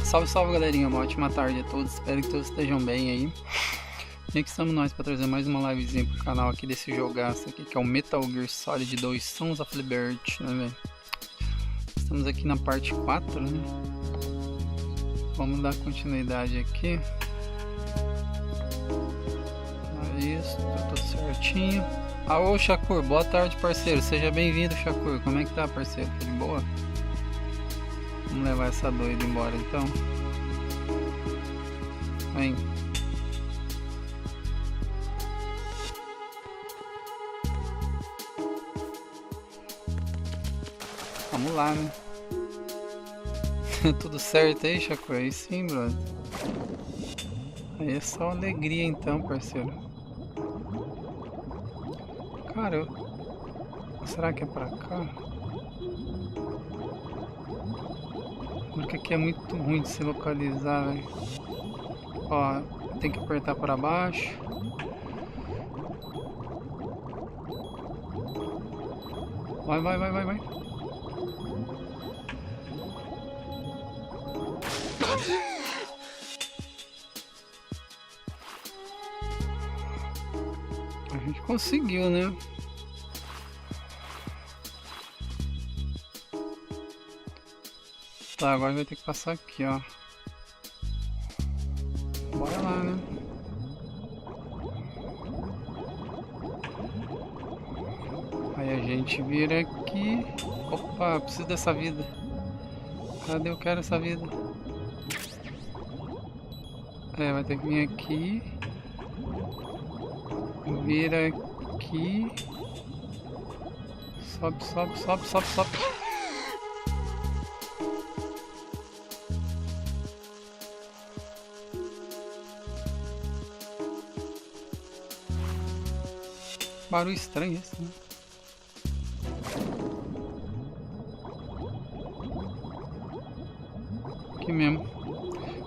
Salve, salve galerinha, uma ótima tarde a todos, espero que todos estejam bem aí. E aqui estamos nós para trazer mais uma livezinha pro canal aqui desse jogaço aqui, que é o Metal Gear Solid 2 Sons of Liberty, né, velho? Estamos aqui na parte 4, né? Vamos dar continuidade aqui. Isso, tá tudo certinho. Ô Shakur, boa tarde parceiro, seja bem-vindo Shakur, como é que tá parceiro, tá de boa? Vamos levar essa doida embora então. Vem. Vamos lá, né? Tudo certo aí, Shakur? Aí sim, brother. Aí é só alegria então, parceiro. Cara, será que é pra cá? Porque aqui é muito ruim de se localizar, velho. Ó, tem que apertar para baixo. Vai, vai, vai, vai, vai. A gente conseguiu, né? Tá, agora vai ter que passar aqui, ó. Bora lá, né? Aí a gente vira aqui. Opa, preciso dessa vida. Cadê? Eu quero essa vida. É, vai ter que vir aqui. Vira aqui. Sobe, sobe, sobe, sobe, sobe. Barulho estranho esse, né? Aqui mesmo.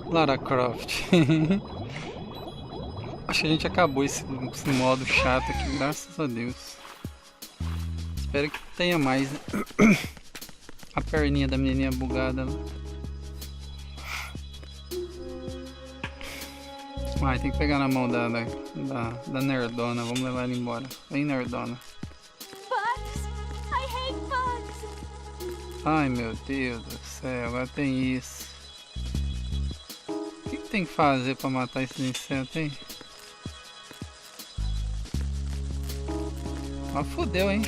Lara Croft. Acho que a gente acabou esse modo chato aqui, graças a Deus. Espero que tenha mais, né? A perninha da menininha bugada lá. Ai, tem que pegar na mão da nerdona, vamos levar ela embora. Vem, nerdona. Bugs! I hate bugs! Ai, meu Deus do céu, agora tem isso. O que tem que fazer pra matar esses insetos, hein? Ah, fodeu, hein?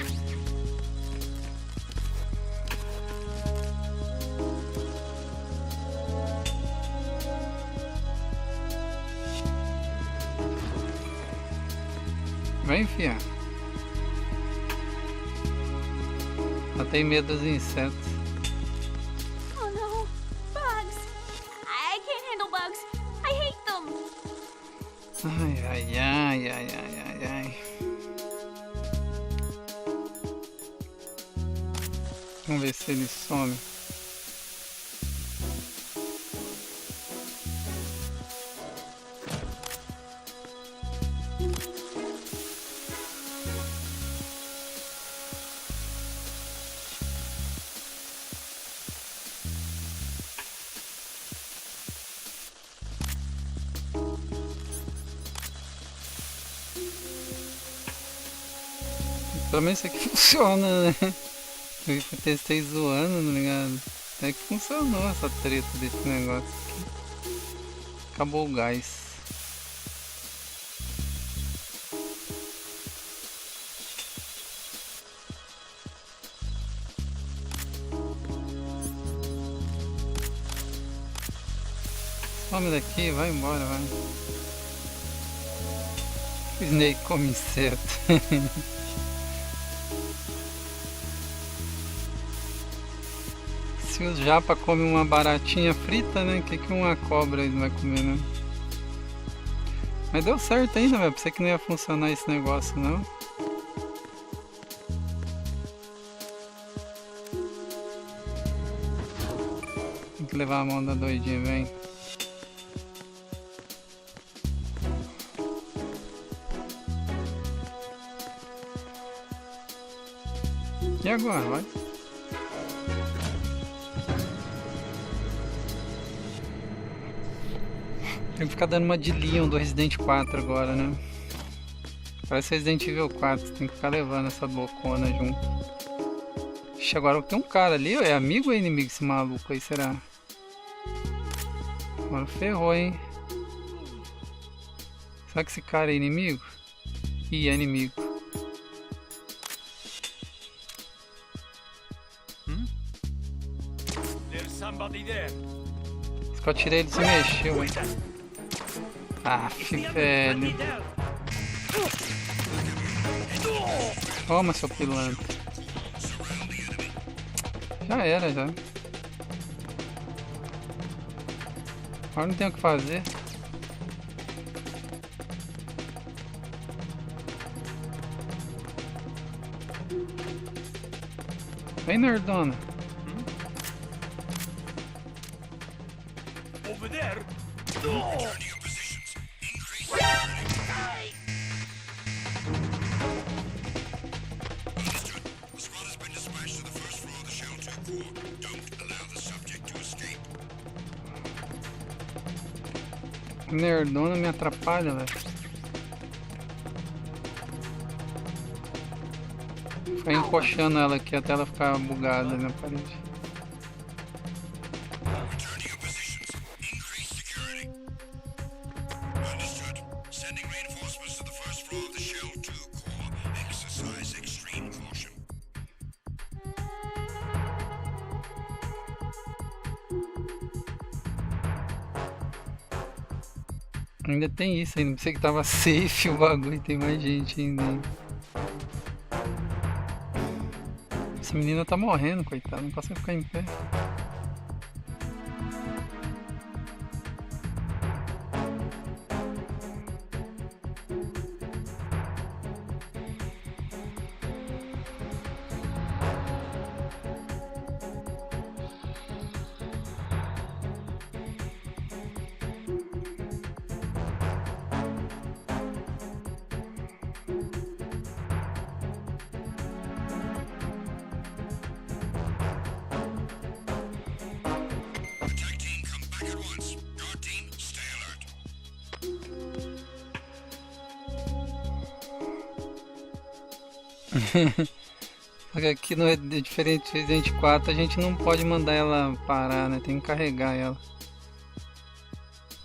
Vem, fia. Ela tem medo dos insetos. Oh no! Bugs! I can't handle bugs! I hate them! Ai, ai, ai, ai, ai, ai, ai. Vamos ver se ele some. Pelo menos isso aqui funciona, né? Eu testei zoando, tá ligado? Até que funcionou essa treta desse negócio aqui. Acabou o gás. Some daqui, vai embora, vai. O Snake come inseto. Se o japa come uma baratinha frita, né? Que uma cobra ele vai comer, né? Mas deu certo ainda, velho. Pensei que não ia funcionar esse negócio, não. Tem que levar a mão da doidinha, vem. E agora, vai? Tem que ficar dando uma de Leon do Resident 4 agora, né? Parece Resident Evil 4, tem que ficar levando essa loucona junto. Ixi, agora tem um cara ali, é amigo ou é inimigo esse maluco aí, será? Agora ferrou, hein? Será que esse cara é inimigo? Ih, é inimigo. Só que eu tirei ele se mexeu, hein? Aff, velho. Toma, seu pilantra. Já era, já. Agora não tem o que fazer. Vem, nerdona. Over there. Nerdona me atrapalha, velho. Foi encoxando ela aqui até ela ficar bugada na parede. Ainda tem isso ainda, pensei que tava safe o bagulho, tem mais gente ainda. Essa menina tá morrendo, coitada, não consegue ficar em pé. Só que aqui no diferente Resident 4 a gente não pode mandar ela parar, né? Tem que carregar ela.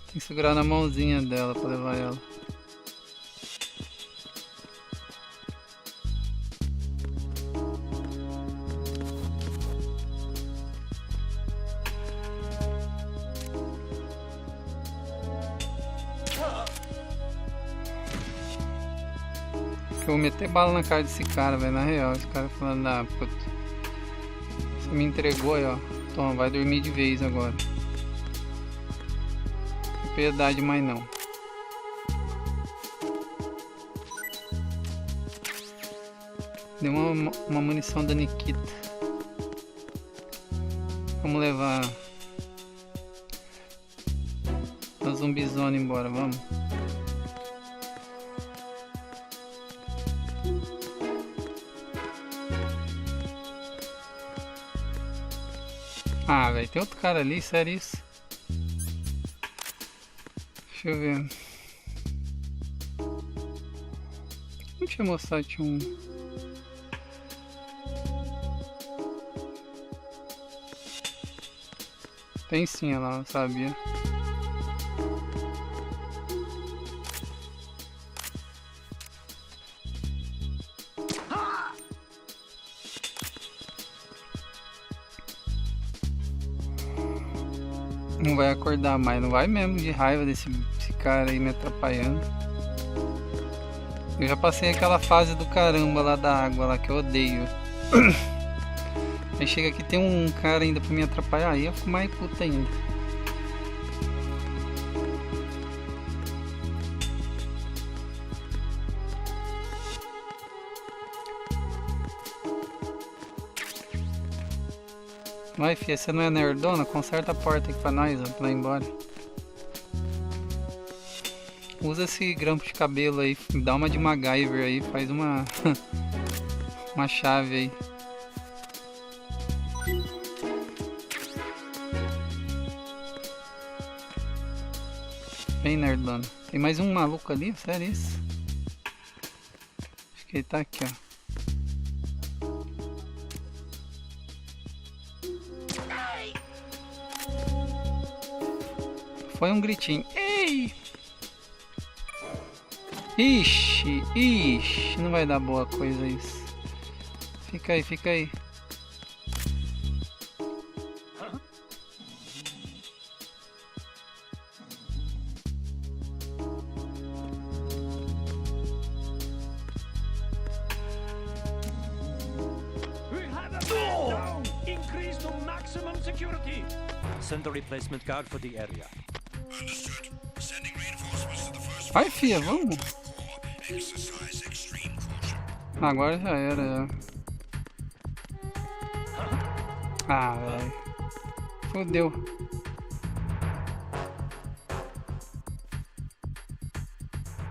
Tem que segurar na mãozinha dela pra levar ela. Eu vou meter bala na cara desse cara, velho, na real. Esse cara falando, ah, puta, você me entregou aí, ó. Toma, vai dormir de vez agora. Não tem piedade mais não. Deu uma munição da Nikita. Vamos levar a zumbizona embora, vamos. Ah, velho, tem outro cara ali, sério isso? Deixa eu ver. Não tinha mostrado, tinha um... Tem sim, ela não sabia. Não vai acordar mais, não vai mesmo, de raiva desse cara aí me atrapalhando. Eu já passei aquela fase do caramba lá da água lá que eu odeio. Aí chega aqui, tem um cara ainda pra me atrapalhar, aí eu fico mais puta ainda. Vai, filha, você não é nerdona? Conserta a porta aqui pra nós, ó, pra ir embora. Usa esse grampo de cabelo aí, dá uma de MacGyver aí, faz uma uma chave aí. hein, nerdona? Tem mais um maluco ali? Sério isso? Acho que ele tá aqui, ó. Foi um gritinho. Ei! Ixi, ixi, não vai dar boa coisa isso. Fica aí, fica aí. Send a replacement guard for the area. Vai, fia, vamos. Agora já era, já. Ah, velho. Fodeu.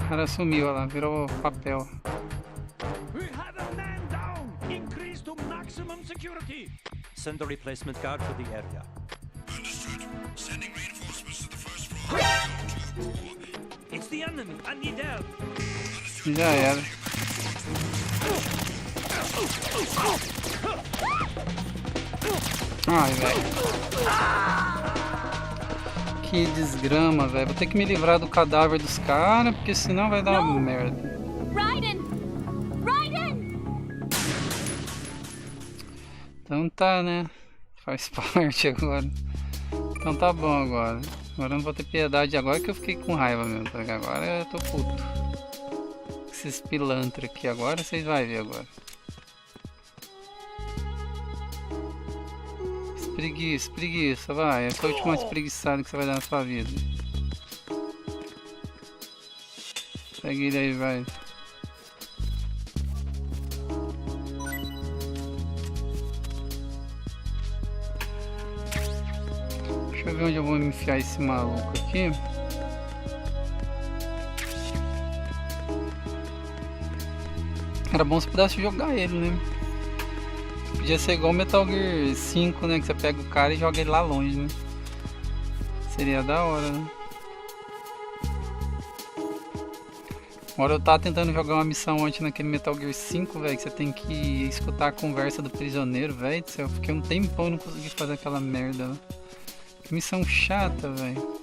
O cara sumiu, olha lá, virou papel. Send a replacement guard for the area. It's the enemy. I need help. Já era. Ai, velho. Que desgrama, velho. Vou ter que me livrar do cadáver dos caras, porque senão vai dar uma merda. Então tá, né? Faz parte agora. Então tá bom agora. Agora eu não vou ter piedade agora que eu fiquei com raiva mesmo. Porque agora eu tô puto. Esses pilantras aqui agora, vocês vão ver agora. Espreguiça, preguiça, vai. Essa é a última espreguiçada que você vai dar na sua vida. Pega ele aí, vai. Deixa eu ver onde eu vou enfiar esse maluco aqui. Era bom se pudesse jogar ele, né? Podia ser igual o Metal Gear 5, né? Que você pega o cara e joga ele lá longe, né? Seria da hora, né? Agora eu tava tentando jogar uma missão ontem naquele Metal Gear 5, velho. Que você tem que escutar a conversa do prisioneiro, velho. Eu fiquei um tempão e não consegui fazer aquela merda, né? Que missão chata, velho.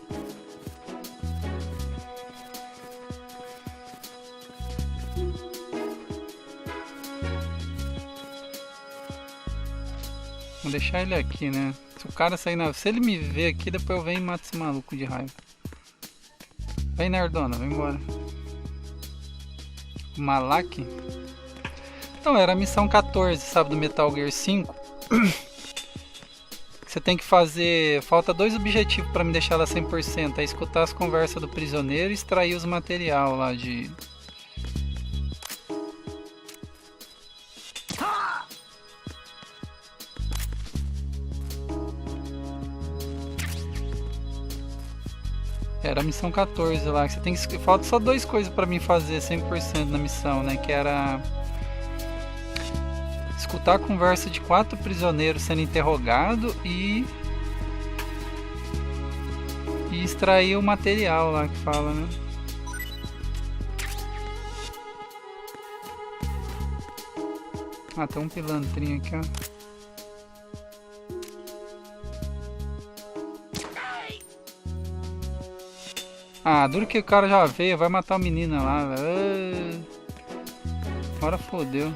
Vou deixar ele aqui, né? Se o cara sair na... Se ele me ver aqui, depois eu venho e mato esse maluco de raiva. Vem, nerdona, vem embora. Malak. Então, era a missão 14, sabe, do Metal Gear 5. Você tem que fazer... Falta 2 objetivos pra me deixar ela 100%. É escutar as conversas do prisioneiro e extrair os material lá de... Era a missão 14 lá, que você tem que... Falta só 2 coisas pra mim fazer 100% na missão, né? Que era... Escutar a conversa de 4 prisioneiros sendo interrogados e extrair o material lá que fala, né? Ah, tem um pilantrinho aqui, ó. Ah, duro que o cara já veio, vai matar a menina lá, velho. Agora fodeu.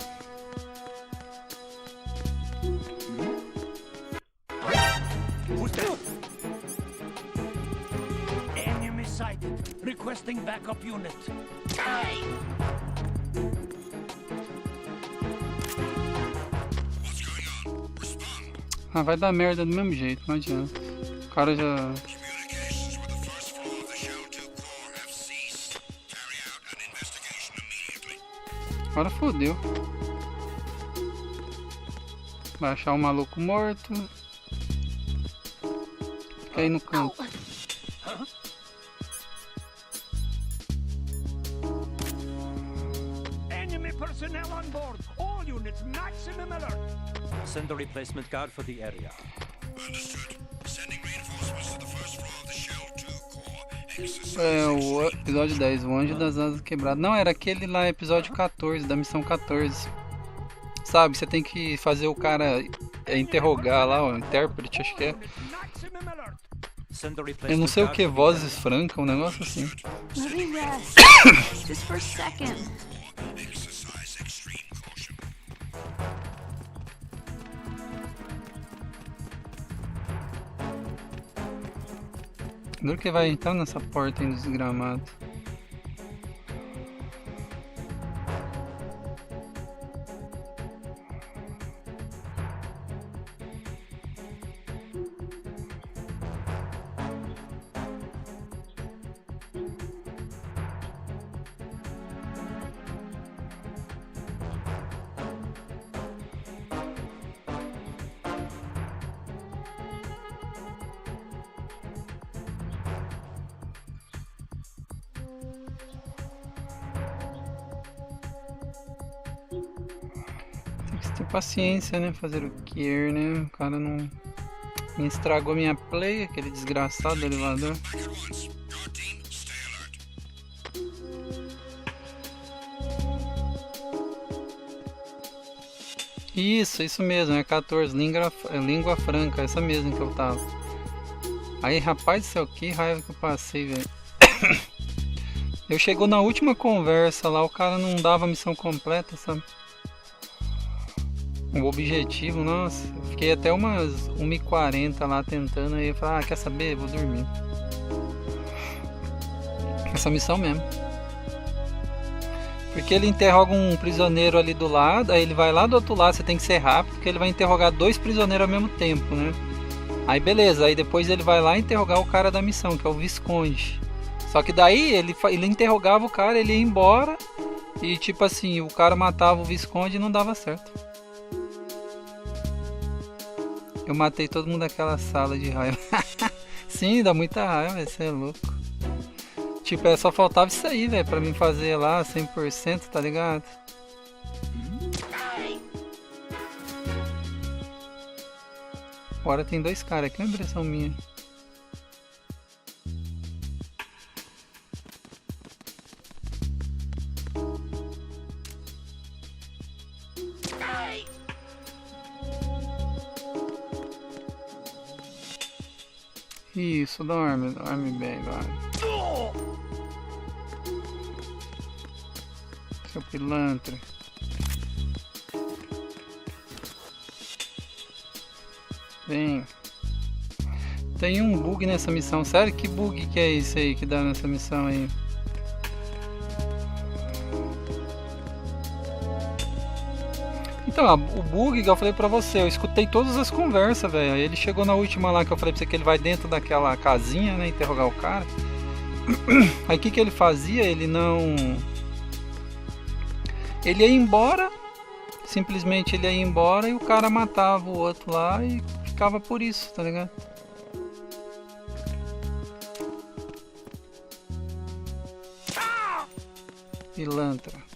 Enemy sighted. Requesting backup unit. Ah, vai dar merda do mesmo jeito, não adianta. O cara já... Agora fodeu. Vai achar um maluco morto. Fica aí no canto. Enemy personnel on board. All units maximum alert. Send a replacement guard for the area. Understood. Sending reinforcements to the first floor of the Shell 2 core. É, o episódio 10, o Anjo das Asas Quebradas. Não, era aquele lá, episódio 14, da missão 14. Sabe, você tem que fazer o cara interrogar lá, o intérprete, acho que é. Eu não sei o que, vozes francas, um negócio assim. Let me rest. Just for a second. Duro que vai entrar nessa porta aí, desgramado. Tem que ter paciência, né? Fazer o que, né? O cara não me estragou minha play, aquele desgraçado do elevador. Isso mesmo, é 14, língua franca, essa mesmo que eu tava. Aí, rapaz do céu, que raiva que eu passei, velho. Eu chegou na última conversa lá, o cara não dava a missão completa, sabe? O objetivo, nossa, eu fiquei até umas 1h40 lá tentando, aí eu falei, quer saber, vou dormir. Essa missão mesmo. Porque ele interroga um prisioneiro ali do lado, aí ele vai lá do outro lado, você tem que ser rápido, porque ele vai interrogar 2 prisioneiros ao mesmo tempo, né? Aí beleza, aí depois ele vai lá interrogar o cara da missão, que é o Visconde. Só que daí ele interrogava o cara, ele ia embora, e tipo assim, o cara matava o Visconde e não dava certo. Eu matei todo mundo naquela sala de raiva. Sim, dá muita raiva, você é louco. Tipo, só faltava isso aí, velho, pra mim fazer lá 100%, tá ligado? Agora tem 2 caras aqui, é uma impressão minha. Isso, dorme bem, dorme. Seu pilantra. Vem. Tem um bug nessa missão. Sério? Que bug que é isso aí que dá nessa missão aí? Então, o bug que eu falei pra você, eu escutei todas as conversas, velho. Aí ele chegou na última lá que eu falei pra você que ele vai dentro daquela casinha, né, interrogar o cara. Aí o que ele fazia? Ele não... Ele ia embora, simplesmente ele ia embora e o cara matava o outro lá e ficava por isso, tá ligado? Pilantra.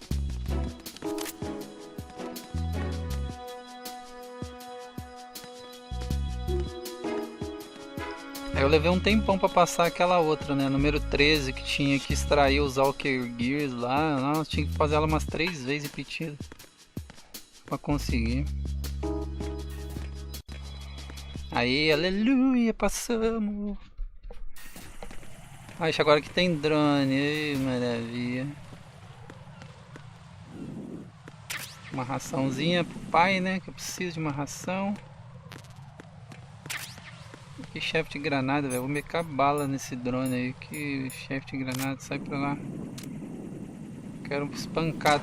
Aí eu levei um tempão pra passar aquela outra, né? Número 13, que tinha que extrair os Walker Gears lá. Nossa, tinha que fazer ela umas 3 vezes repetidas pra conseguir. Aí, aleluia, passamos. Aí, agora que tem drone. Ei, maravilha. Uma raçãozinha pro pai, né? Que eu preciso de uma ração. Que chefe de granada, velho. Vou meter bala nesse drone aí. Que chefe de granada, sai pra lá. Quero espancar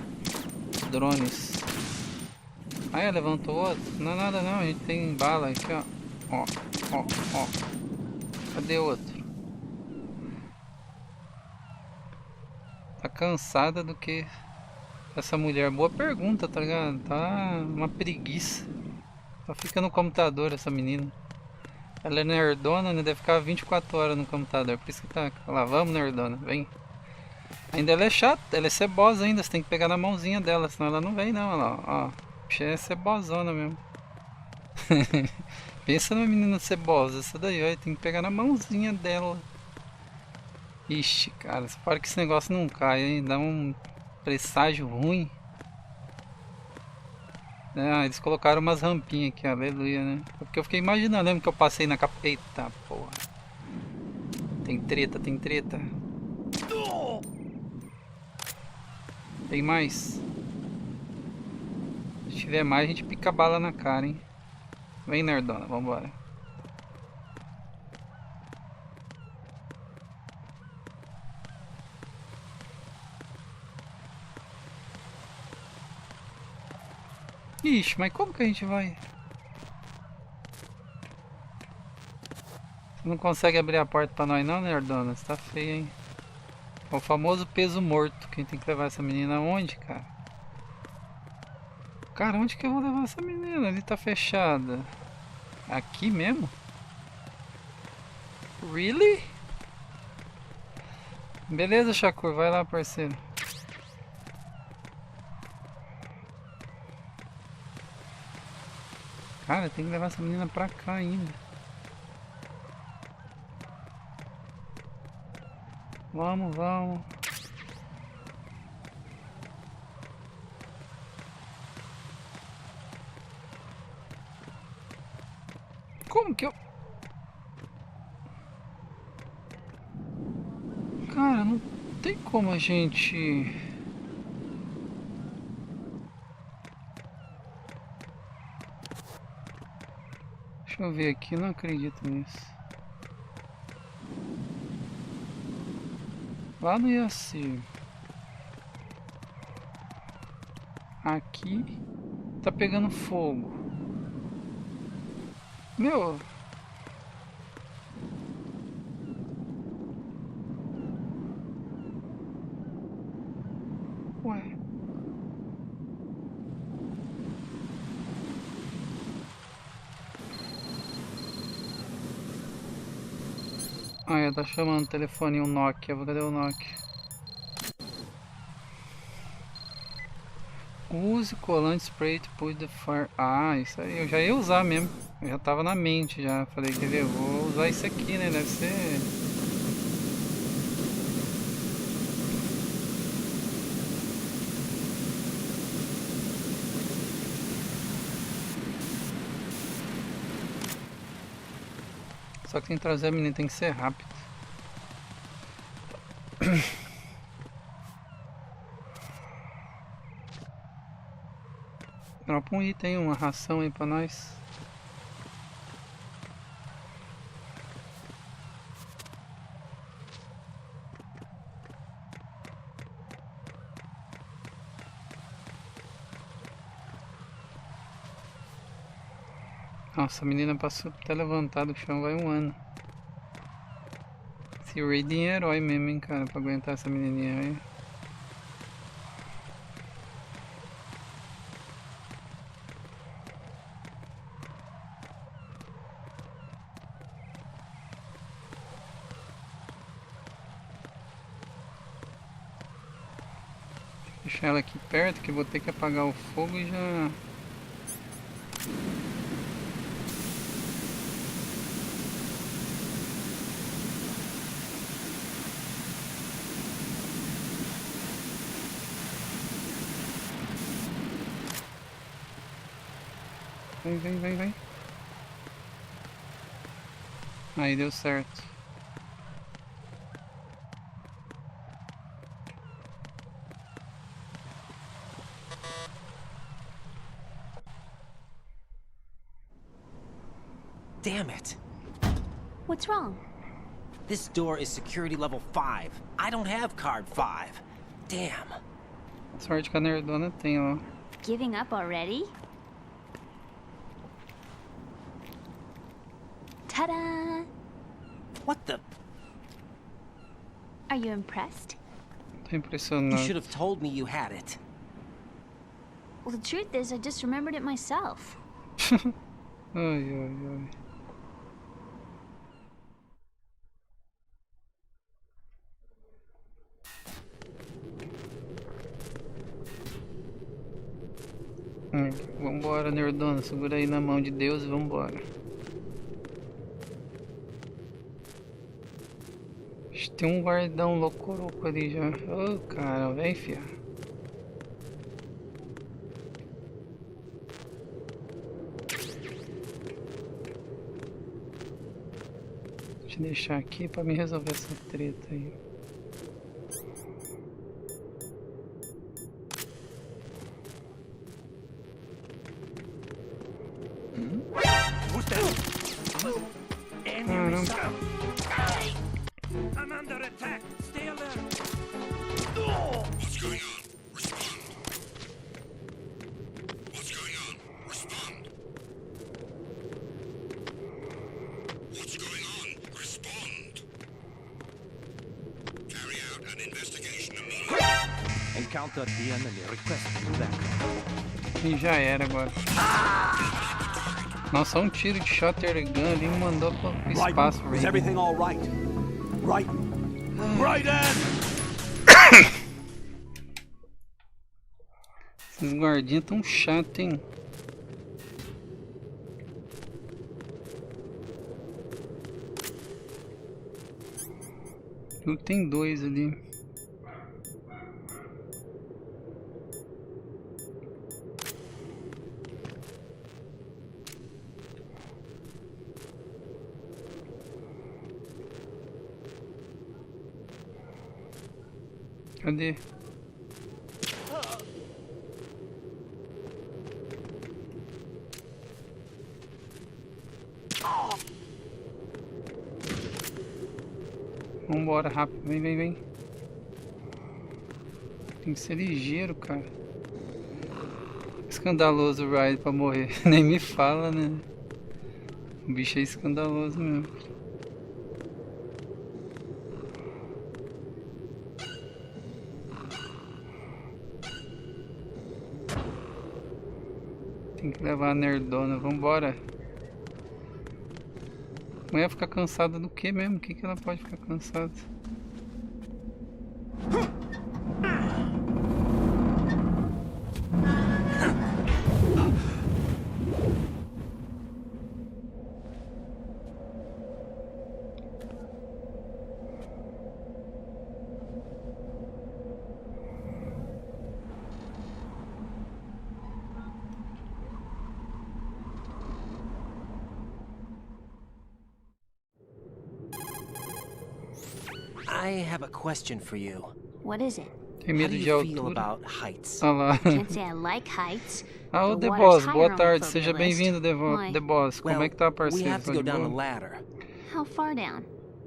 drones. Aí, levantou outro? Não é nada não, a gente tem bala aqui, ó. Ó. Cadê outro? Tá cansada do que essa mulher? Boa pergunta, tá ligado? Tá uma preguiça. Tá ficando no computador essa menina. Ela é nerdona, né? Deve ficar 24 horas no computador. Por isso que tá lá, vamos nerdona, vem. Ainda ela é chata, ela é cebosa ainda. Você tem que pegar na mãozinha dela, senão ela não vem não, olha lá, ó. Puxa, é cebosona mesmo. Pensa numa menina cebosa, essa daí, ó. Tem que pegar na mãozinha dela. Ixi, cara, espero que esse negócio não caia, hein? Dá um presságio ruim. Ah, eles colocaram umas rampinhas aqui, aleluia, né? Porque eu fiquei imaginando, lembra que eu passei na capa... Eita, porra. Tem treta, tem treta. Tem mais? Se tiver mais, a gente pica a bala na cara, hein? Vem, nerdona, vambora. Ixi, mas como que a gente vai? Você não consegue abrir a porta pra nós não, nerdona? Você tá feio, hein? É o famoso peso morto. Quem tem que levar essa menina aonde, cara? Cara, onde que eu vou levar essa menina? Ali tá fechada. Aqui mesmo? Really? Beleza, Shakur, vai lá, parceiro. Cara, tem que levar essa menina pra cá ainda. Vamos, vamos. Como que eu... Cara, não tem como a gente... Deixa eu ver aqui, não acredito nisso. Lá no Yaci. Aqui tá pegando fogo. Meu... Ué... Ah, é, tá chamando o telefone um Nokia. Cadê o Nokia? Use colante spray to put the fire. Ah, isso aí eu já ia usar mesmo. Eu já tava na mente já. Falei, quer ver? Eu vou usar isso aqui, né? Deve ser. Só que tem que trazer a menina, tem que ser rápido. Dropa um item, uma ração aí pra nós. Nossa, a menina passou até levantada do chão, vai um ano. Esse Raiden é herói mesmo, hein, cara, pra aguentar essa menininha aí. Deixar ela aqui perto, que eu vou ter que apagar o fogo e já... Vem, vem, vem, vem. Aí deu certo. Damn it! What's wrong? This door is security level 5. I don't have card 5. Damn. Sorte que a nerdona tem, ó. Giving up already? Ta-da! What the? Are you impressed? Tô You impressionado. should have told me you had it. Well, the truth is, I just remembered it myself. Ai, ai, ai. Vambora, nerdona. Segura aí na mão de Deus e vambora. tem um guardão louco ali já. Ô, cara, vem, fia. Deixa eu deixar aqui pra me resolver essa treta aí. I'm under attack. Stay alert. What's going on? Respond. What's going on? Respond. What's going on? Respond. Carry out an investigation immediately. Encounter the enemy. Request backup. E já era agora. Nossa, um tiro de shotgun ali me mandou pro espaço. Is everything all right? Right. Right, Esses guardinhas tão chatos, hein? Tem dois ali. Cadê? Vambora, rápido. Vem, vem, vem. Tem que ser ligeiro, cara. Escandaloso o Ride pra morrer. Nem me fala, né? O bicho é escandaloso mesmo. Tem que levar a nerdona, vambora. A mulher ficar cansada do que mesmo? O que ela pode ficar cansada? I have a question for you. What is it? Tem How medo do de you feel altura? about heights? Ah lá. Can't say I like heights. Ah, o The The water's Boss, higher boa on the tarde, phobia seja list. bem-vindo, Why? The Boss. Como é que tá, we parceiro? have to Tá go de down a boa? ladder. How far down?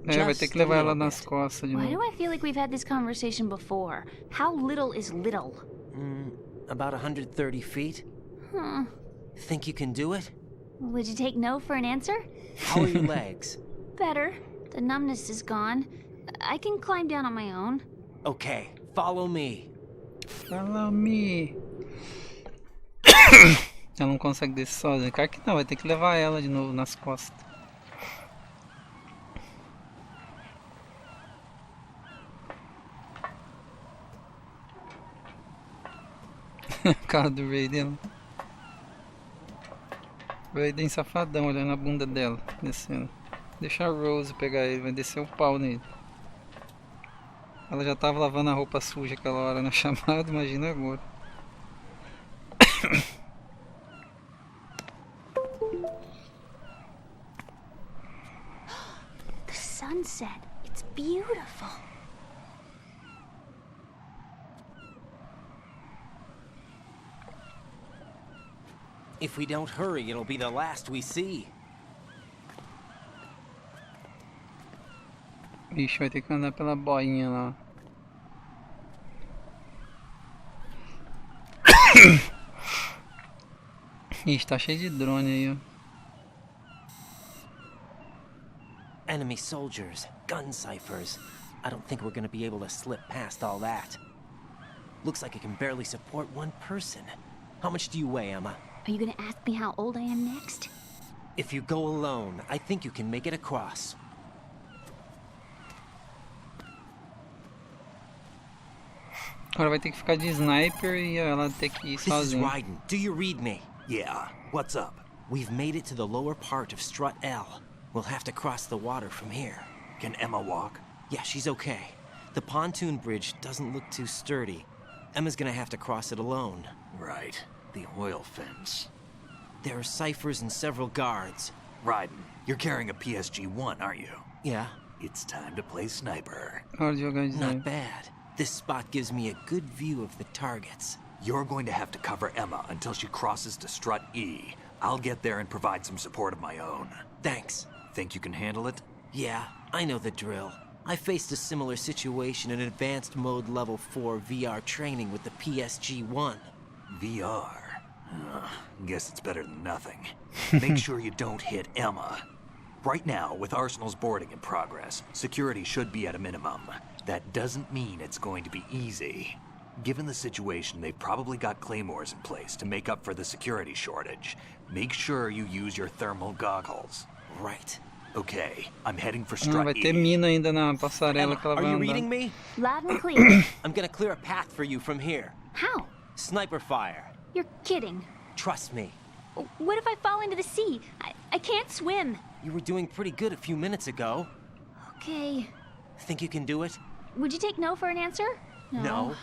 É, vai ter que levar ela nas costas de Why do novo. I feel like we've had this conversation before? How little is little? About 130 feet. Hmm. Think you can do it? Would you take no for an answer? How are your legs? Better. The numbness is gone. I can climb down on my own. Okay, follow me. Fala me. Ela não consegue descer sozinha. Cara que não, vai ter que levar ela de novo nas costas. Cara do Raiden. Raiden safadão, olhando a bunda dela, descendo. Deixa a Rose pegar ele, vai descer o pau nele. Ela já tava lavando a roupa suja aquela hora na chamada, imagina agora. The sunset. It's beautiful. If we don't hurry, it'll be the last we see. Ixi, vai ter que andar pela boinha lá. Ixi, tá cheio de drone aí, ó. Enemy soldiers, gun ciphers. I don't think we're gonna be able to slip past all that. Looks like it can barely support one person. How much do you weigh, Emma? Are you gonna ask me how old I am next? If you go alone, I think you can make it across. Agora vai ter que ficar de sniper e ela ter que ir This is sozinha. Raiden. Do you read me? Yeah. What's up? We've made it to the lower part of Strut L. We'll have to cross the water from here. Can Emma walk? Yeah, she's okay. The pontoon bridge doesn't look too sturdy. Emma's gonna have to cross it alone. Right. The oil fence. There are ciphers and several guards. Raiden, you're carrying a PSG-1, aren't you? Yeah, It's time to play sniper. Hora de jogar de not sniper. bad. This spot gives me a good view of the targets. You're going to have to cover Emma until she crosses to strut E. I'll get there and provide some support of my own. Thanks. Think you can handle it? Yeah, I know the drill. I faced a similar situation in advanced mode level 4 VR training with the PSG-1. VR. Guess it's better than nothing. Make sure you don't hit Emma. Right now, with Arsenal's boarding in progress, security should be at a minimum. That doesn't mean it's going to be easy. Given the situation, they've probably got claymores in place to make up for the security shortage. Make sure you use your thermal goggles. Right. Okay, I'm heading for Ah, strut vai ter E. mina ainda na passarela Emma, que ela are vai you andar. reading me? Loud and clear. I'm gonna clear a path for you from here. How? Sniper fire. You're kidding. Trust me. What if I fall into the sea? I can't swim. You were doing pretty good a few minutes ago. Okay. Think you can do it? Would you take no for an answer? No.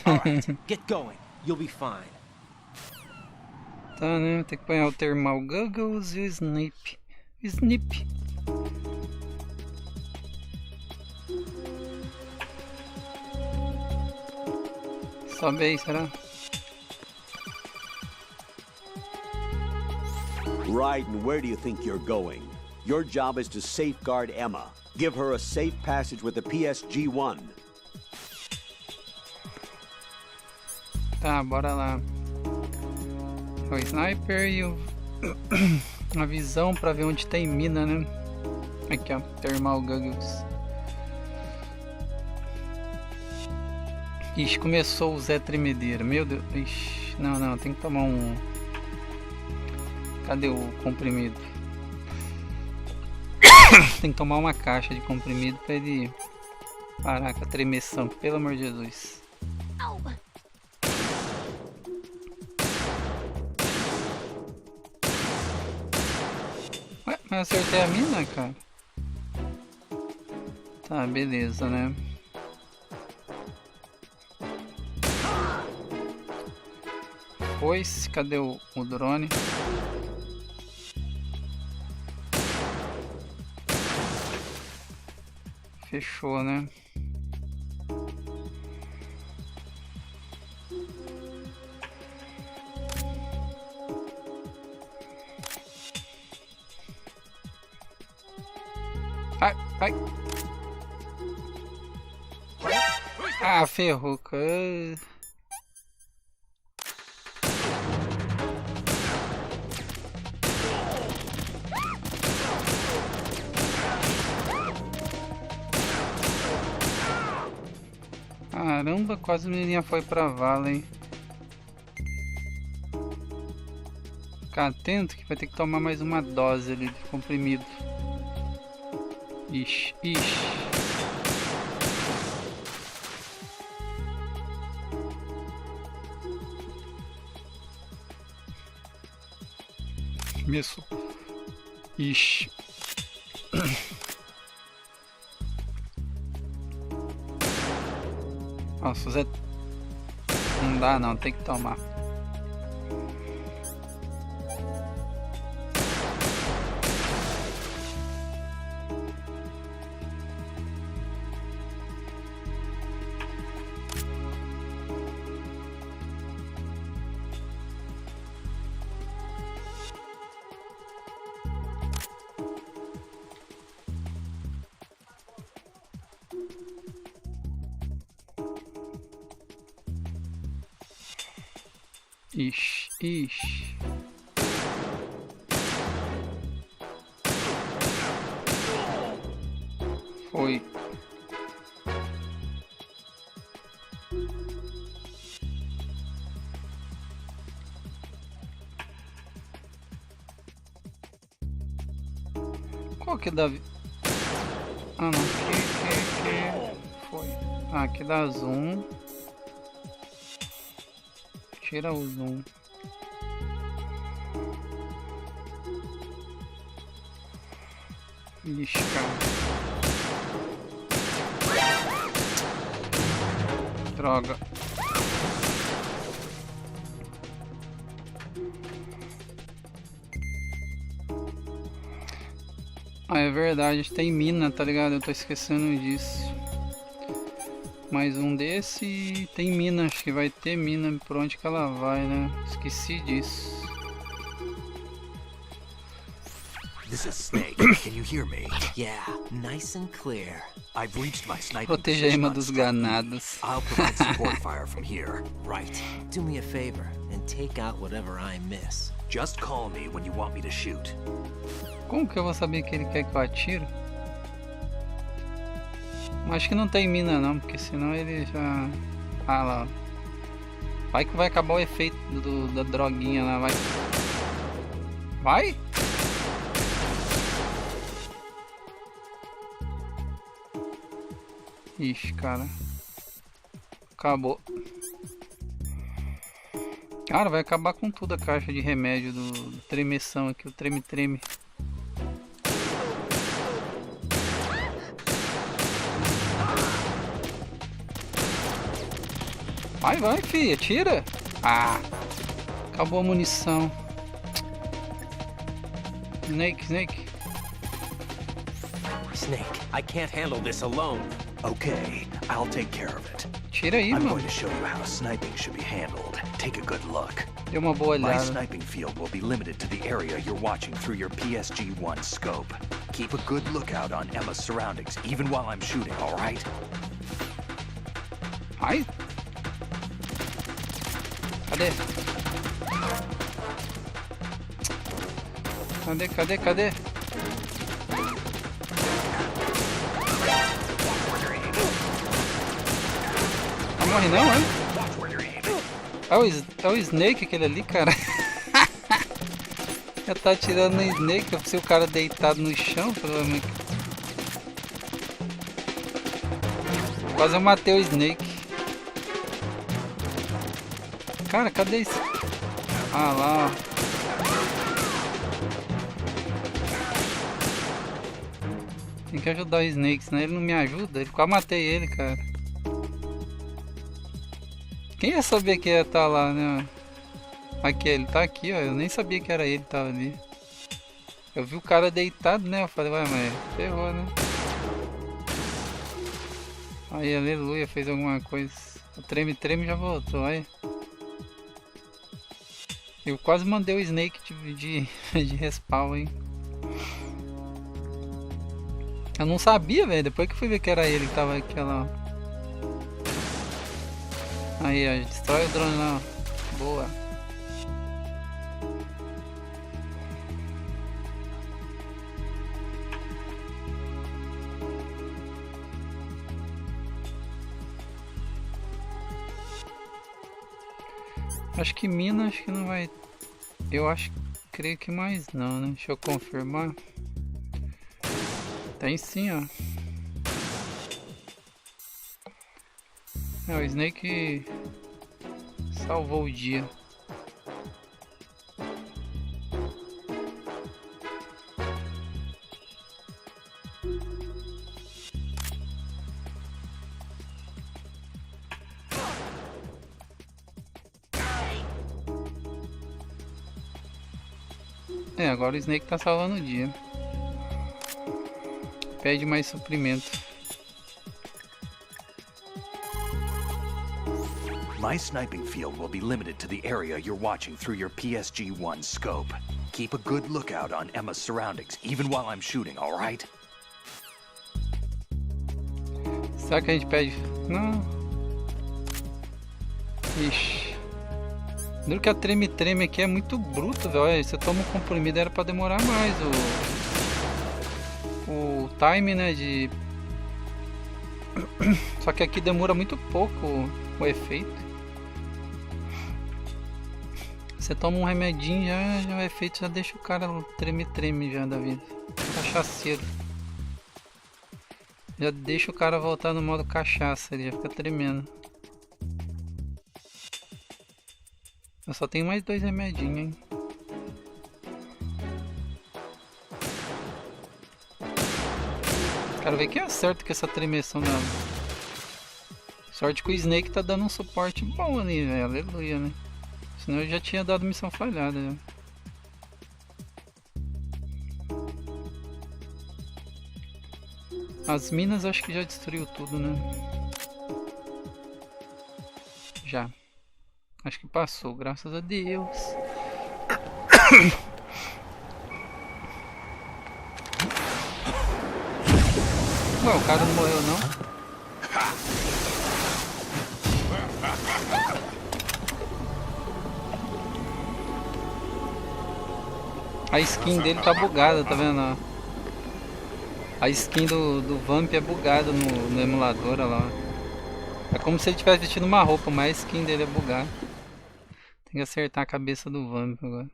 All right, get going. You'll be fine. Tá, né? Tem que apanhar o thermal goggles e o snip. Snip. Sobe aí, será? Raiden, where do you think you're going? Your job is to safeguard Emma. Give her a safe passage with the PSG-1. Tá, bora lá. O sniper e a visão pra ver onde tem mina, né? Aqui, ó, thermal goggles. Ixi, começou o Zé Tremedeira. Meu Deus. Ixi, não, tem que tomar um... Cadê o comprimido? Tem que tomar uma caixa de comprimido pra ele parar com a tremeção, pelo amor de Jesus. Au. Ué, mas eu acertei a mina, cara? Tá, beleza, né? Pois, cadê o drone? Fechou, né? Ai. Ah, ferrou, cara. Caramba, quase a menininha foi pra vala, hein? Ficar atento que vai ter que tomar mais uma dose ali de comprimido. Ixi. Começou. Ixi. Nossa, Zé... Não dá não, tem que tomar. Ixi. Foi. Qual que dá... Ah, não. Que foi. Ah, aqui dá zoom. Tira o zoom. Ixi, cara. Droga. Ah, é verdade, tem mina, tá ligado? Eu tô esquecendo disso. Mais um desse e tem mina, acho que vai ter mina por onde que ela vai, né? Esqueci disso. This is Snake. Can you hear me? Yeah, nice and clear. I've reached my sniping Proteja a position Emma on dos Strike E. ganados. I'll provide support fire from here. Right. Do me a favor and take out whatever I miss. Just call me when you want me to shoot. Como que eu vou saber que ele quer que eu atire? Acho que não tem mina não, porque senão ele já... Ah lá. Vai que vai acabar o efeito da droguinha lá, vai. Vai? Ixi, cara. Acabou. Cara, vai acabar com tudo a caixa de remédio do tremeção aqui, o treme-treme. Vai, filha, tira. Ah, acabou a munição. Snake. Snake, I can't handle this alone. Okay, I'll take care of it. Tira aí, I'm mano. going to show you how sniping should be handled. Take a good look. Deu uma boa My olhada. sniping field will be limited to the area you're watching through your PSG-1 scope. Keep a good lookout on Emma's surroundings, even while I'm shooting, all right? Ai. Cadê? Não morre não, é? É o Snake aquele ali, cara. Já tá atirando no Snake, eu pensei o cara deitado no chão, provavelmente. Quase eu matei o Snake. Cara, cadê esse? Ah lá, ó. Tem que ajudar o Snake, senão ele não me ajuda. Ele quase matei ele, cara. Quem ia saber que ia estar lá, né? Aqui, ele tá aqui, ó. Eu nem sabia que era ele que tava ali. Eu vi o cara deitado, né? Eu falei, ué, mas ferrou, né? Aí, aleluia, fez alguma coisa. O treme-treme já voltou, aí. Eu quase mandei o Snake de respawn, hein? Eu não sabia, velho. Depois que fui ver que era ele que tava aqui, ó. Aí, ó. Destrói o drone lá, ó. Boa. Acho que mina, acho que não vai... Eu acho, creio que mais não, né? Deixa eu confirmar. Tem sim, ó. É, o Snake salvou o dia. É, agora o Snake tá salvando o dia. Pede mais suprimento. My sniping field will be limited to the area you're watching through your PSG-1 scope. Keep a good lookout on Emma's surroundings, even while I'm shooting, all right? Será que a gente pede? Não. Ixi. Duro que a treme-treme aqui é muito bruto, velho. Olha, você toma um comprimido, era pra demorar mais o time, né, de... Só que aqui demora muito pouco o efeito. Você toma um remedinho, já o efeito já deixa o cara treme-treme já da vida. Cachaceiro. Já deixa o cara voltar no modo cachaça, ele já fica tremendo. Eu só tenho mais 2 remedinhos, hein. Quero ver quem acerta com essa tremeção da Sorte que o Snake tá dando um suporte bom ali, velho. Aleluia, né? Senão eu já tinha dado missão falhada, já. As minas acho que já destruiu tudo, né? Já. Acho que passou, graças a Deus. Ué, o cara não morreu, não? A skin dele tá bugada, tá vendo? A skin do Vamp é bugada no emulador, olha lá. É como se ele tivesse vestido uma roupa, mas a skin dele é bugada. Tem que acertar a cabeça do Vamp agora.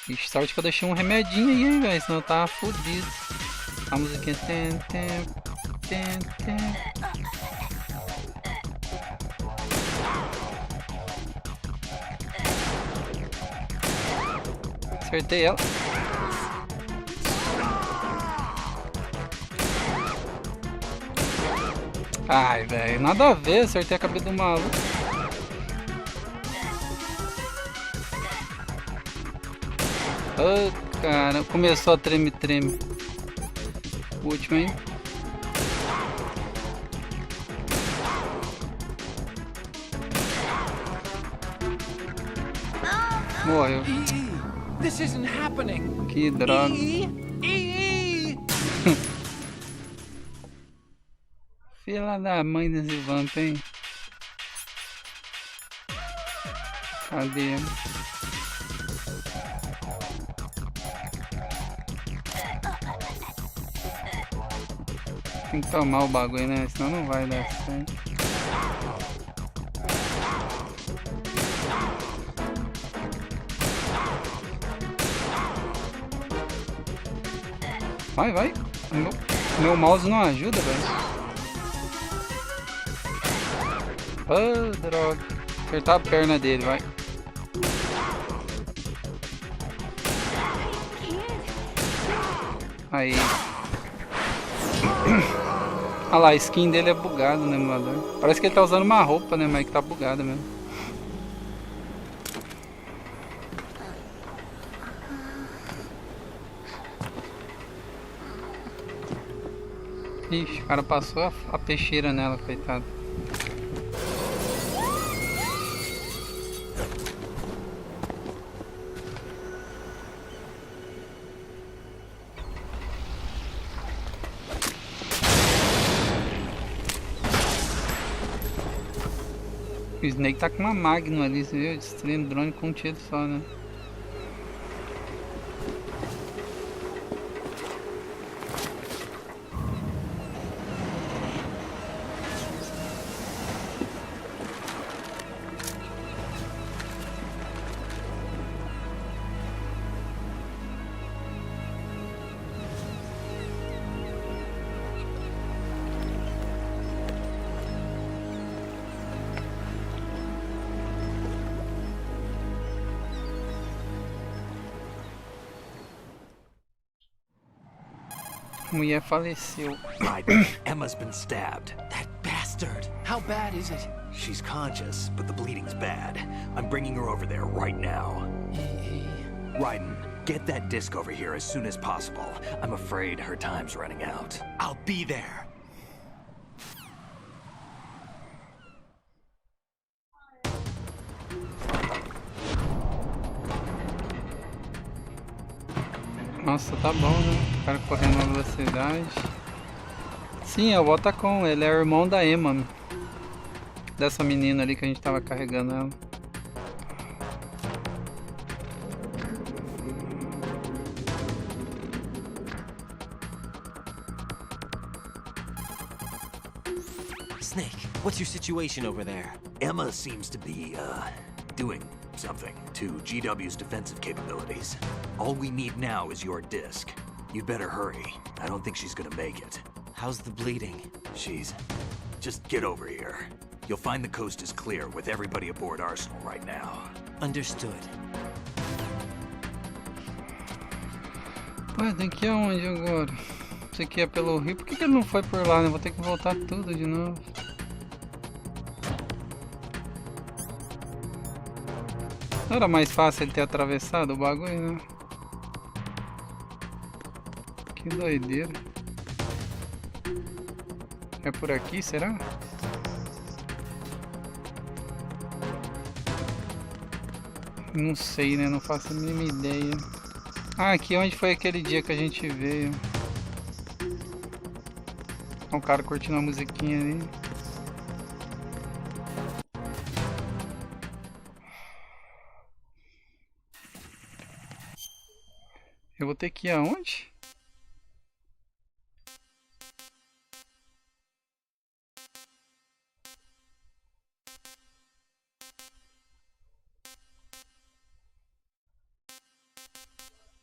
Ixi, sorte que eu deixei um remedinho aí, hein, velho, senão eu tava fodido. A musiquinha... Acertei ela. Ai, velho, nada a ver, acertei a cabeça do maluco. Oh, cara, começou a treme-treme. O último, hein? Morreu. This isn't happening. Que droga. Filha da mãe desse Vamp, hein? Cadê? Tem que tomar o bagulho, né? Senão não vai dar certo. Vai, vai. Meu mouse não ajuda, velho. Oh, droga. Acertar a perna dele, vai. Aí. Olha lá, a skin dele é bugada, né, emulador? Parece que ele tá usando uma roupa, né, mas que tá bugada mesmo. Ixi, o cara passou a peixeira nela, coitado. O Snake tá com uma Magnum ali, você viu? Destruindo o drone com um tiro só, né? A mulher faleceu. Emma's been stabbed. That bastard. How bad is it? She's conscious, but the bleeding's bad. I'm bringing her over there right now. Raiden, get that disc over here as soon as possible. I'm afraid her time's running out. I'll be there. Nossa, tá bom, né? O cara correndo na velocidade. Sim, é o Otacon, ele é o irmão da Emma. Dessa menina ali que a gente tava carregando ela. Snake, what's your situation over there? Emma seems to be, doing something to GW's defensive capabilities. All we need now is your disc. You'd better hurry. I don't think she's gonna make it. How's the bleeding? Just get over here. You'll find the coast is clear with everybody aboard Arsenal right now. Understood. Ué, tem que ir aonde agora? Isso aqui é pelo rio. Por que ele não foi por lá, né? Vou ter que voltar tudo de novo. Não era mais fácil ele ter atravessado o bagulho, né? Que doideira. É por aqui, será? Não sei, né? Não faço a mínima ideia. Ah, aqui onde foi aquele dia que a gente veio. O cara curtindo a musiquinha ali. Eu vou ter que ir aonde?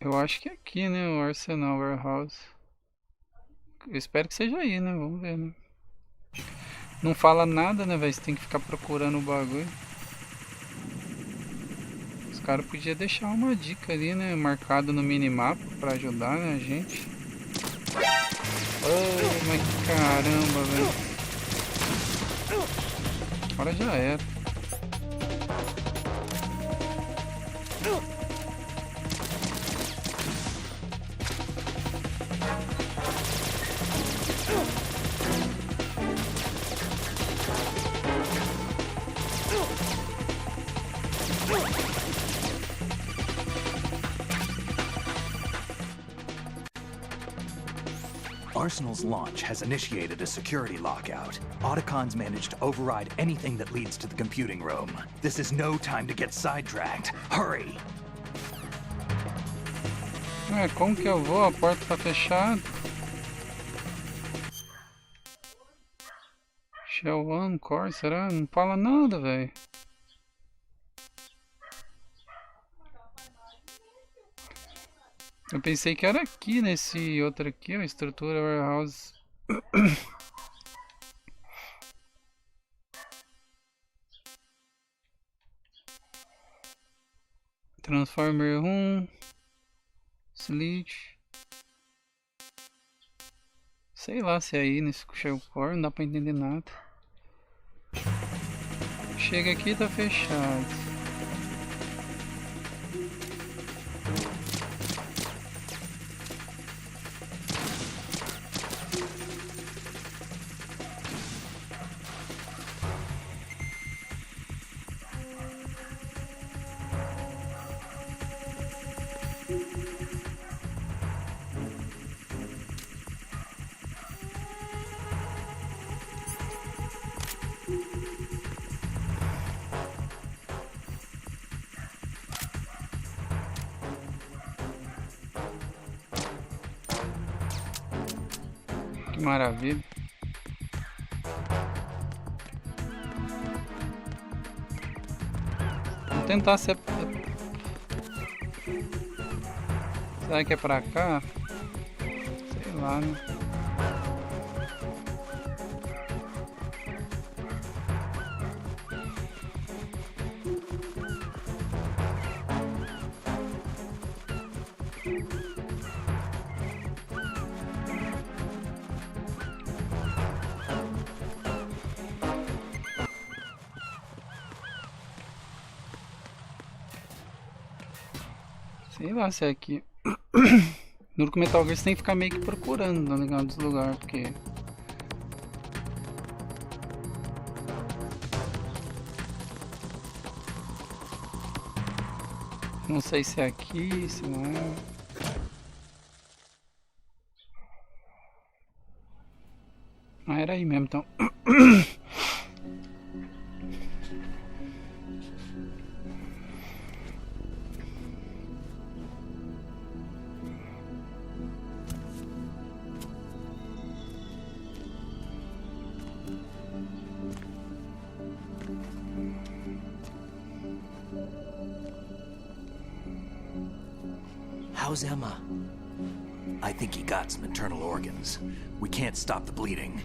Eu acho que é aqui, né? O Arsenal Warehouse. Eu espero que seja aí, né? Vamos ver, né? Não fala nada, né, velho? Você tem que ficar procurando o bagulho. Os caras podiam deixar uma dica ali, né? Marcado no minimapa pra ajudar, né, a gente. Oh, mas caramba, velho. Agora já era. Arsenal's launch has initiated a security lockout. Otacons managed to override anything that leads to the computing room. This is no time to get sidetracked. Hurry! Como que eu vou? A porta tá fechada. Shell 1, Core, será? Não fala nada, velho. Eu pensei que era aqui, nesse outro aqui, ó, estrutura warehouse. Transformer 1. Slit. Sei lá se é aí nesse Shell Core, não dá pra entender nada. Chega aqui e tá fechado. Que maravilha. Vamos tentar ser... Será que é pra cá? Sei lá, né? Sei lá se é aqui. No Metal Gear você tem que ficar meio que procurando, tá ligado, dos lugares, porque... Não sei se é aqui, se não é... Ah, era aí mesmo, então. How's Emma? I think he got some internal organs. We can't stop the bleeding.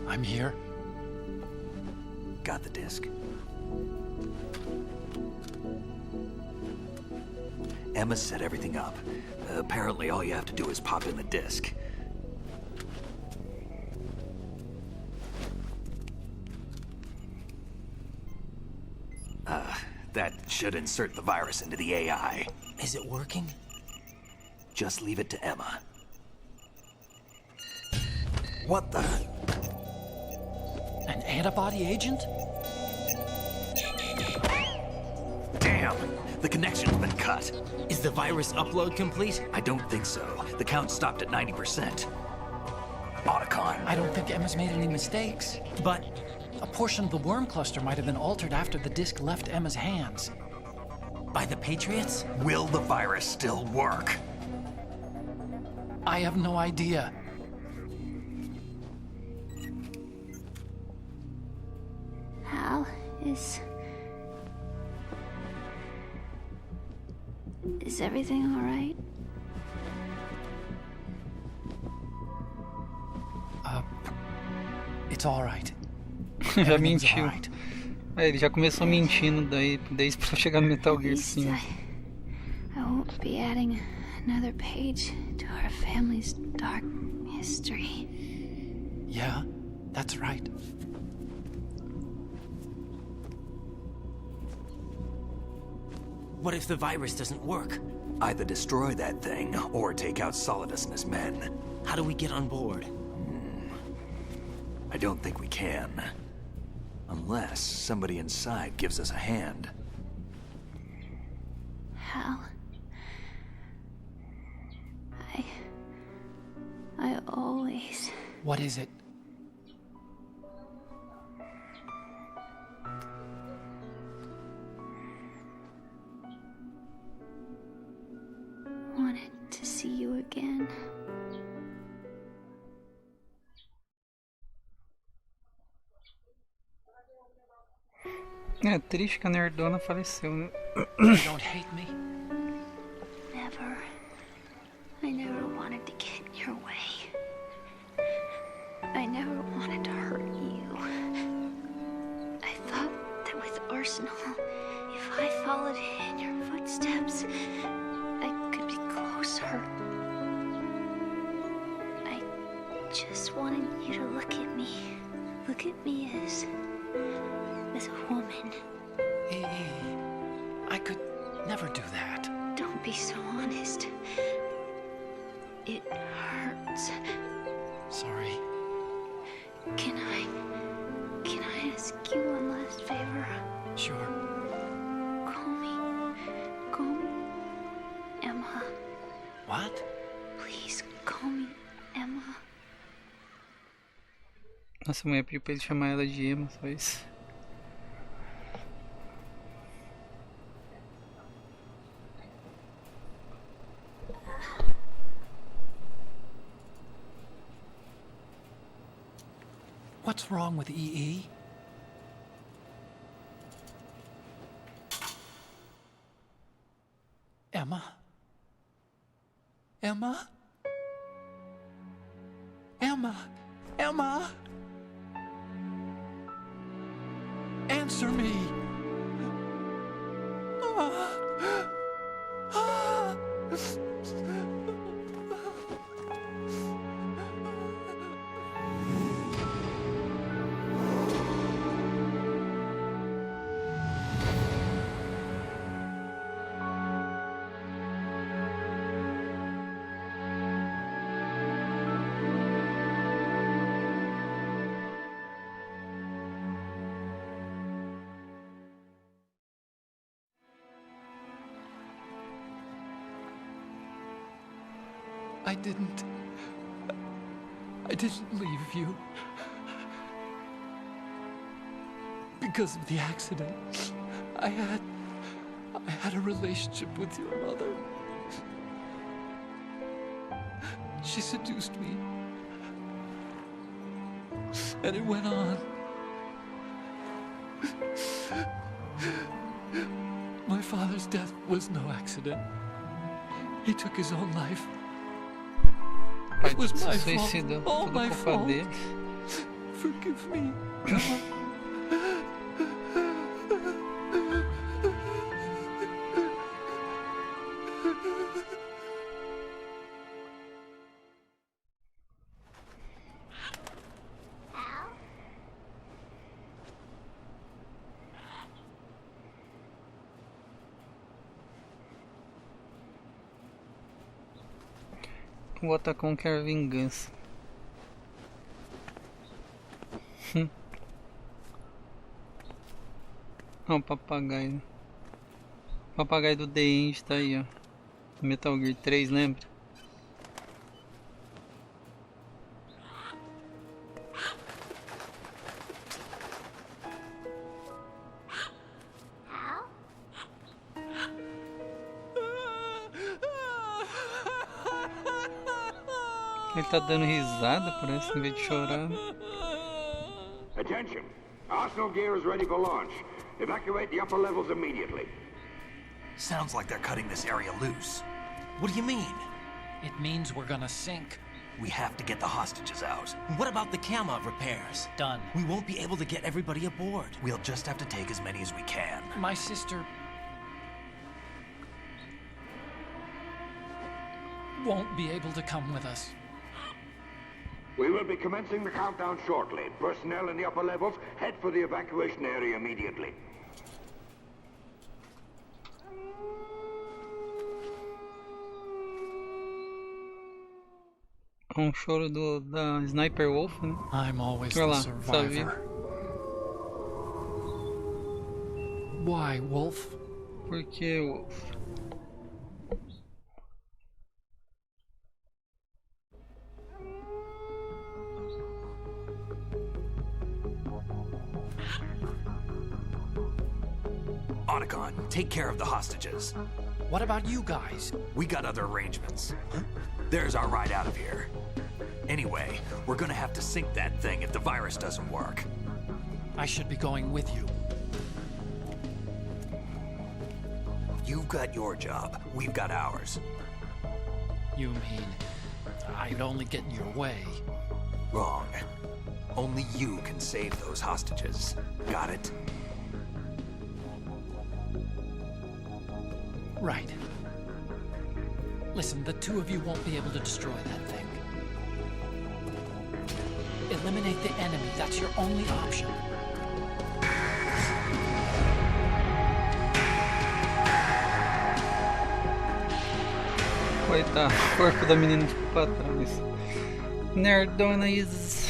I'm here. Got the disc. Emma set everything up. Apparently, all you have to do is pop in the disc. That should insert the virus into the AI. Is it working? Just leave it to Emma. What the? An antibody agent? Damn! The connection's been cut. Is the virus upload complete? I don't think so. The count stopped at 90%. Otacon. I don't think Emma's made any mistakes. But A portion of the worm cluster might have been altered after the disc left Emma's hands. by the Patriots? Will the virus still work? I have no idea. Hal, is everything all right? It's all right. Já Everything's mentiu. all right. É, ele já começou mentindo daí, desde pra chegar no Metal Gear At least 5. I won't be adding another page to our family's dark history. Yeah, that's right. What if the virus doesn't work? Either destroy that thing, or take out Solidus and his men. How do we get on board? I don't think we can. Unless somebody inside gives us a hand. Hal, I always... What is it? wanted to see you again. É triste que a nerdona faleceu, né? You don't hate me? Never. I never wanted to get in your way. I never wanted to hurt you. I thought that with Arsenal, if I followed in your footsteps, I could be closer. I just wanted you to look at me. Look at me as a woman. I could never do that. Don't be so honest. It hurts. Sorry. Can I ask you one last favor? Sure. Call me Emma. What? Please call me Emma. Nossa, a mulher pediu pra ele chamar ela de Emma, só isso. What's wrong with EE? Emma? Emma? Emma? Emma? Answer me! I didn't leave you. Because of the accident, I had a relationship with your mother. She seduced me. And it went on. My father's death was no accident. He took his own life. O pai It was se my suicidou, fault. All tudo my culpa fault. dele. forgive me, Emma. O Otacon quer vingança. Ó, o papagaio. O papagaio do The End tá aí, ó. Metal Gear 3, lembra? Ele tá dando risada, parece, em vez de chorar. Attention! Arsenal gear is ready for launch. Evacuate the upper levels immediately. Sounds like they're cutting this area loose. What do you mean? It means we're gonna sink. We have to get the hostages out. What about the camera repairs? Done. We won't be able to get everybody aboard. We'll just have to take as many as we can. My sister won't be able to come with us. We will be commencing the countdown shortly. Personnel in the upper levels, head for the evacuation area immediately. Choro da Sniper Wolf, né? I'm always Olha the lá, survivor. Why, Wolf? Por que Wolf? Otacon, take care of the hostages. What about you guys? We got other arrangements. There's our ride out of here. Anyway, we're gonna have to sink that thing if the virus doesn't work. I should be going with you. You've got your job, we've got ours. You mean I'd only get in your way? Wrong. Only you can save those hostages. Got it? Right. Listen, the two of you won't be able to destroy that thing. Eliminate the enemy. That's your only option. Coitado, o corpo da menina ficou pra trás. Nerdona Is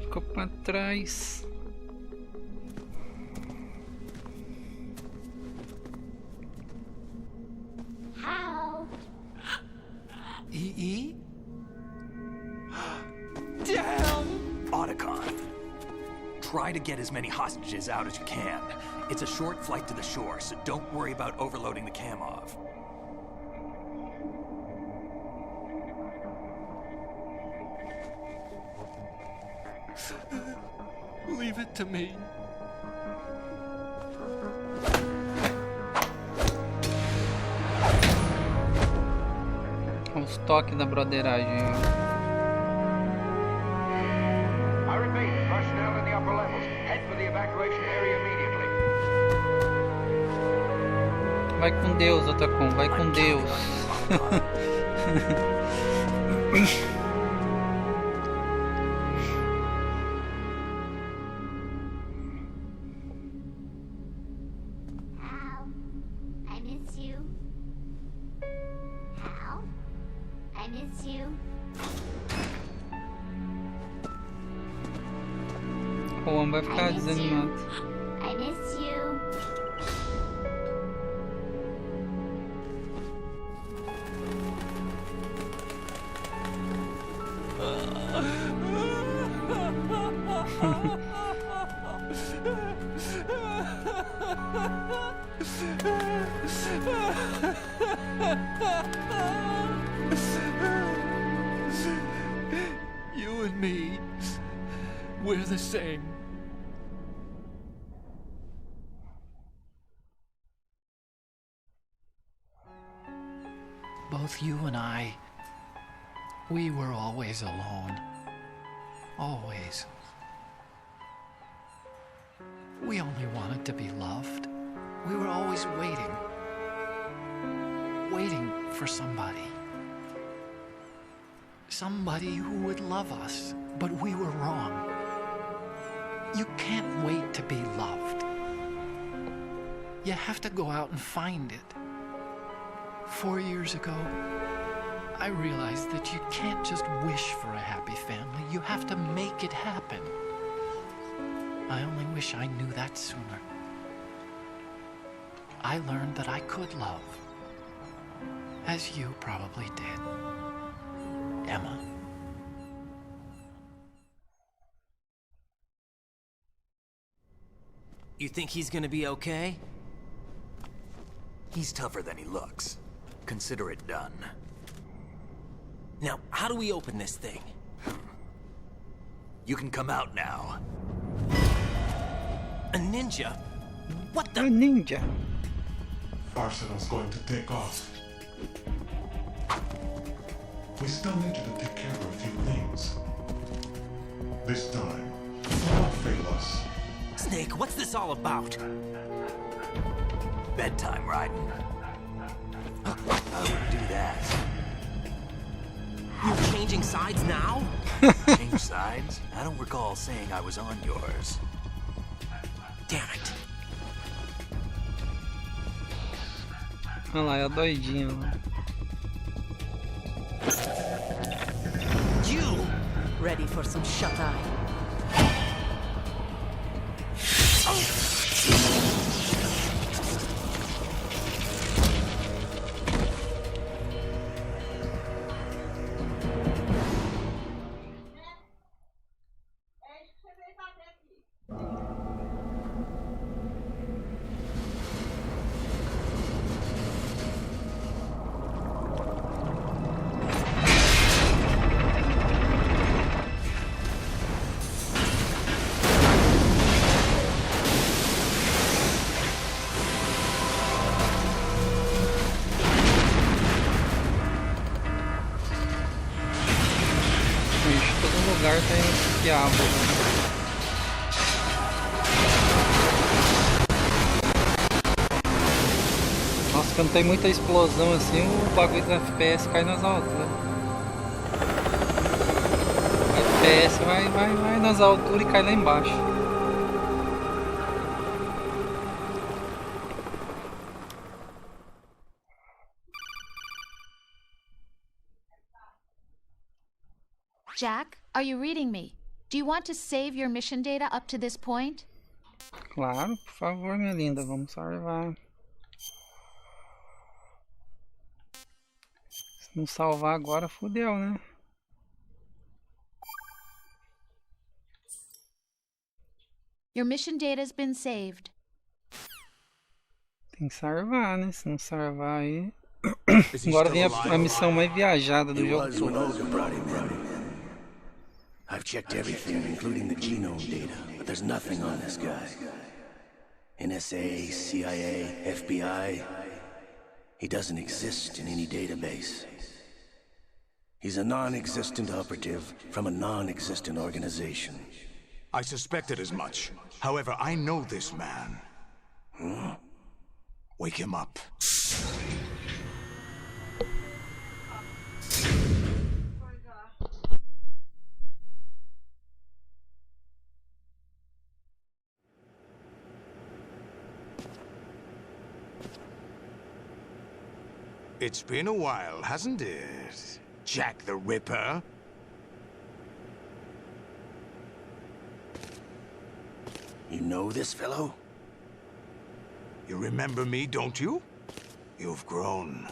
ficou pra trás. E? Damn! Otacon, try to get as many hostages out as you can. It's a short flight to the shore, so don't worry about overloading the Kamov. Leave it to me. Os toques da broderagem. I repeat, personnel in the upper levels, head for the evacuation area immediately. Vai com Deus, Otacon, vai com Deus. I miss you. Hal, I miss you. O homem vai ficar desanimado. I miss you. You and me, we're the same. Both you and I, we were always alone. Always. We only wanted to be loved. We were always waiting. Waiting for somebody. Somebody who would love us, but we were wrong. You can't wait to be loved. You have to go out and find it. 4 years ago, I realized that you can't just wish for a happy family. You have to make it happen. I only wish I knew that sooner. I learned that I could love, as you probably did, Emma. You think he's gonna be okay? He's tougher than he looks. Consider it done. Now, how do we open this thing? You can come out now. A ninja? What the? A ninja. Arsenal's going to take off. We still need you to take care of a few things. This time, don't fail us. Snake, what's this all about? Bedtime, Raiden. I wouldn't do that. You're changing sides now? Change sides? I don't recall saying I was on yours. Damn it. Olha lá, é o doidinho. You! Ready for some shut-eye? Lugar tem diabo. Nossa, quando tem muita explosão assim, o bagulho do FPS cai nas alturas. O FPS vai nas alturas e cai lá embaixo. Jack, are you reading me? Do you want to save your mission data up to this point? Claro, por favor, minha linda, vamos salvar. Se não salvar agora, fodeu, né? Your mission data has been saved. Tem que salvar, né? Se não salvar aí... Agora vem a missão mais viajada do jogo todo. I've checked everything, including the genome data, but there's nothing on this guy. NSA, CIA, FBI. He doesn't exist in any database. He's a non-existent operative from a non-existent organization. I suspected as much. However, I know this man. Huh? Wake him up. It's been a while, hasn't it, Jack the Ripper? You know this fellow? You remember me, don't you? You've grown.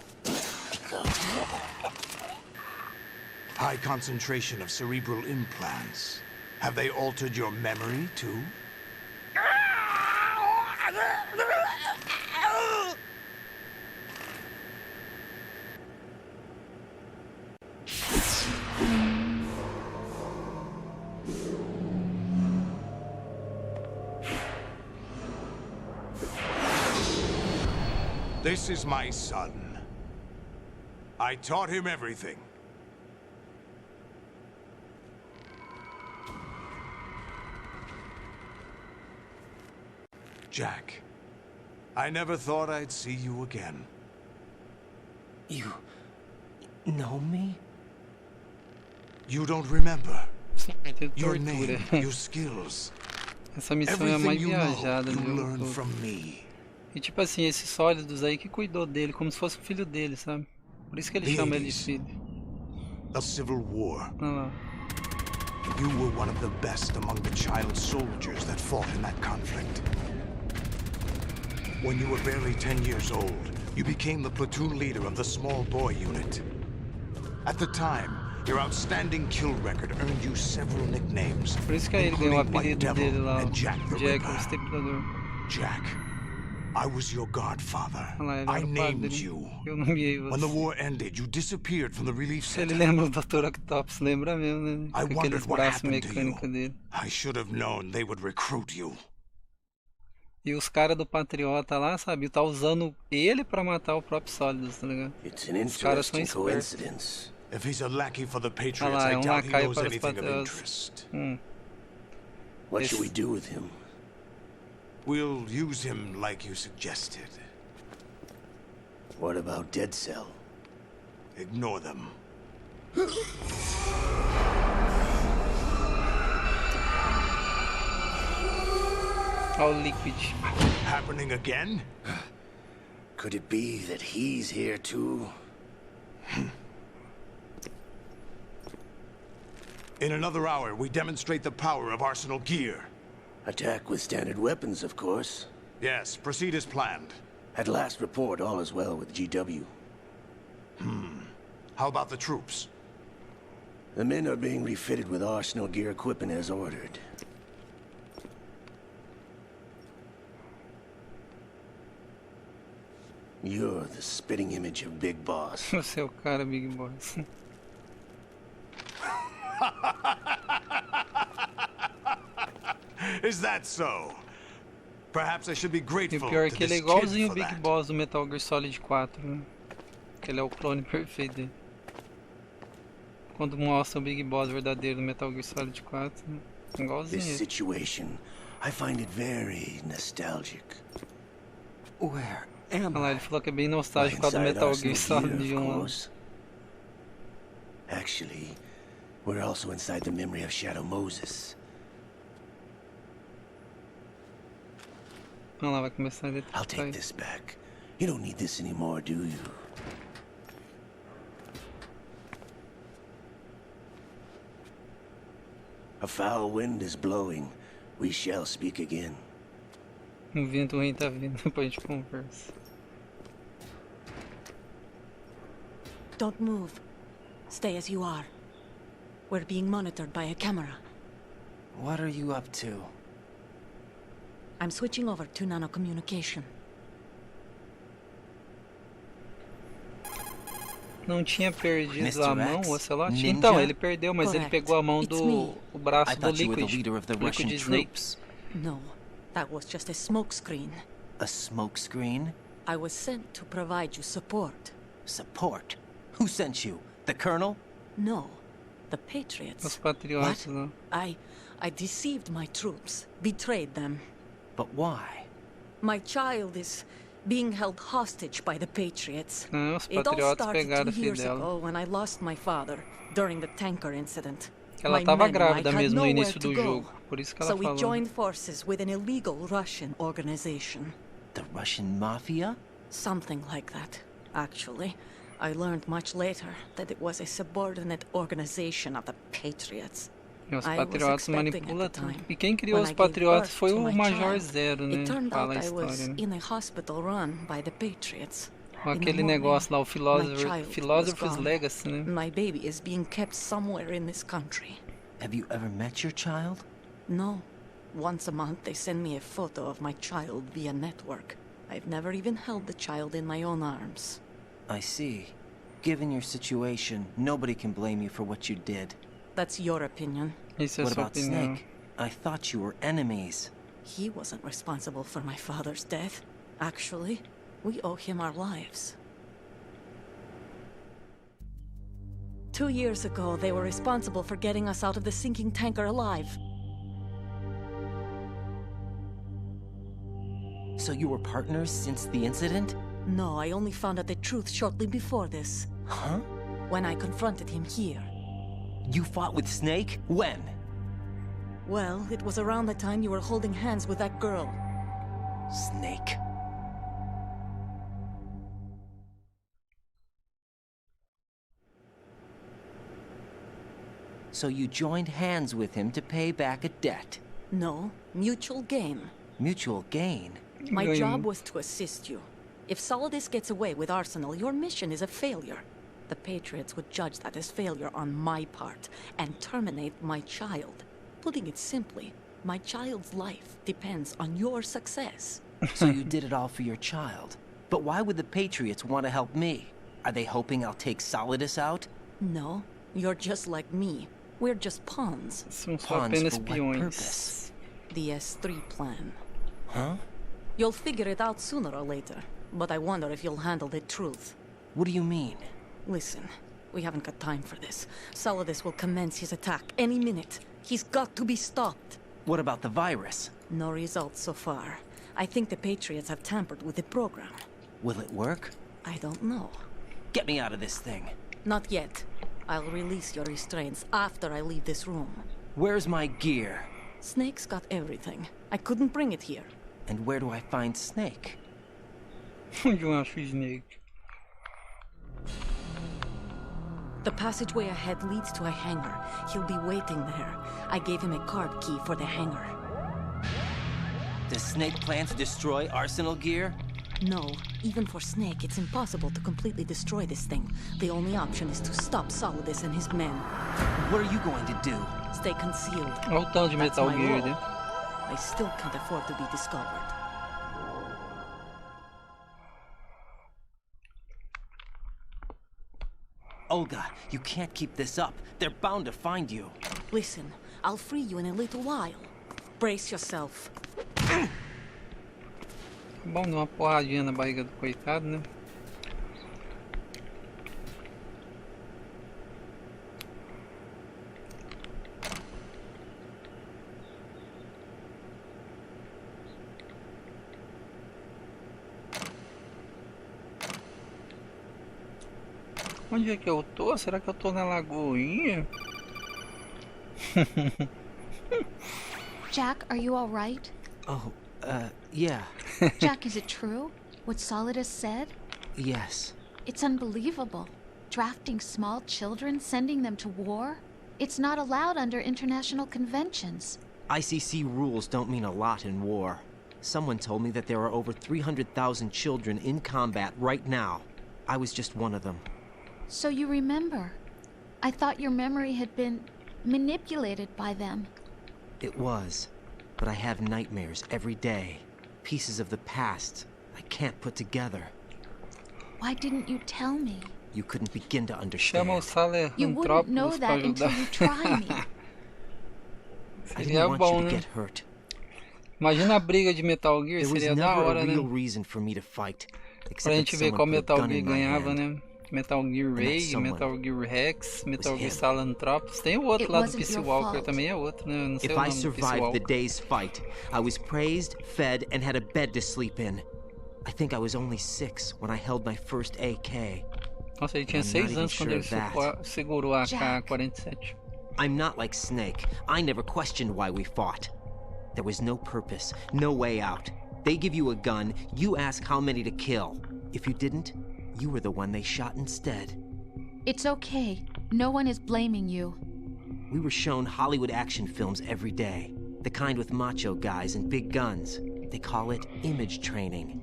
High concentration of cerebral implants. Have they altered your memory, too? This is my son. I taught him everything. Jack, I never thought I'd see you again. You know me? You don't remember your Tortura. name, your skills. Essa missão é a mais Everything you know, viajada do you jogo learn todo. from me. E tipo assim, esses sólidos aí que cuidou dele, como se fosse um filho dele, sabe? Por isso que ele chama ele de filho. The Civil War. Olha lá. You were one of the best among the child soldiers that fought in that conflict. When you were barely 10 years old, you became the platoon leader of the small boy unit. At the time, your outstanding kill record earned you several nicknames, Por isso que aí ele ganhou o including White apelido Devil dele lá, and Jack the Jack, o Ripper. Estiplador. Jack, I was your godfather. Olha lá, ele I era o pai named dele. you. Eu nomeei When the você. war ended, you disappeared from the relief Ele center. lembra o Dr. Octopus, lembra mesmo, né? I Com aqueles wondered what braços happened to you. mecânicos dele. I should have known they would recruit you. E os caras do Patriota lá, sabe, tá usando ele pra matar o próprio Sólidos, tá ligado? It's an Os caras são interesting espertos. coincidence. If he's a lackey for the Olha Patriots, lá, é I um doubt he lacaio knows para os anything of patriotas. interest. What should we do with him? We'll use him like you suggested. What about Dead Cell? Ignore them. Olha o Liquid. Happening again? Could it be that he's here too? In another hour, we demonstrate the power of Arsenal gear. Attack with standard weapons, of course. Yes, proceed as planned. At last report, all is well with GW. How about the troops? The men are being refitted with Arsenal gear equipment as ordered. You're the spitting image of Big Boss. Você é o cara, Big Boss. Is that so? Perhaps I should be E o grateful pior é to que ele é this kid igualzinho o for Big that. Boss do Metal Gear Solid 4, né? Que ele é o clone perfeito dele. Quando mostra o Big Boss verdadeiro do Metal Gear Solid 4, né? Igualzinho This ele. situation, I find it very nostalgic. Where Olha am lá, I? ele falou que é bem nostálgico por causa do Inside Metal Arsenal Gear Solid gear, 1 of lá. course. Actually, we're also inside the memory of Shadow Moses. Olha lá, vai começar a I'll eletrificar take ele. this back. You don't need this anymore, do you? A foul wind is blowing. We shall speak again. Um vento ruim tá vindo, depois a gente conversa. Don't move. Stay as you are. We're being monitored by a camera. What are you up to? I'm switching over to nanocommunication. Não tinha perdido Mr. a mão, X? o Ocelot? Ninja? Então, ele perdeu, mas ele Correct. pegou a mão It's do me. o braço I do thought you were the Liquid. leader of the Liquid Russian Snake. troops. No, that was just a smokescreen. A smokescreen? I was sent to provide you support. Support? Who sent you? The Colonel? No, the Patriots. Os patriotas lá. I deceived my troops, betrayed them. But why? My child is being held hostage by the Patriots. Não, os It all patriotas started pegaram 2 a filha years dela. ago when I lost my father during the tanker incident. Ela My tava men and I grávida had mesmo no nowhere início to do go. jogo, por isso que ela So we falou. joined forces with an illegal Russian organization. The Russian Mafia? Something like that, actually. I learned much later that it was a subordinate organization of the Patriots. E os I was patriotas expecting manipulam at the tudo. time. E quem criou When os I gave patriotas birth foi to o my Major child, Zero, né? It turned Fala out a I was história, né? in a hospital run by the Patriots. Com In the aquele morning, negócio lá, o my child Philosopher's was gone. Legacy, né? My baby is being kept somewhere in this country. Have you ever met your child? No. Once a month they send me a photo of my child via network. I've never even held the child in my own arms. I see. Given your situation, nobody can blame you for what you did. That's your opinion. Isso é What sua about opinião. Snake? I thought you were enemies. He wasn't responsible for my father's death. Actually, we owe him our lives. 2 years ago, they were responsible for getting us out of the sinking tanker alive. So you were partners since the incident? No, I only found out the truth shortly before this. Huh? When I confronted him here. You fought with Snake? When? Well, it was around the time you were holding hands with that girl. Snake. So you joined hands with him to pay back a debt? No, mutual gain. Mutual gain? My job was to assist you. If Solidus gets away with Arsenal, your mission is a failure. The Patriots would judge that as failure on my part and terminate my child. Putting it simply, my child's life depends on your success. So you did it all for your child. But why would the Patriots want to help me? Are they hoping I'll take Solidus out? No, you're just like me. We're just pawns. Pawns for what purpose? The S3 plan. Huh? You'll figure it out sooner or later, but I wonder if you'll handle the truth. What do you mean? Listen, we haven't got time for this. Solidus will commence his attack any minute. He's got to be stopped. What about the virus? No results so far. I think the Patriots have tampered with the program. Will it work? I don't know. Get me out of this thing. Not yet. I'll release your restraints after I leave this room. Where's my gear? Snake's got everything. I couldn't bring it here. And where do I find Snake? Onde eu acho o Snake? The passageway ahead leads to a hangar. He'll be waiting there. I gave him a card key for the hangar. Does Snake plan to destroy Arsenal gear? No. Even for Snake, it's impossible to completely destroy this thing. The only option is to stop Solidus and his men. What are you going to do? Stay concealed. Olha o tanto de That's Metal my Gear, role. né? I still can't afford to be discovered. Olga, you can't keep this up. They're bound to find you. Listen, I'll free you in a little while. Brace yourself. Bom, dar uma porradinha na barriga do coitado, né? Onde é que eu tô? Será que eu tô na lagoinha? Jack, are you all right? Oh, yeah. Jack, is it true? What Solidus said? Yes. It's unbelievable. Drafting small children, sending them to war? It's not allowed under international conventions. ICC rules don't mean a lot in war. Someone told me that there are over 300,000 children in combat right now. I was just one of them. So you remember. I thought your memory had been manipulated by them. It was. But I have nightmares every day. Pieces of the past I can't put together. Why didn't you tell me? You couldn't begin to understand. Chama os You wouldn't know Salerantrópolis pra that until ajudar. you try me. I Seria didn't want bom, you to né? get hurt. Imagina a briga de Metal Gear, There was seria da never hora, a né? real reason for me to fight. Pra Except that gente ver qual someone put a Metal gun Gear in my ganhava, hand. né? Metal Gear Ray, someone Metal Gear Rex, Metal Gear him. Salerantrópolis. Tem o outro It lá do wasn't Peace your Walker fault. também é outro, né? Eu não sei If o I nome do Peace survived the Walker. day's fight, I was praised, fed, and had a bed to sleep in. I think I was only 6 when I held my first AK. Nossa, ele tinha I'm not 6 even anos quando ele sure of that. segurou a Jack. K-47. I'm not like Snake. I never questioned why we fought. There was no purpose, no way out. They give you a gun, you ask how many to kill. If you didn't, you were the one they shot instead. It's okay. No one is blaming you. We were shown Hollywood action films every day. The kind with macho guys and big guns. They call it image training.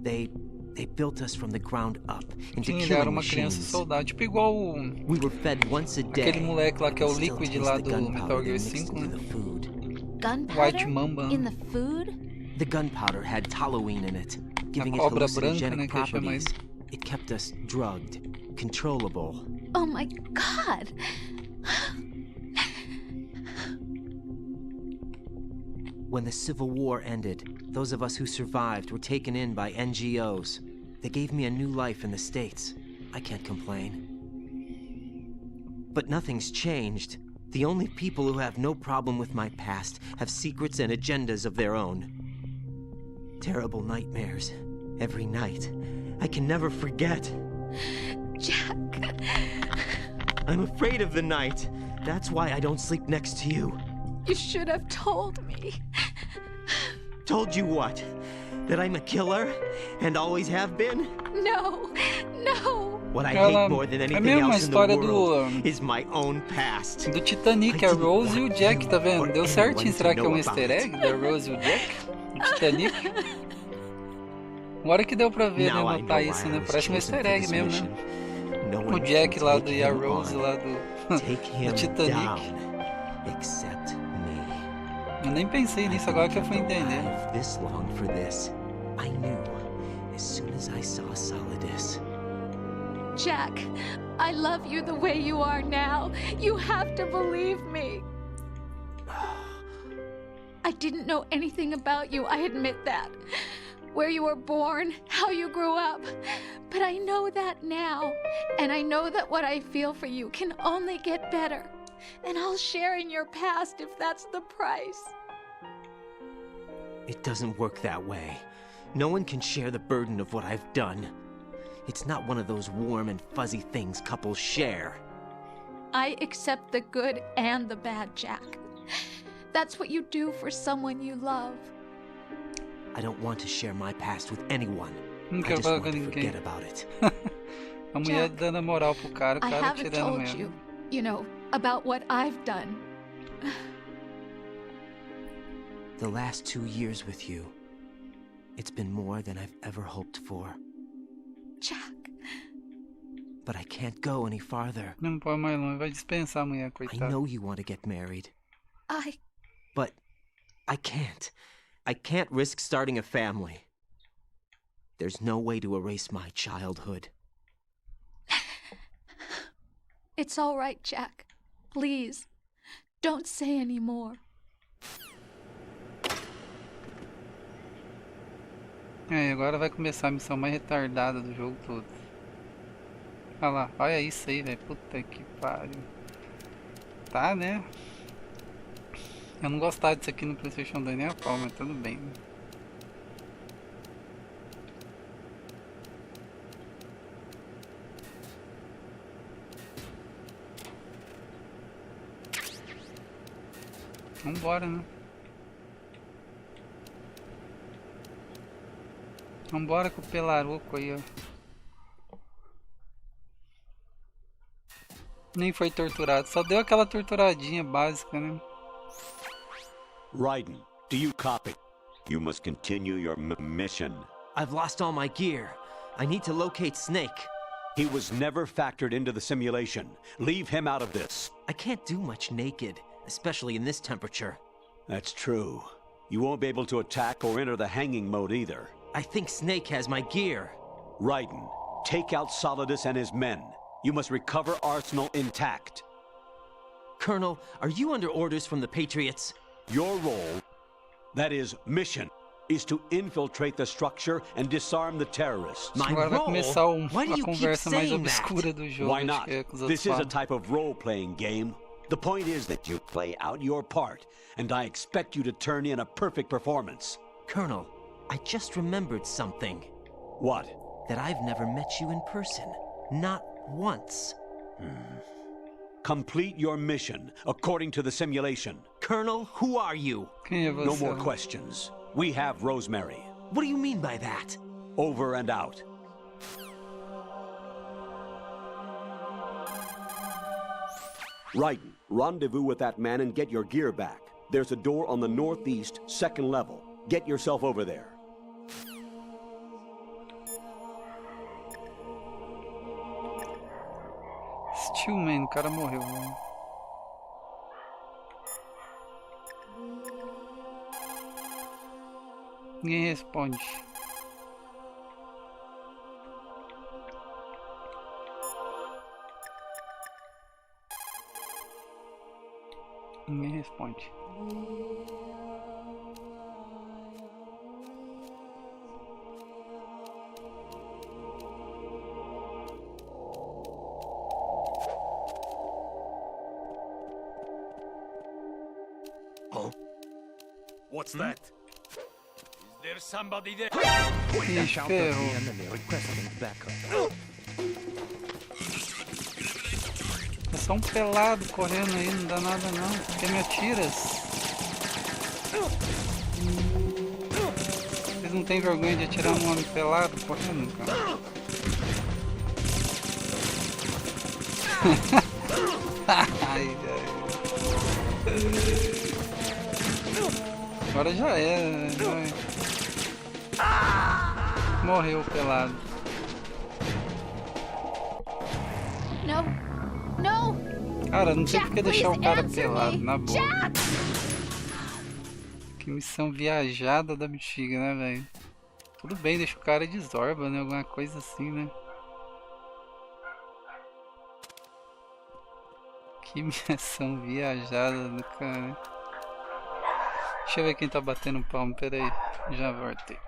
They built us from the ground up into Sim, ele era killing uma criança machines. soldado, tipo igual o... We were fed once a day. aquele moleque lá que é o Still Liquid taste lá the do gunpowder Metal they Gear mixed 5, into né? the food. Gunpowder? White Mamba. In the food? The gunpowder had toluene in it, giving it cobra branca, né, hallucinogenic que chama properties. isso. It kept us drugged, controllable. Oh my god! When the Civil War ended, those of us who survived were taken in by NGOs. They gave me a new life in the States. I can't complain. But nothing's changed. The only people who have no problem with my past have secrets and agendas of their own. Terrible nightmares. Every night. I can never forget. Jack. I'm afraid of the night. That's why I don't sleep next to you. You should have told me. Told you what? That I'm a killer? And always have been? No. What I hate more than anything else in the world is my own past. Do Titanic, a Rose e o Jack, tá vendo? Deu certinho. Será que é um easter egg da Rose e o Jack? O Titanic? Agora que deu pra ver, né? Notar isso, né? Parece um easter egg mesmo, né? O Jack lá do e a Rose lá do Titanic. Eu nem pensei nisso agora que eu fui entender. Jack, I love you the way you are now. You have to believe me. I didn't know anything about you, I admit that. Where you were born, how you grew up. But I know that now. And I know that what I feel for you can only get better. And I'll share in your past if that's the price. It doesn't work that way. No one can share the burden of what I've done. It's not one of those warm and fuzzy things couples share. I accept the good and the bad, Jack. That's what you do for someone you love. I don't want to share my past with anyone. Não I quero just falar want com to ninguém. forget about it. A mulher Jack, dando a moral pro cara, o I cara haven't tirando told mesmo. you know, about what I've done. The last 2 years with you, it's been more than I've ever hoped for. Jack. But I can't go any farther. Não pode mais longe, vai dispensar a mulher, I coitada. know you want to get married, I... but I can't. I can't risk starting a family. There's no way to erase my childhood. It's all right, Jack. Please, don't say any more. É, agora vai começar a missão mais retardada do jogo todo. Olha lá, olha isso aí, velho. Puta que pariu. Tá, né? Eu não gostava disso aqui no PlayStation 2 nem a pau, mas tudo bem, né? Vambora, né? Vambora com o pelaroco aí, ó. Nem foi torturado, só deu aquela torturadinha básica, né? Raiden, do you copy? You must continue your mission. I've lost all my gear. I need to locate Snake. He was never factored into the simulation. Leave him out of this. I can't do much naked, especially in this temperature. That's true. You won't be able to attack or enter the hanging mode either. I think Snake has my gear. Raiden, take out Solidus and his men. You must recover Arsenal intact. Colonel, are you under orders from the Patriots? Your role, that is, mission, is to infiltrate the structure and disarm the terrorists. My Agora vai role? começar Why do a you keep conversa mais saying obscura that? do jogo. Why acho not? que é que os outros This is a falam. type of role-playing game. The point is that you play out your part, and I expect you to turn in a perfect performance. Colonel, I just remembered something. What? That I've never met you in person. Not once. Complete your mission according to the simulation. Colonel, who are you? Quem é No você? more questions. We have Rosemary. What do you mean by that? Over and out. Raiden, rendezvous with that man and get your gear back. There's a door on the northeast, second level. Get yourself over there. Steel Man, o cara morreu, mano. Ninguém responde. Ninguém responde. What's that? There's somebody there. Ixi, ferrou. É só um pelado correndo aí, não dá nada não. Por que me atiras? Vocês não têm vergonha de atirar um homem pelado correndo, cara? Ai, agora já era, né? Morreu pelado. No. No. Cara, não sei porque deixar o cara Answer pelado, me. na boa. Jack! Que missão viajada da bexiga, né, velho? Tudo bem, deixa o cara de zorba, né? Alguma coisa assim, né? Que missão viajada do cara. Deixa eu ver quem tá batendo palmo, pera aí. Já voltei.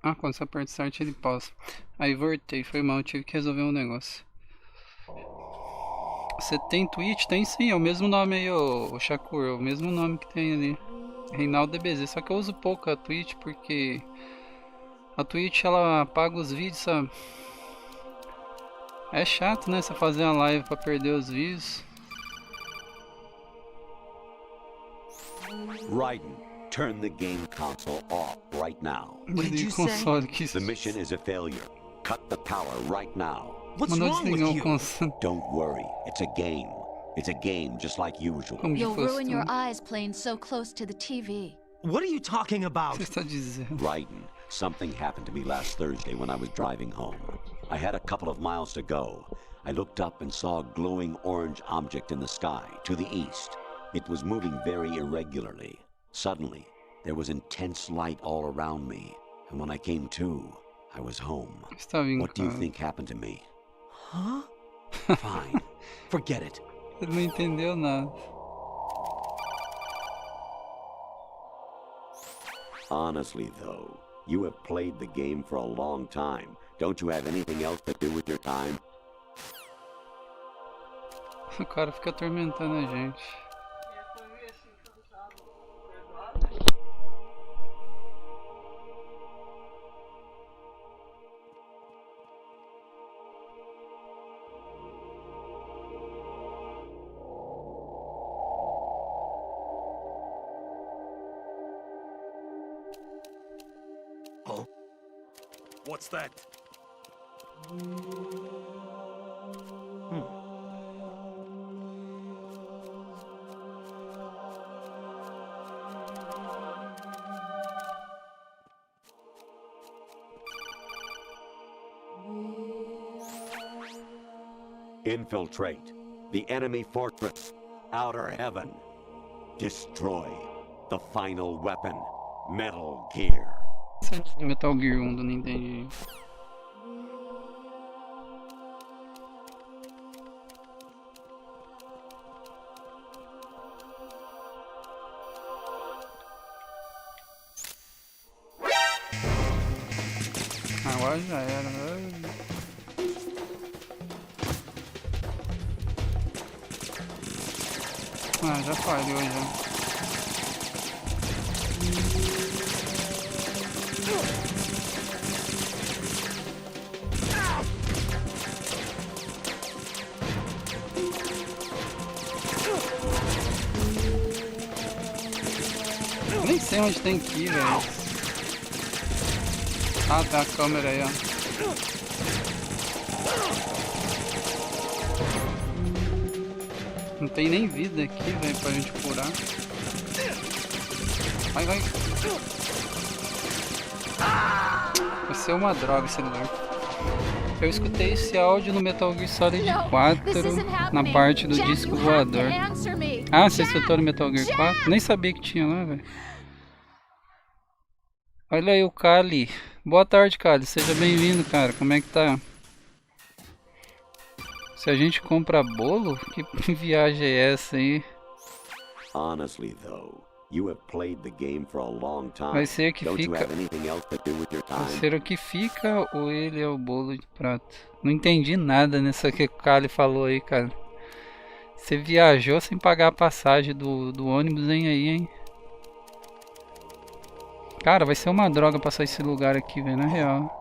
Ah, quando você aperta start ele pausa. Aí voltei, foi mal, tive que resolver um negócio. Você tem Twitch? Tem sim, é o mesmo nome aí, o Shakur, é o mesmo nome que tem ali. ReinaldoDBZ, só que eu uso pouco a Twitch porque a Twitch ela apaga os vídeos, sabe? É chato, né, você fazer uma live pra perder os vídeos. Raiden, turn the game console off right now. What did you say? The mission is a failure. Cut the power right now. What's wrong with you? Don't worry, it's a game. It's a game just like usual. You'll ruin your eyes playing so close to the TV. What are you talking about? Raiden, something happened to me last Thursday when I was driving home. I had a couple of miles to go. I looked up and saw a glowing orange object in the sky to the east. It was moving very irregularly. Suddenly, there was intense light all around me. And when I came to, I was home. What do you think happened to me? Huh? Fine. Forget it. Ele não entendeu nada. Honestly, though, you have played the game for a long time. Don't you have anything else to do with your time? O cara fica atormentando a gente. Oh? What's that? Infiltrate the enemy fortress, outer heaven. Destroy the final weapon, Metal Gear. Metal Gear 1 do Nintendo. Agora já era. Ah, já falhou já. Nem sei onde tem que ir, velho. Ah, tá a câmera aí, ó. Não tem nem vida aqui, velho, pra gente curar. Vai, vai. Vai ser uma droga esse lugar. Eu escutei esse áudio no Metal Gear Solid 4, na parte do disco voador. Ah, você escutou no Metal Gear 4? Nem sabia que tinha lá, velho. Olha aí o Kali. Boa tarde, Kali. Seja bem-vindo, cara. Como é que tá? Se a gente compra bolo? Que viagem é essa aí? Honestly, though, you have played the game for a long time. Vai ser que Don't you fica. have anything else to do with your time? Vai ser o que fica ou ele é o bolo de prata? Não entendi nada nessa que o Kali falou aí, cara. Você viajou sem pagar a passagem do ônibus, hein? Cara, vai ser uma droga passar esse lugar aqui, velho, na real.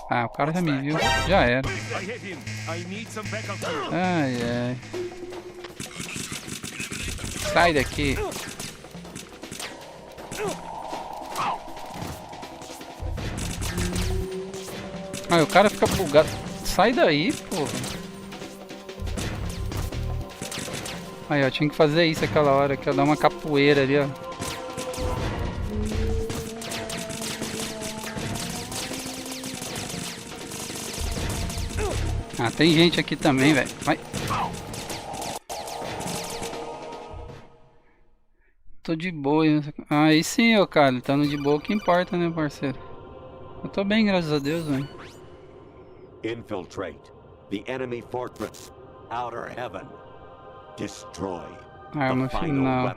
Ah, o cara já me viu. Já era. Ai, ai. Sai daqui. Ah, o cara fica bugado. Sai daí, porra. Aí, ó, tinha que fazer isso aquela hora, que eu dar uma capoeira ali, ó. Ah, tem gente aqui também, velho. Vai. Tô de boa. Ah, aí sim, ô cara. Tá no de boa que importa, né, parceiro? Eu tô bem, graças a Deus, velho. Infiltrate the enemy fortress, outer heaven. Destroy Arma the final final.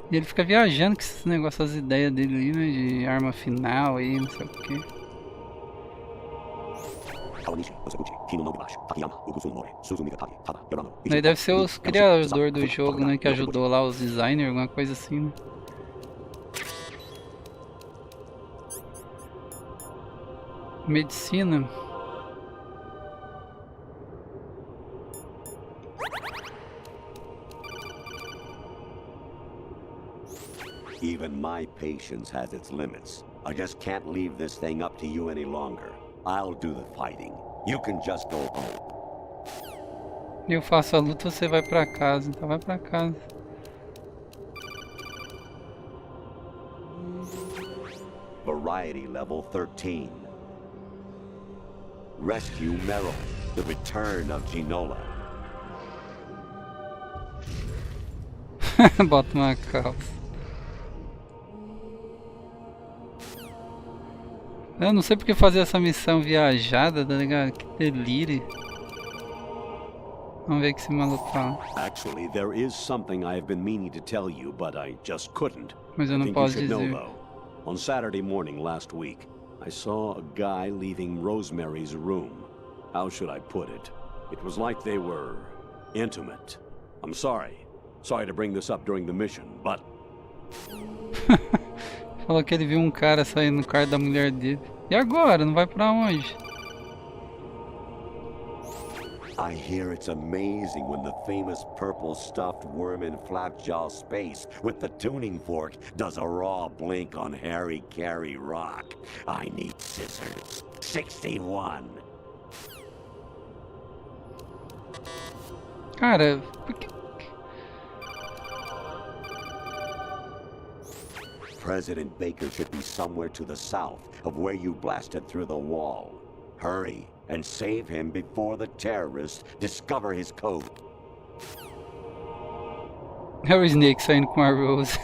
E ele fica viajando com esses negócios, as ideias dele aí, né? De arma final aí, não sei o que. Daí deve ser os criadores do jogo, né? Que ajudou lá os designers, alguma coisa assim, né? Medicina. Even my patience has its limits. I just can't leave this thing up to you any longer. I'll do the fighting. You can just go home. Eu faço a luta, você vai pra casa. Então vai pra casa. Variety level 13. Rescue Meryl. The return of Ginola. Bota uma calça. Eu não sei porque fazer essa missão viajada, tá ligado? Que delírio. Vamos ver o que esse maluco fala. Actually, there is something I have been meaning to tell you, but I just couldn't. Mas eu não posso dizer. On Saturday morning last week, I saw a guy leaving Rosemary's room. How should I put it? It was like they were intimate. I'm sorry. Sorry to bring this up during the mission, but... Falou que ele viu um cara saindo no carro da mulher dele. E agora? Não vai pra onde? I hear it's amazing when the famous purple stuffed worm in Flapjaw space with the tuning fork does a raw blink on Harry Carey rock. I need scissors. 61. Cara, por que... President Baker should be somewhere to the south of where you blasted through the wall. Hurry and save him before the terrorists discover his code. É o Snake saindo com a Rose.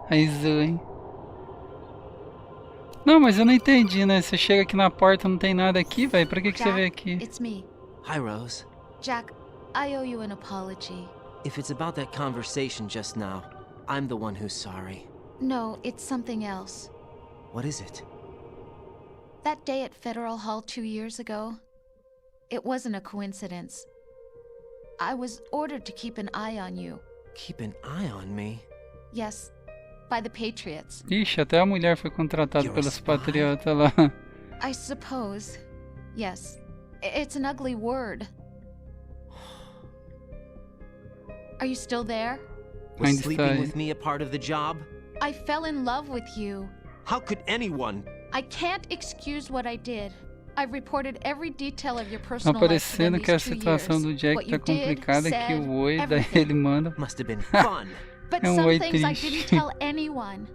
Aí zoa, hein? Não, mas eu não entendi, né? Você chega aqui na porta, não tem nada aqui, velho. Pra que você veio aqui? It's me. Hi, Rose. Jack, I owe you an apology. If it's about that conversation just now, I'm the one who's sorry. No, it's something else. What is it? That day at Federal Hall 2 years ago, it wasn't a coincidence. I was ordered to keep an eye on you. Keep an eye on me? Yes, by the Patriots. Ixi, até a mulher foi contratada pelos patriotas lá. I suppose. Yes. It's an ugly word. Are you still there? Was sleeping with me a part of the job? I fell in love with you. How could anyone? I can't excuse what I did. I've reported every detail of your personal life. Parecendo que a situação do Jack tá complicada, que o oi daí ele manda. Must have been fun. But some things I didn't tell anyone.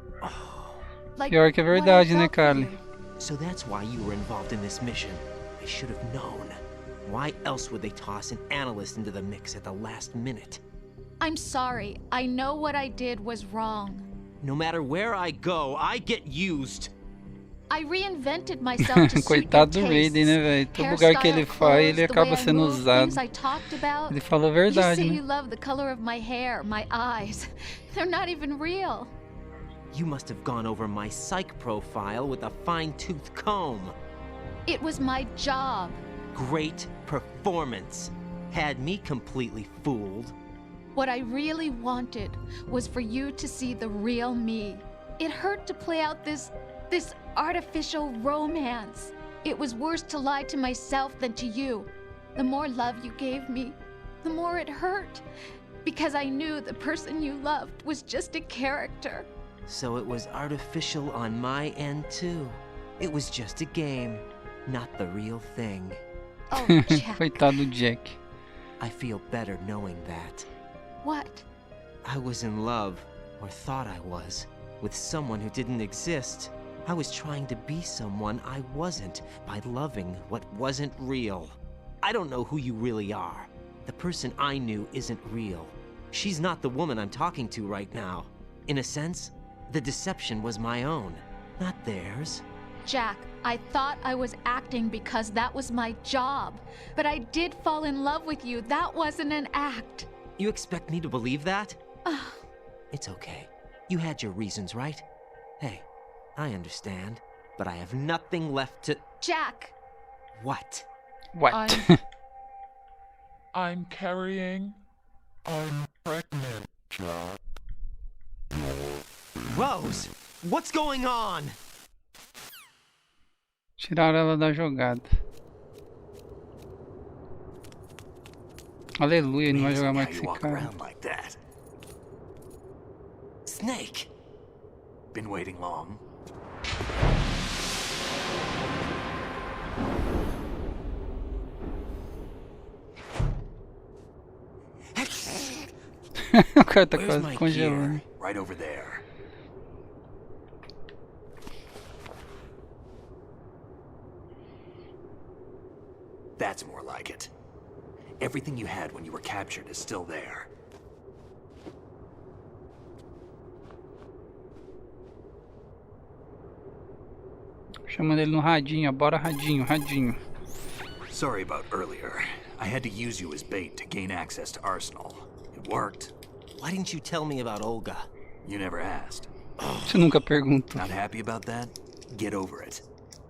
Like pior que é verdade, né, Carly? So that's why you were involved in this mission. I should have known. Why else would they toss an analyst into the mix at the last minute? I'm sorry. I know what I did was wrong. No matter where I go, I get used. I reinvented myself to Coitado do Raiden, né, velho? Todo lugar que ele vai, ele acaba sendo usado. Ele falou a verdade, né? You say you love the color of my hair, my eyes. They're not even real. You must have gone over my psych profile with a fine-tooth comb. It was my job. Great performance. Had me completely fooled. What I really wanted was for you to see the real me. It hurt to play out this artificial romance. It was worse to lie to myself than to you. The more love you gave me, the more it hurt. Because I knew the person you loved was just a character. So it was artificial on my end too. It was just a game, not the real thing. Oh, Jack. Coitado do Jack. I feel better knowing that. What? I was in love, or thought I was, with someone who didn't exist. I was trying to be someone I wasn't by loving what wasn't real. I don't know who you really are. The person I knew isn't real. She's not the woman I'm talking to right now. In a sense, the deception was my own, not theirs. Jack, I thought I was acting because that was my job. But I did fall in love with you. That wasn't an act. You expect me to believe that? It's okay. You had your reasons, right? Hey, I understand, but I have nothing left to... Jack! What? What? I'm carrying... I'm pregnant, Jack. Rose, what's going on? Tiraram ela da jogada. Aleluia, ele não vai jogar mais com esse cara. Like that. Snake! Been waiting long? O cara tá quase congelando. Right over there. That's more like it. Everything you had when you were captured is still there. Chamando ele no radinho, bora radinho, radinho. Sorry about earlier. I had to use you as bait to gain access to Arsenal. It worked. Why didn't you tell me about Olga? You never asked. Você nunca perguntou. Not happy about that? Get over it.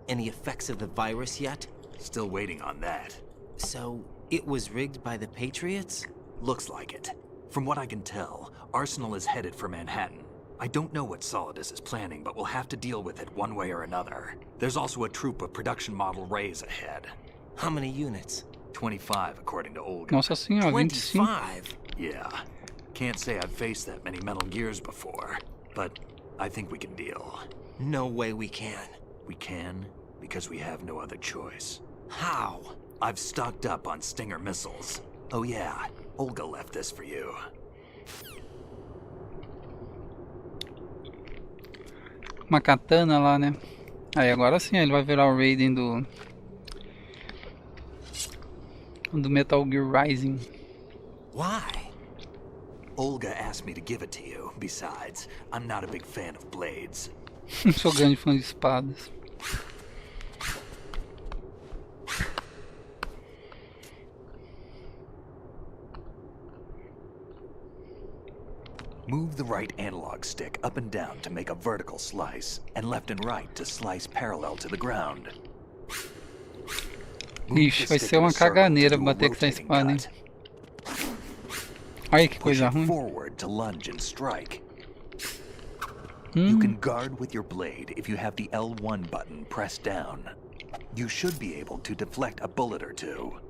Any effects of the virus yet? Still waiting on that. So, it was rigged by the Patriots? Looks like it. From what I can tell, Arsenal is headed for Manhattan. I don't know what Solidus is planning, but we'll have to deal with it one way or another. There's also a troop of production model Rays ahead. How many units? 25, according to Olga. Nossa senhora, 25? Yeah. Can't say I've faced that many Metal Gears before, but I think we can deal. No way we can. We can, because we have no other choice. How? I've stocked up on Stinger missiles. Oh yeah, Olga left this for you. Uma katana lá, né? Aí agora sim ele vai virar o Raiden do Metal Gear Rising. Why? Olga asked me to give it to you. Besides, I'm not a big fan of blades. Sou grande fã de espadas. Move the right analog stick up and down to make a vertical slice, and left and right to slice parallel to the ground. Ixi, vai ser uma caganeira bater com essa espada, hein? Olha que coisa ruim. Forward to lunge and strike. You can guard with your blade if you have the L1 button pressed down. You should be able to deflect a bullet or two.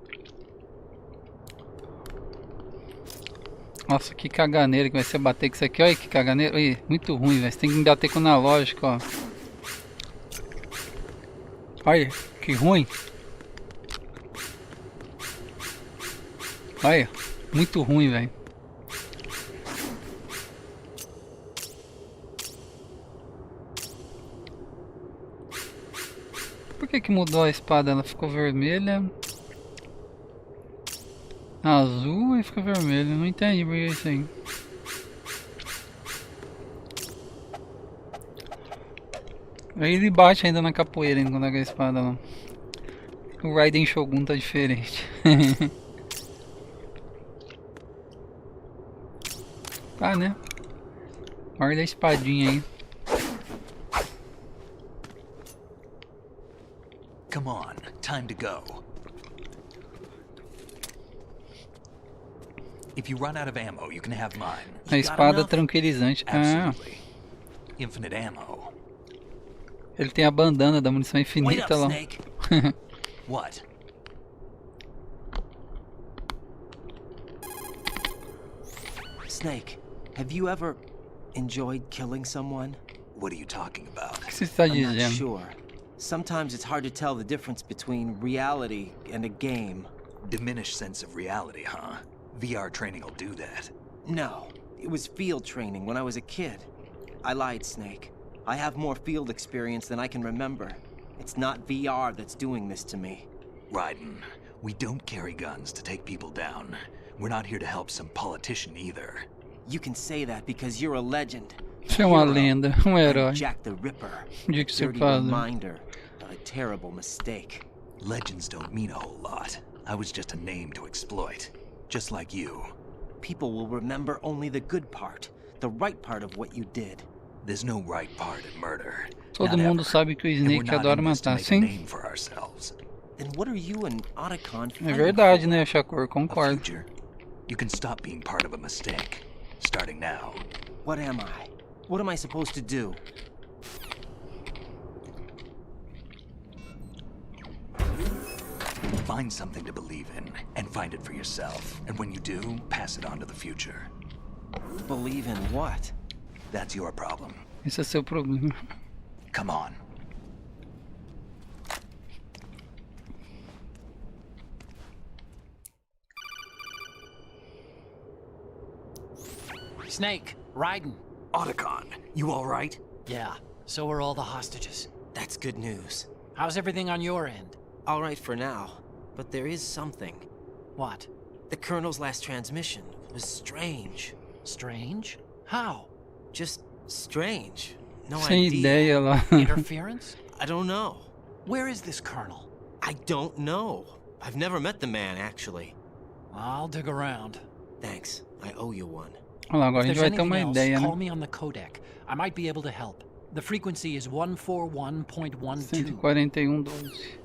Nossa, que caganeira que vai ser bater com isso aqui. Olha que caganeira. Ih, muito ruim, velho. Você tem que bater com analógico, ó. Olha, que ruim. Olha, muito ruim, velho. Por que mudou a espada? Ela ficou vermelha, azul e fica vermelha. Não entendi por que isso aí. Aí ele bate ainda na capoeira ainda quando é com a espada lá. O Raiden Shogun tá diferente. Tá, né? Guarda a espadinha aí. Come on, time to go. If you run out of ammo, you can have mine. A espada tranquilizante. Ah. Infinite ammo. Ele tem a bandana da munição infinita lá. What? Snake, have you ever enjoyed killing someone? What are you talking about? I'm not sure. Sometimes it's hard to tell the difference between reality and a game. Diminished sense of reality, huh? VR training will do that. No, it was field training when I was a kid. I lied, Snake. I have more field experience than I can remember. It's not VR that's doing this to me. Raiden, we don't carry guns to take people down. We're not here to help some politician either. You can say that because you're a legend. Você é uma lenda, herói. Jack the Ripper. De que se Dirty fala. Reminder of a terrible mistake. Legends don't mean a whole lot. I was just a name to exploit. Just like you. People will remember only the good part. the right part of what you did. There's no right part in murder. Todo mundo sabe que o Snake adora matar, sim. Then what are you and Otacon É verdade, né, Shakur? Concordo. You can stop being part of a mistake, starting now. What am I? What am I supposed to do? Find something to believe in, and find it for yourself. And when you do, pass it on to the future. Believe in what? That's your problem. Esse é seu problema. Come on. Snake, Raiden. Otacon, you all right? Yeah, so are all the hostages. That's good news. How's everything on your end? All right for now, but there is something. What? The Colonel's last transmission was strange. Strange? How? Just strange. No Sem idea. ideia lá. Interference? I don't know. Where is this Colonel? I don't know. I've never met the man, actually. I'll dig around. Thanks. I owe you one. Olha lá, agora a gente vai ter uma ideia, call né? me on the codec. I might be able to help. The frequency is 141.12. 141.12.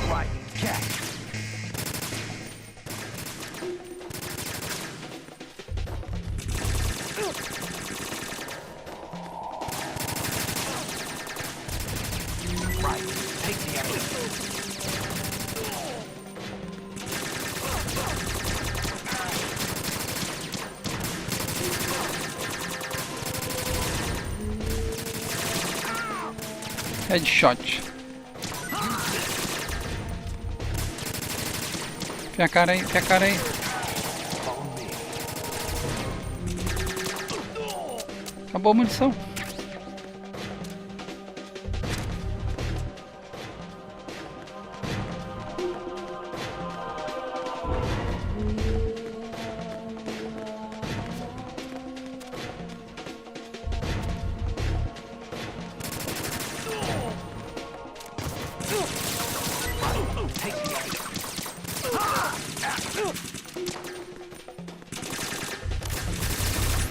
Right, catch. Right, take the enemy. Headshot. Enfia a cara aí, enfia a cara aí. Acabou a munição.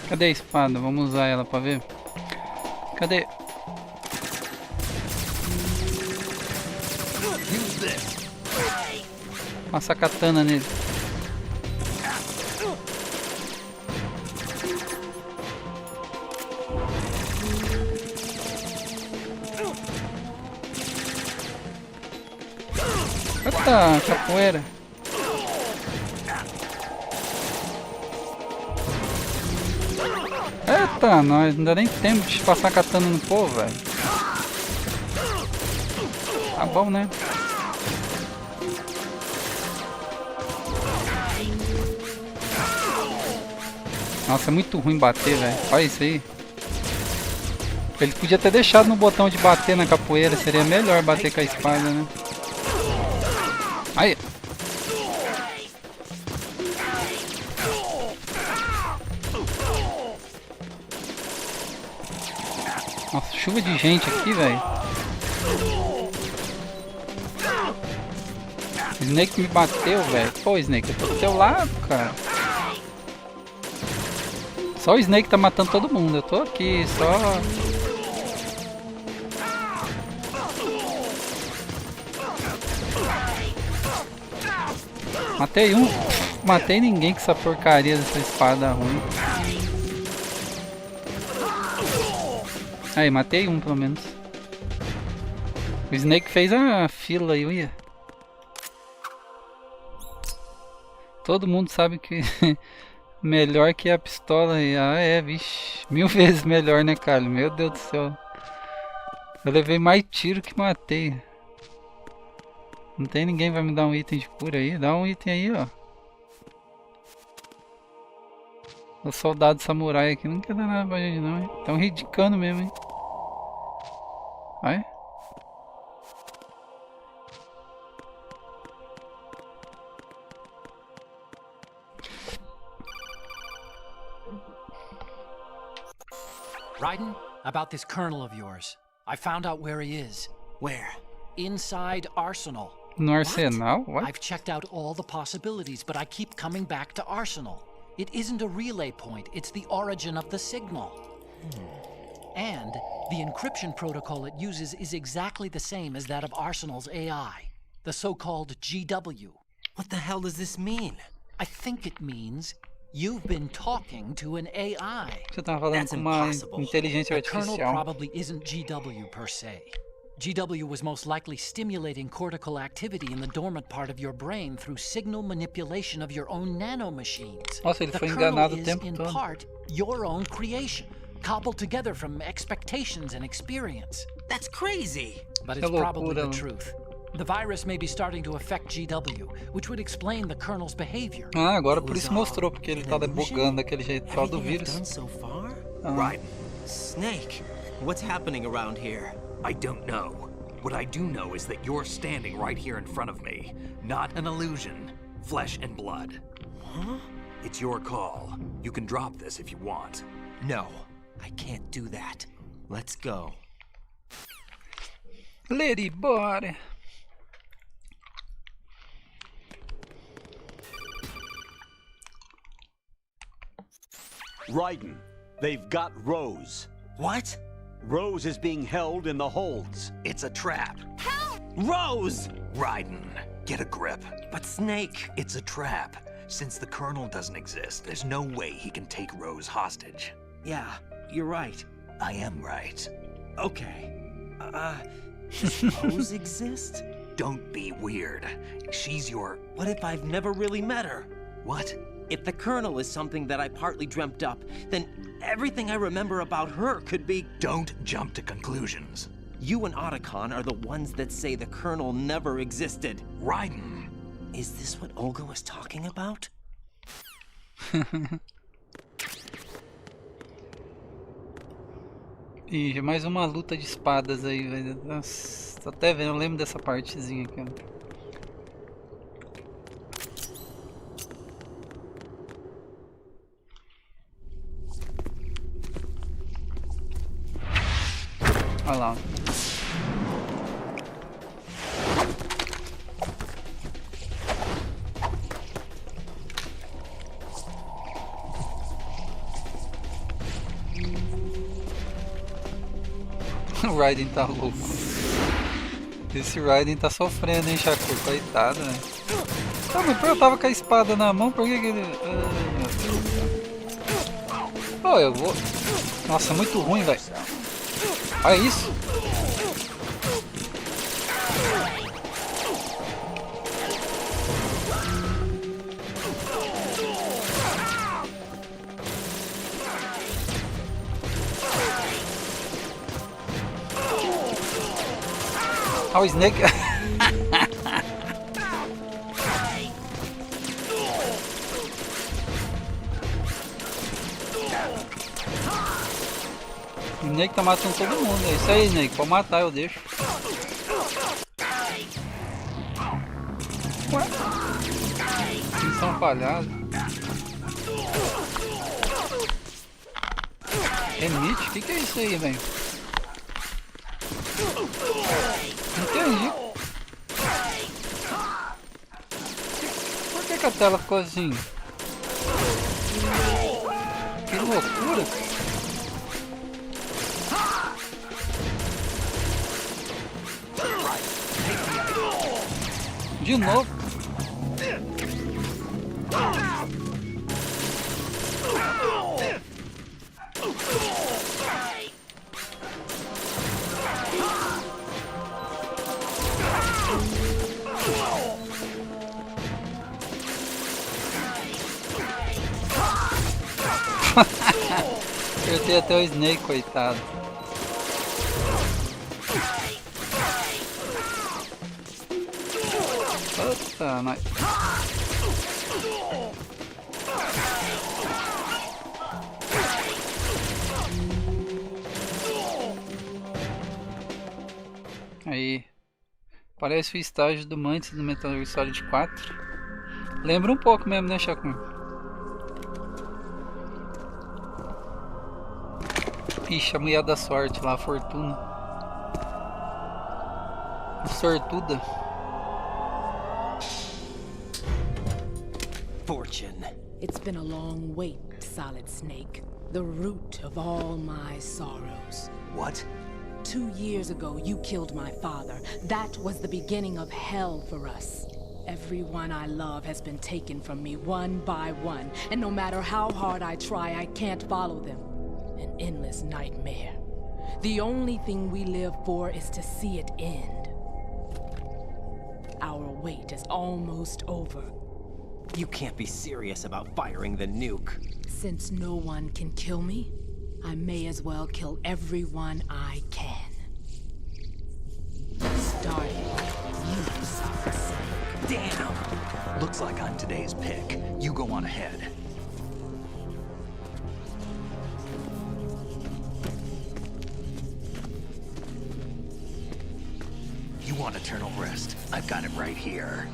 Cadê a espada? Vamos usar ela pra ver. Cadê? Passa a katana nele. Eita, capoeira. Eita, nós não dá nem tempo de passar a katana no povo, velho. Tá bom, né? Nossa, é muito ruim bater, velho. Olha isso aí. Ele podia ter deixado no botão de bater na capoeira. Seria melhor bater com a espada, né? Aí. Nossa, chuva de gente aqui, velho. Snake me bateu, velho. Pô, Snake, eu tô do teu lado, cara. Só o Snake tá matando todo mundo. Eu tô aqui, só... Matei um. Matei ninguém com essa porcaria dessa espada ruim. Aí, matei um pelo menos. O Snake fez a fila aí, uia. Todo mundo sabe que melhor que a pistola. Ah, é, vixe. 1000 vezes melhor, né, cara? Meu Deus do céu. Eu levei mais tiro que matei. Não tem ninguém que vai me dar um item de cura aí? Dá um item aí, ó. O soldado samurai aqui não quer dar nada pra gente não, hein? Tão ridicando mesmo, hein? Vai. Raiden, about this colonel of yours. I found out where he is. Where? Inside Arsenal. No Arsenal? What? I've checked out all the possibilities, but I keep coming back to Arsenal. It isn't a relay point, it's the origin of the signal. And the encryption protocol it uses is exactly the same as that of Arsenal's AI, the so-called GW. What the hell does this mean? I think it means you've been talking to an AI. Você tá falando com uma inteligência The kernel artificial. probably isn't GW per se. GW was most likely stimulating cortical activity in the dormant part of your brain through signal manipulation of your own nanomachines. Nossa, ele The foi kernel enganado o is, tempo in todo. part, your own creation, cobbled together from expectations and experience. That's crazy! But Que it's probably the loucura. truth. The virus may be starting to affect GW, which would explain the kernel's behavior. Ah, agora por isso mostrou, porque ele tá bugando daquele jeito por causa do Everything I've vírus. done so far? Right. Snake, what's happening around here? I don't know. What I do know is that you're standing right here in front of me. Not an illusion. Flesh and blood. Huh? It's your call. You can drop this if you want. No, I can't do that. Let's go. Lady, bora. Raiden, they've got Rose. What? Rose is being held in the holds. It's a trap. Rose! Raiden, get a grip. But Snake... It's a trap. Since the Colonel doesn't exist, there's no way he can take Rose hostage. Yeah, you're right. I am right. Okay. Does Rose exist? Don't be weird. She's your... What if I've never really met her? What? If the Colonel is something that I partly dreamt up, then everything I remember about her could be... Don't jump to conclusions. You and Otacon are the ones that say the Colonel never existed. Raiden. Is this what Olga was talking about? Ih, mais uma luta de espadas aí, velho. Nossa, tô até vendo, eu lembro dessa partezinha aqui, ó. Olha lá. O Raiden tá louco. Esse Raiden tá sofrendo, hein, Shakur? Coitado, né? Ah, mas eu tava com a espada na mão, por que que ele... Ai, meu Deus. Pô, eu vou... Nossa, muito ruim, velho. Olha isso. Olha o Snake. O Snake tá matando todo mundo. É isso aí, Snake. Pode matar, eu deixo. Ué? Eles são falhados. Remite? O que é isso aí, velho? Entendi. Por que a tela ficou assim? Que loucura! De novo. Acertei até o Snake, coitado. Puta, nós. Aí. Parece o estágio do Mantis do Metal Gear Solid 4. Lembra um pouco mesmo, né, Shakur? Ixi, a mulher da sorte lá, a fortuna. Sortuda. Fortune. It's been a long wait, Solid Snake. The root of all my sorrows. What? 2 years ago, you killed my father. That was the beginning of hell for us. Everyone I love has been taken from me one by one, and no matter how hard I try, I can't follow them. An endless nightmare. The only thing we live for is to see it end. Our wait is almost over. You can't be serious about firing the nuke. Since no one can kill me, I may as well kill everyone I can. Starting with you, Solid Snake. Damn! Looks like I'm today's pick. You go on ahead. You want eternal rest? I've got it right here.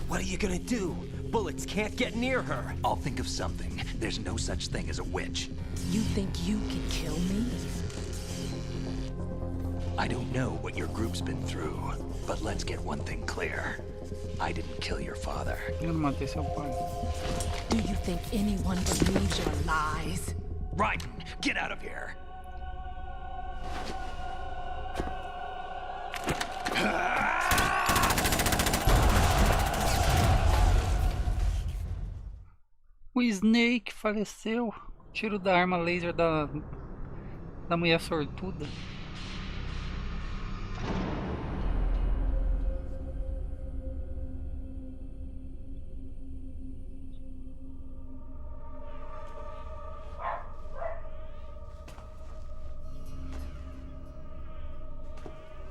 What are you gonna do? Bullets can't get near her. I'll think of something. There's no such thing as a witch. You think you can kill me? I don't know what your group's been through, but let's get one thing clear. I didn't kill your father. Eu não matei seu pai. Do you think anyone believes your lies? Raiden, get out of here! O Snake faleceu. Tiro da arma laser da mulher sortuda.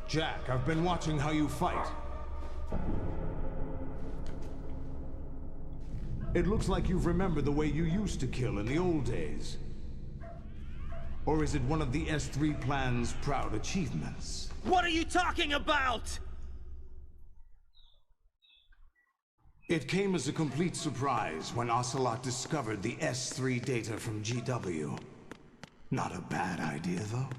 Jack, I've been watching how you fight. It looks like you've remembered the way you used to kill in the old days. Or is it one of the S3 plan's proud achievements? What are you talking about? It came as a complete surprise when Ocelot discovered the S3 data from GW. Not a bad idea, though.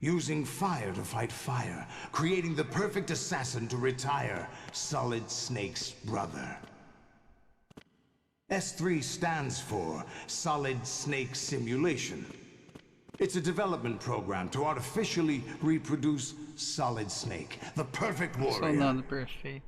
Using fire to fight fire, creating the perfect assassin to retire Solid Snake's brother. S3 stands for Solid Snake Simulation. It's a development program to artificially reproduce Solid Snake, the perfect warrior. Soldado perfeito.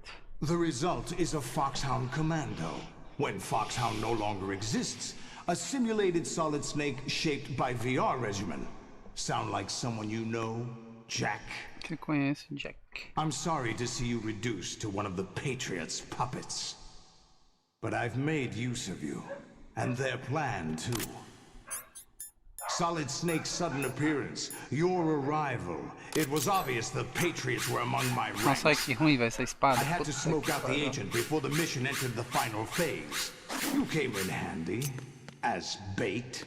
The result is a Foxhound Commando. When Foxhound no longer exists, a simulated Solid Snake shaped by VR regimen. Sound like someone you know, Jack? Você conhece Jack? I'm sorry to see you reduced to one of the Patriots' puppets. But I've made use of you, and their plan too. Solid Snake's sudden appearance, your arrival. It was obvious the Patriots were among my ranks. Nossa, que ruim vai essa espada. I had to smoke out the agent before the mission entered the final phase. You came in handy, as bait.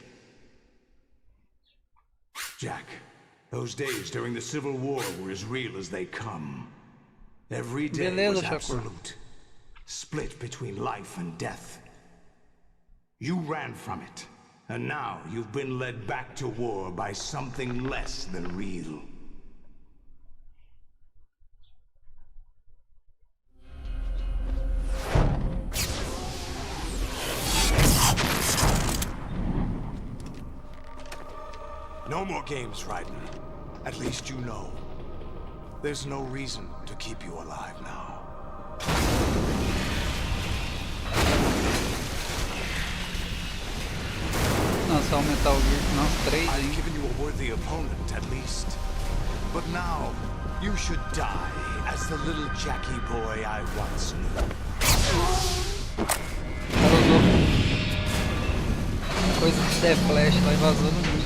Jack, those days during the Civil War were as real as they come. Every day was absolute. Split between life and death. You ran from it, and now you've been led back to war by something less than real. No more games, Raiden. At least you know. There's no reason to keep you alive now. Nossa, o Metal Gear, nossa, 3, I've hein? given you a worthy opponent, at least. But now, you should die as the little Jackie boy I once knew. Coisa de The Flash lá e vazou no mundo.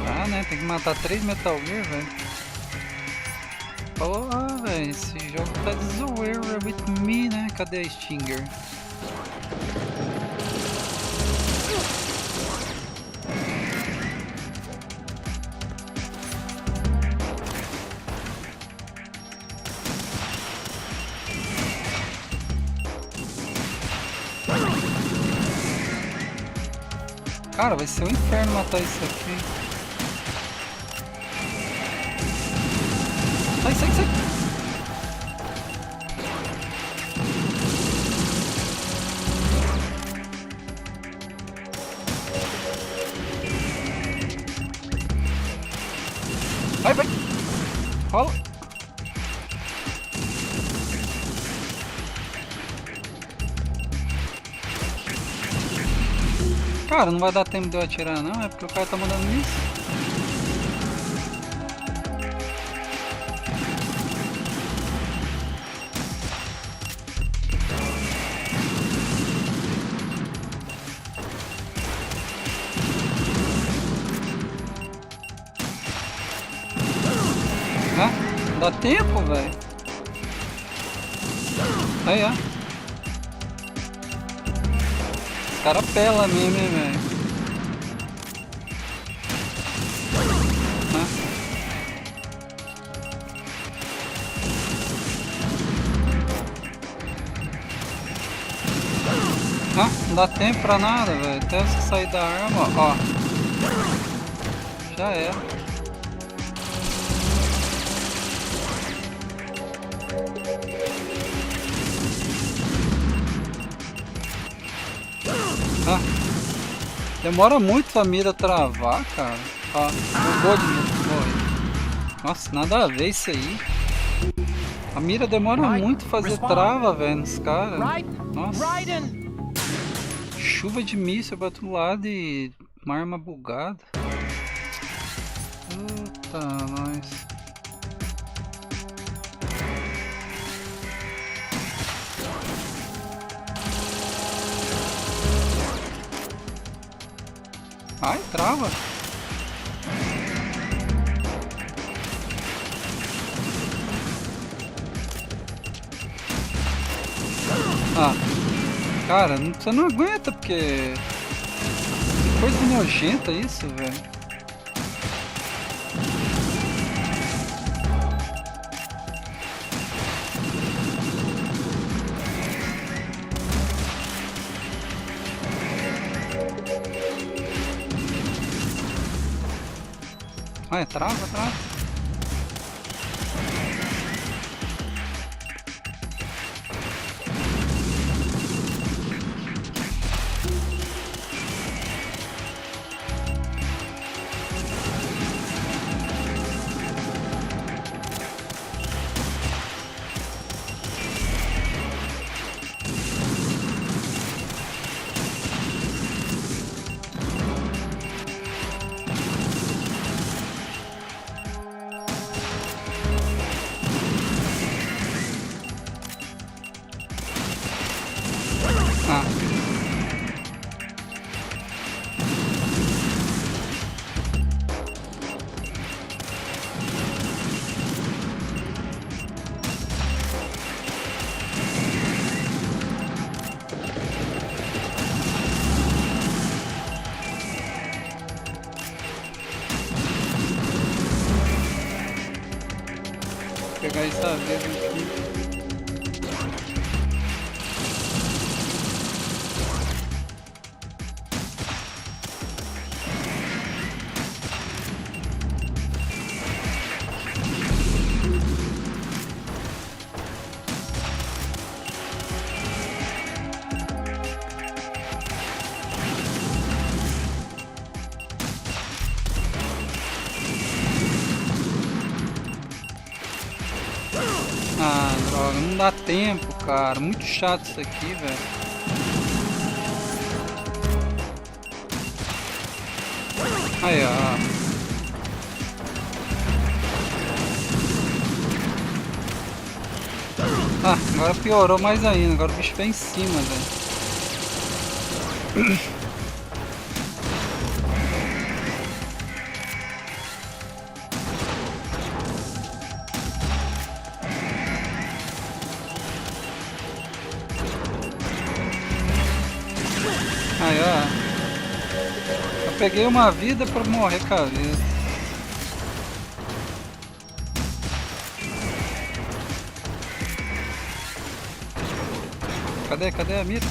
Ah, né? Tem que matar 3 Metal Gear, velho. Porra, velho. Esse jogo tá de zoeira with me, né? Cadê a Stinger? Cara, vai ser um inferno matar isso aqui. Sai, sai, sai. Vai, vai. Rola. Cara, não vai dar tempo de eu atirar não, é porque o cara tá mandando isso. Ah, não dá tempo, velho. Aí, ó. O cara pela mesmo, hein, velho. Ah, não dá tempo pra nada, velho. Até você sair da arma, ó. Já era. Ah, demora muito a mira travar, cara. Ó, bugou de novo. Morre. Nossa, nada a ver isso aí. A mira demora muito fazer trava, velho, nos caras. Nossa. Chuva de míssil pra todo lado e uma arma bugada. Puta, nós. Ai, trava. Ah, cara, você não aguenta porque... Coisa nojenta isso, velho. Ah, é trava, trava. Ah. Vou pegar essa vez aqui. Ah, droga, não dá tempo, cara. Muito chato isso aqui, velho. Aí, ó. Ah, agora piorou mais ainda. Agora o bicho vem em cima, velho. Aí, ó. Eu peguei uma vida pra morrer com a vida. Cadê a mira?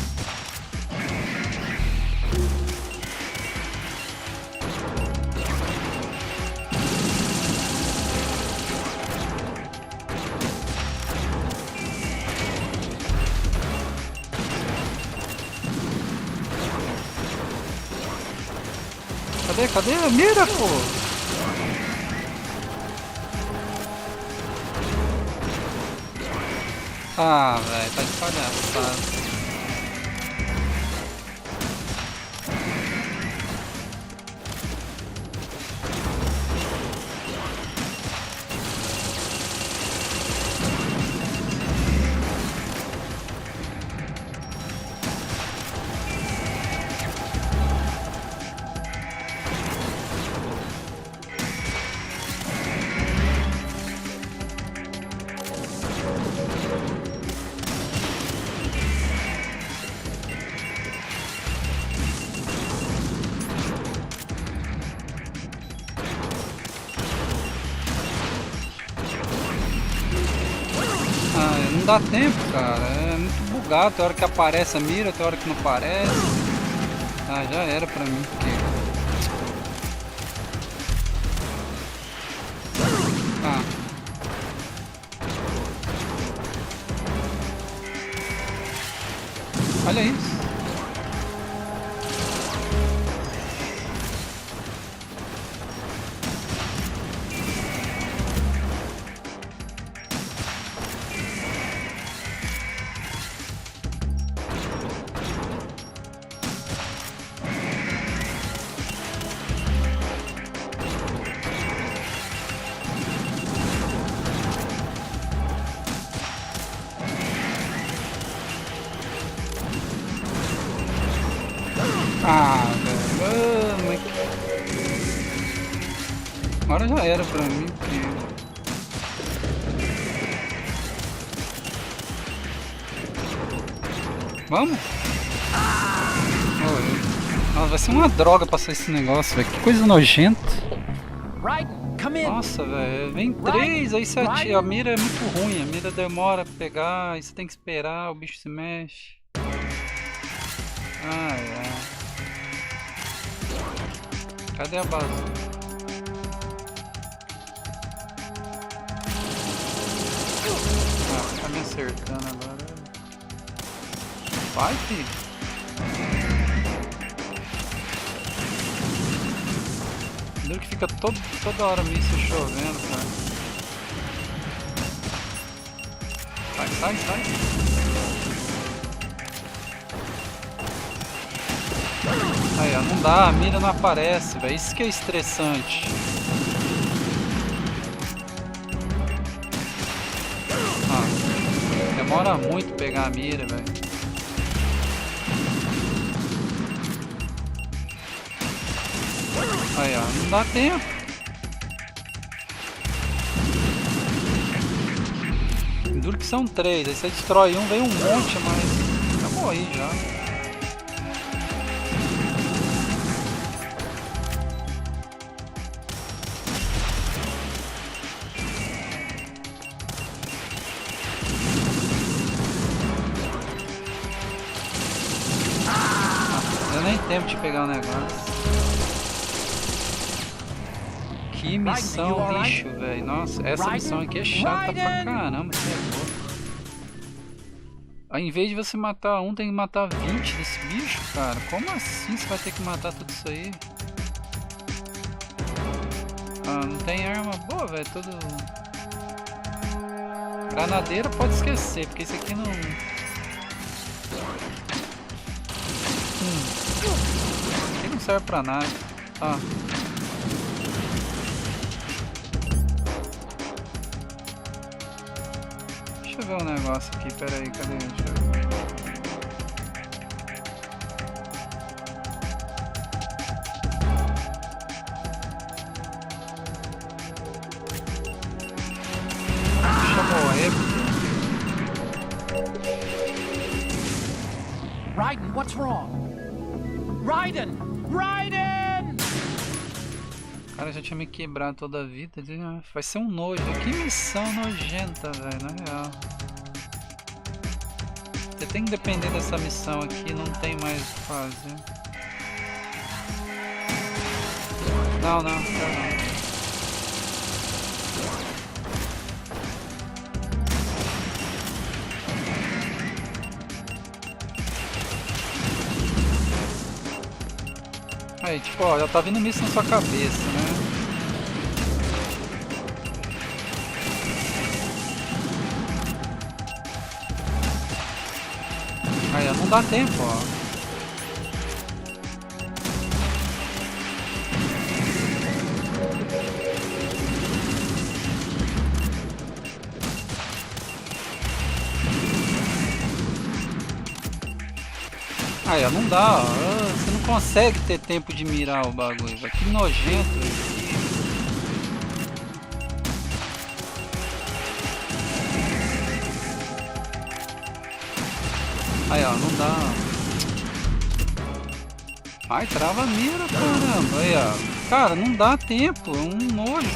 Cadê a mira, pô? Ah, velho, tá de palhaçada. Não dá tempo, cara. É muito bugado. Tem hora que aparece a mira, tem hora que não aparece. Ah, já era pra mim. Ah. Olha isso. Ah, velho. Agora já era pra mim, porque... Vamos? Nossa, vai ser uma droga passar esse negócio, velho. Que coisa nojenta. Nossa, velho. Vem 3, aí você atira. A mira é muito ruim. A mira demora pra pegar, aí você tem que esperar, o bicho se mexe. Ai, ai. Cadê a base? Ah, tá me acertando agora. Vai, filho. Duro que fica toda hora míssil chovendo, cara. Sai. Aí, ó, não dá, a mira não aparece, velho. Isso que é estressante. Ah, demora muito pegar a mira, velho. Aí, ó, não dá tempo. Duro que são 3, aí você destrói um, vem um monte, mas já morri já. Não deu nem tempo de pegar o negócio. Que missão lixo, velho. Nossa, essa missão aqui é chata pra caramba. Ao invés de você matar um, tem que matar 20 desse bicho, cara. Como assim você vai ter que matar tudo isso aí? Ah, não tem arma boa, velho. Tudo... Granadeira pode esquecer, porque isso aqui não... Isso aqui não serve pra nada. Ah. Deixa eu ver um negócio aqui, pera aí, cadê? Deixa eu ver. Deixa eu morrer. Raiden, what's wrong? Raiden! Raiden! Cara, já tinha me quebrado toda a vida. Vai ser um nojo. Que missão nojenta, velho, na real. Você tem que depender dessa missão aqui, não tem mais o que fazer. Não. Aí, tipo, ó, já tá vindo isso na sua cabeça, né? Aí, ó, não dá tempo, ó. Aí, ó, não dá, ó. Você não consegue ter tempo de mirar o bagulho, velho. Que nojento isso. Aí, ó, não dá. Ai, trava a mira, caramba. Aí, ó. Cara, não dá tempo, é um nojo.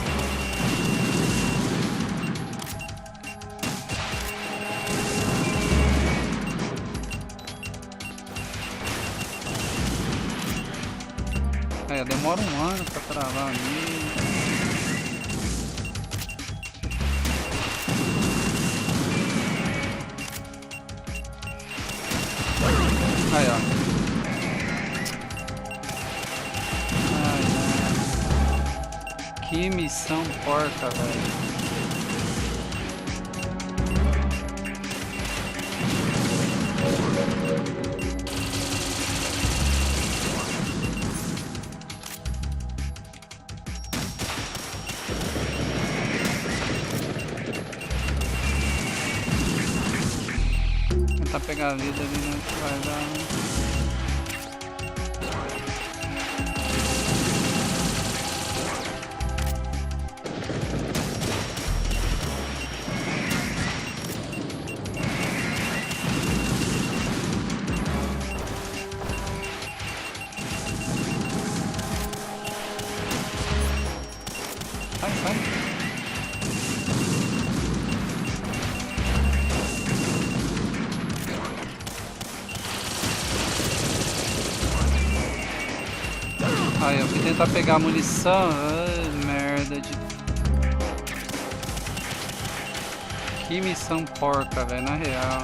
É, demora um ano pra travar ali. Aí, ó. Ai, que missão porca, velho. Tentar pegar a vida ali, né? Que vai dar, né? Sai, sai. Aí, eu fui tentar pegar a munição. Ai, merda de... Que missão porca, velho, na real.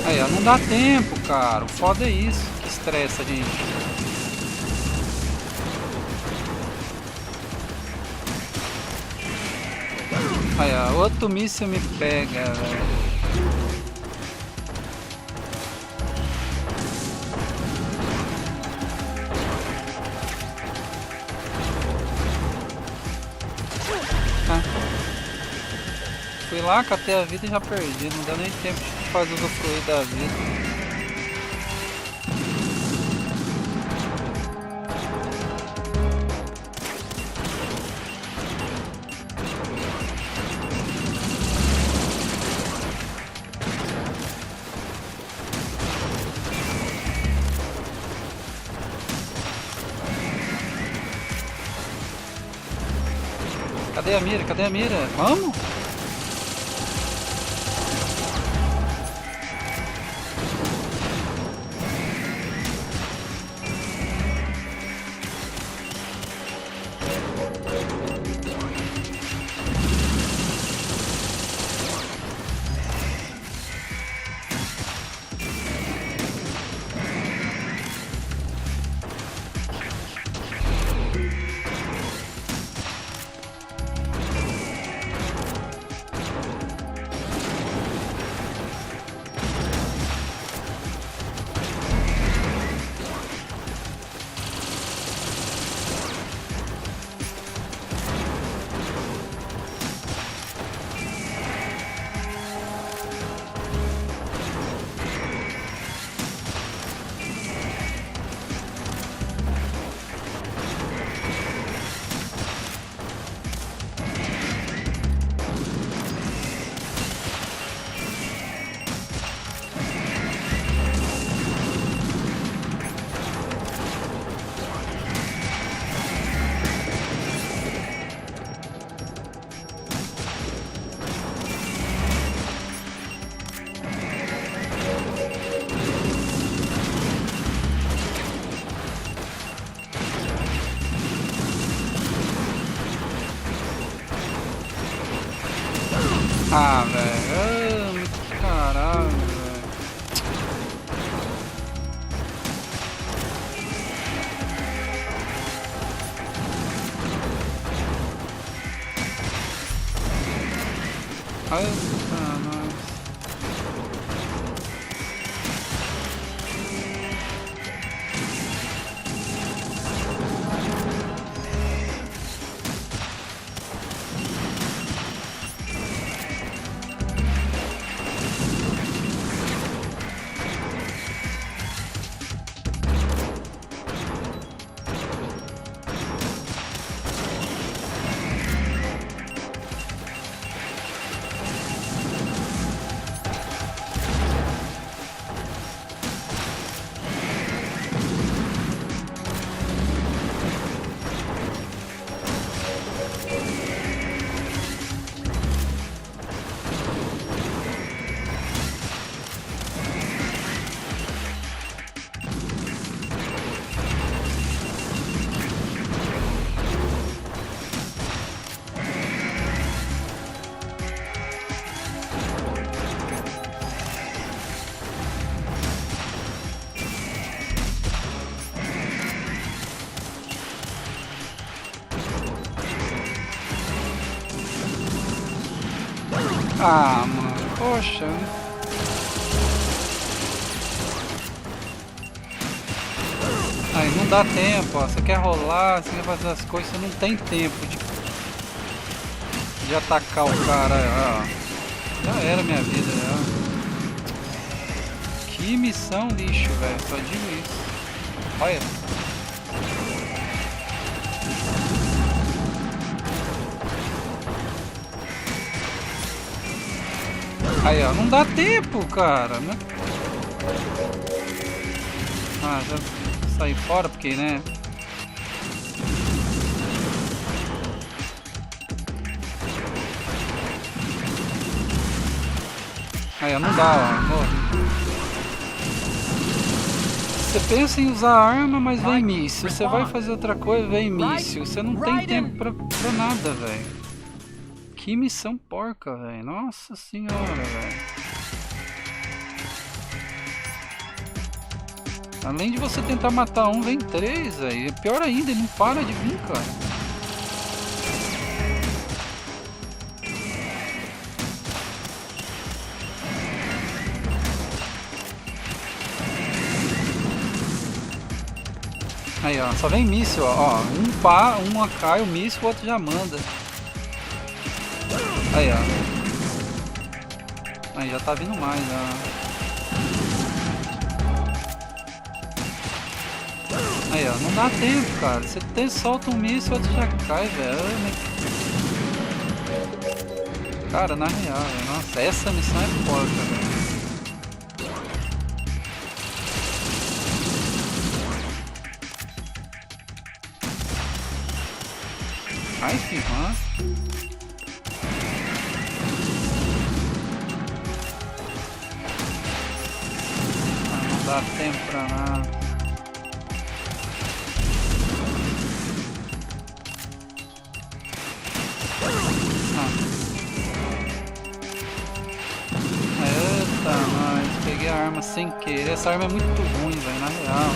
Aí, ó, não dá tempo, cara. O foda é isso que estressa a gente. Aí, ó, outro míssil me pega, velho. Ah. Fui lá, catei a vida e já perdi. Não deu nem tempo de fazer usufruir da vida. Cadê a mira? Cadê a mira? Vamos? Ah, velho. Muito caralho, velho. Ai, nossa. Ah, mano, poxa. Aí não dá tempo, ó. Você quer rolar, você quer fazer as coisas, você não tem tempo de atacar o cara, ó. Já era minha vida, já. Que missão lixo, velho. Só digo isso. Olha. Aí, ó, não dá tempo, cara, né? Ah, já saí fora porque, né? Aí, ó, não dá, ó. Você pensa em usar arma, mas vem míssil. Você vai fazer outra coisa, vem míssil. Você não tem tempo pra nada, velho. Que missão porca, velho. Nossa senhora, velho. Além de você tentar matar um, vem três, velho. É pior ainda, ele não para de vir, cara. Aí, ó. Só vem míssil, ó. Um cai o míssil, o outro já manda. Aí, ó. Aí, já tá vindo mais, ó. Aí, ó. Não dá tempo, cara. Você solta um míssil, o outro já cai, velho. Cara, na real, velho. Nossa, essa missão é porca, velho. Ai, que massa. Não dá tempo pra nada. Eita, nós. Peguei a arma sem querer. Essa arma é muito ruim, velho, na real.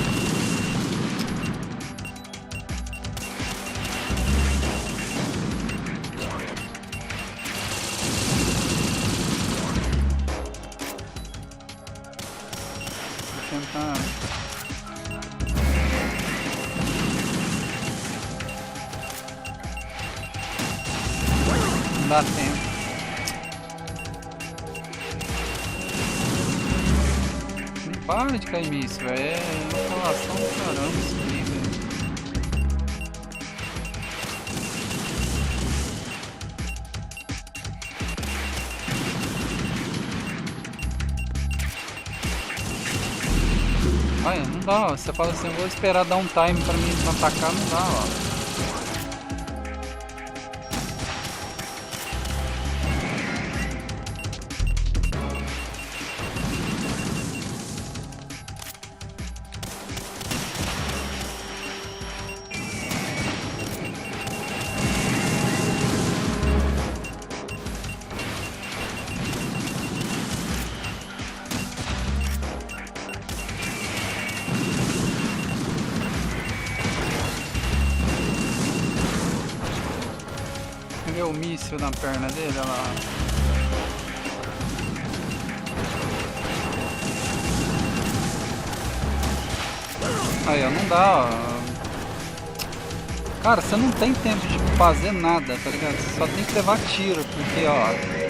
Não dá tempo. Não para de cair míssil, é uma relação do caramba isso aqui, velho. Olha, não dá, ó. Você fala assim, eu vou esperar dar um time pra mim atacar, não dá, ó. Peguei o míssil na perna dele, olha lá. Aí, ó, não dá, ó. Cara, você não tem tempo de fazer nada, tá ligado? Você só tem que levar tiro, porque, ó...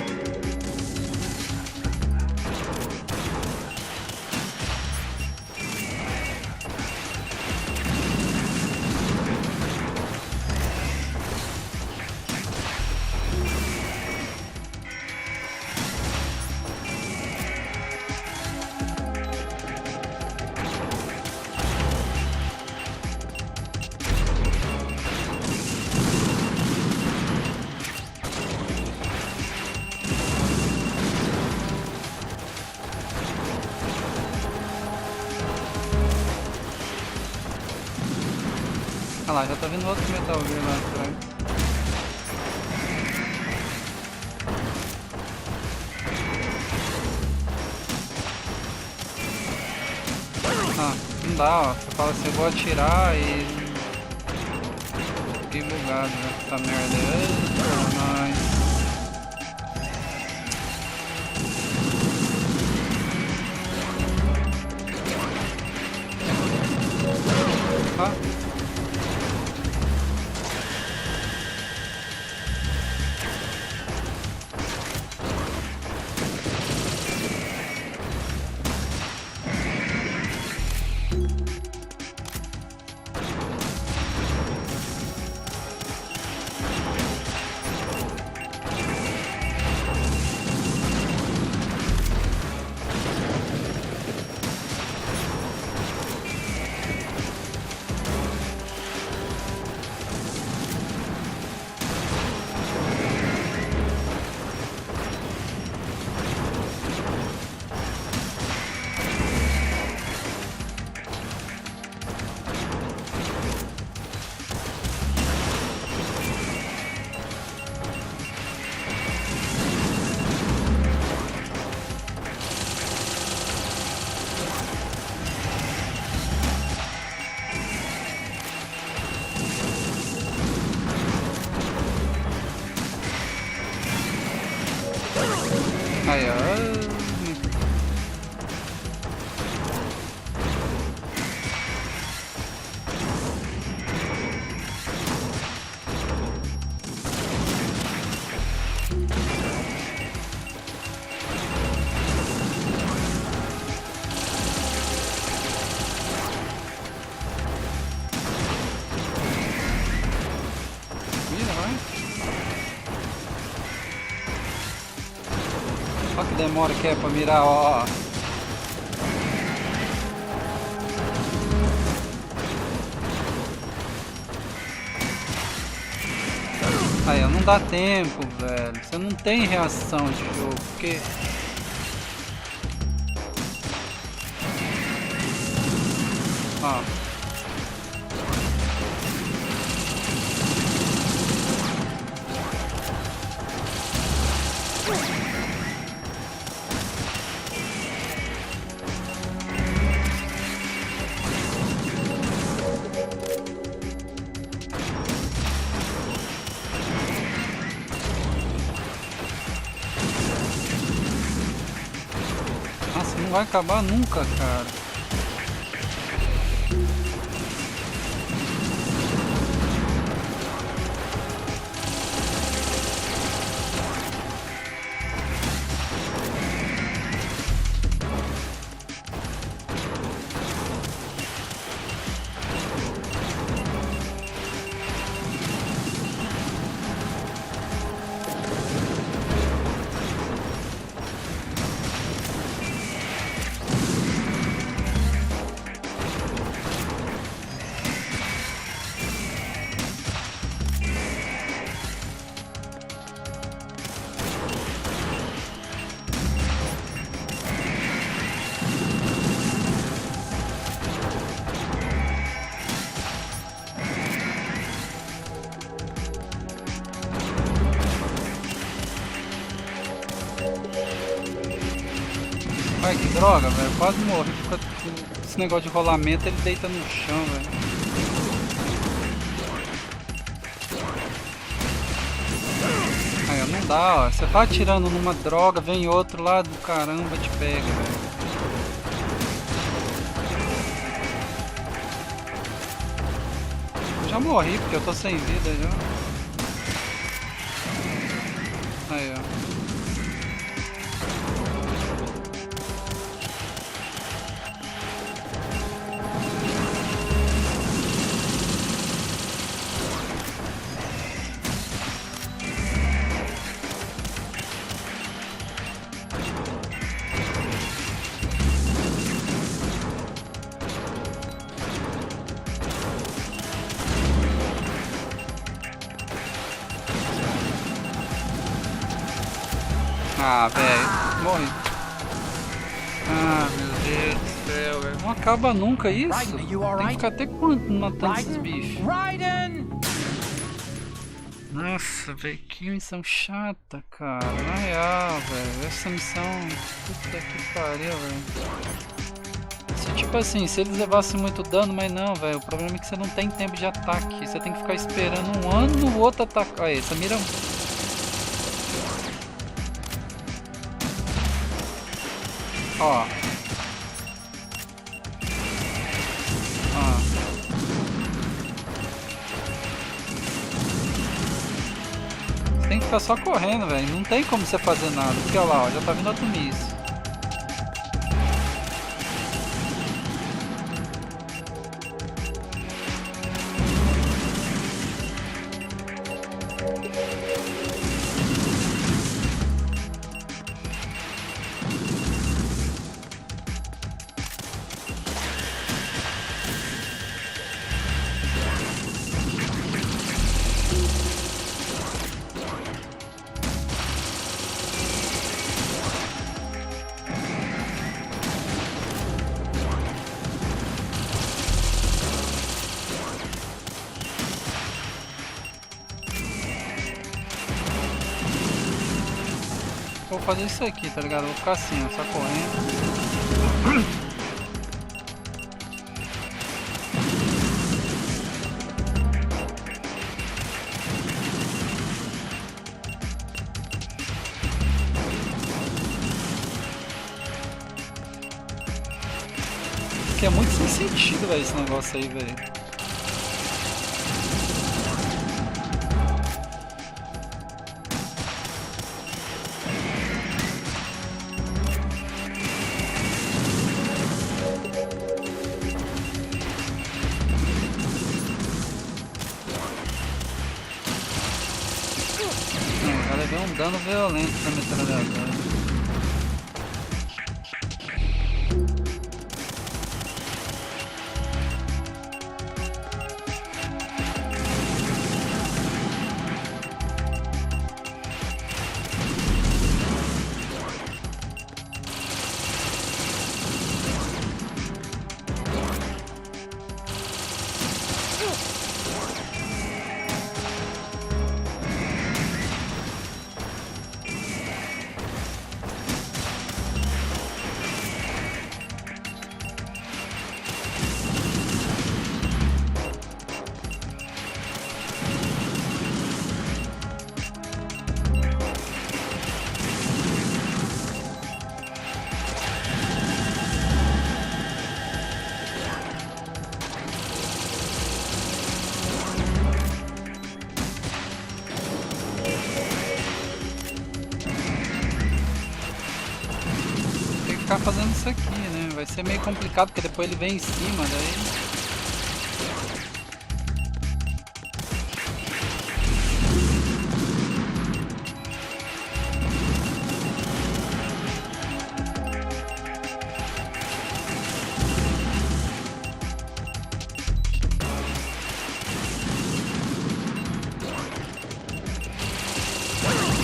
Ah lá, já tá vindo outro Metal Gear lá atrás. Ah, não dá, ó. Você fala assim, eu vou atirar e... Fiquei bugado, né? Essa merda aí. Eita, nós. Ah. Aí, ó. Olha que demora que é pra mirar, ó. Aí, ó, não dá tempo, velho. Você não tem reação de jogo, porque... Ó. Nossa, não vai acabar nunca, cara. Ai, que droga, velho. Quase morri. Esse negócio de rolamento, ele deita no chão, velho. dá, ó. Você tá atirando numa droga, vem outro lá do caramba, te pega, velho. Eu já morri porque eu tô sem vida já. Aí, ó. Ah, velho, morri. Ah, meu Deus do céu, velho. Não acaba nunca isso. Tem que ficar até quanto matando esses bichos? Nossa, velho, que missão chata, cara. Na real, velho. Essa missão. Puta que pariu, velho. Tipo assim, se eles levassem muito dano, mas não, velho. O problema é que você não tem tempo de ataque. Você tem que ficar esperando um ano o outro atacar. Olha, essa mira. Ó. Você tem que ficar só correndo, velho. Não tem como você fazer nada. Porque olha lá, ó, já tá vindo outro míssil. Vou fazer isso aqui, tá ligado? Vou ficar assim, ó, só correndo. Porque é muito sem sentido, velho, esse negócio aí, velho. Deu um dano violento na metralhadora. Ficar fazendo isso aqui, né? Vai ser meio complicado porque depois ele vem em cima, daí.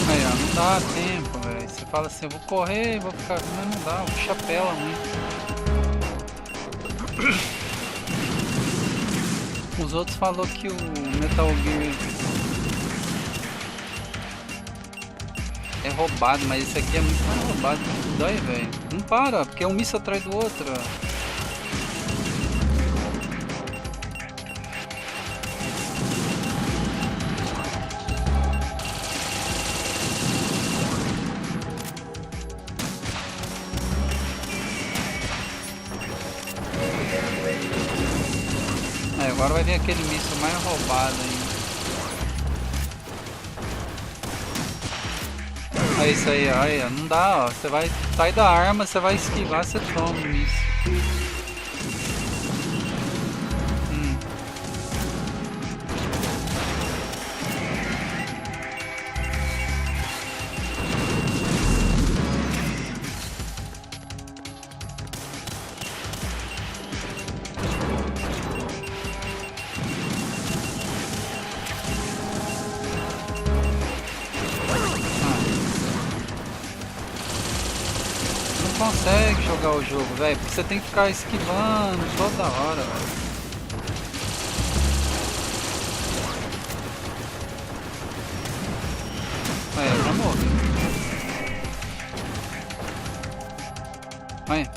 Aí, ó, não dá tempo, velho. Você fala assim, eu vou correr, vou ficar. Mas não dá, o chapéu muito. Os outros falou que o Metal Gear é roubado, mas esse aqui é muito mais roubado que tudo aí, velho. Não para, porque é um míssil atrás do outro, ó. vai vir aquele míssil mais roubado ainda. É isso aí, olha, não dá, ó. Você vai sair da arma, você vai esquivar, você toma o míssil. Consegue jogar o jogo, velho, porque você tem que ficar esquivando toda hora, velho. É, já morreu. Olha,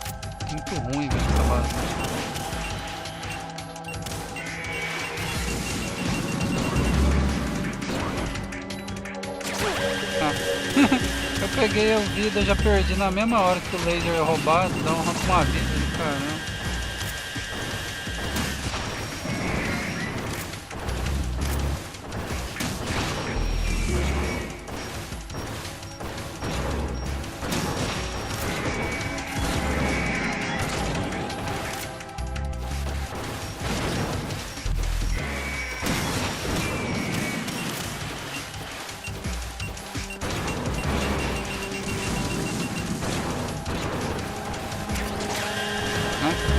muito ruim, velho, essa base. Eu peguei a vida, já perdi na mesma hora que o laser é roubado, dá uma vida do caramba.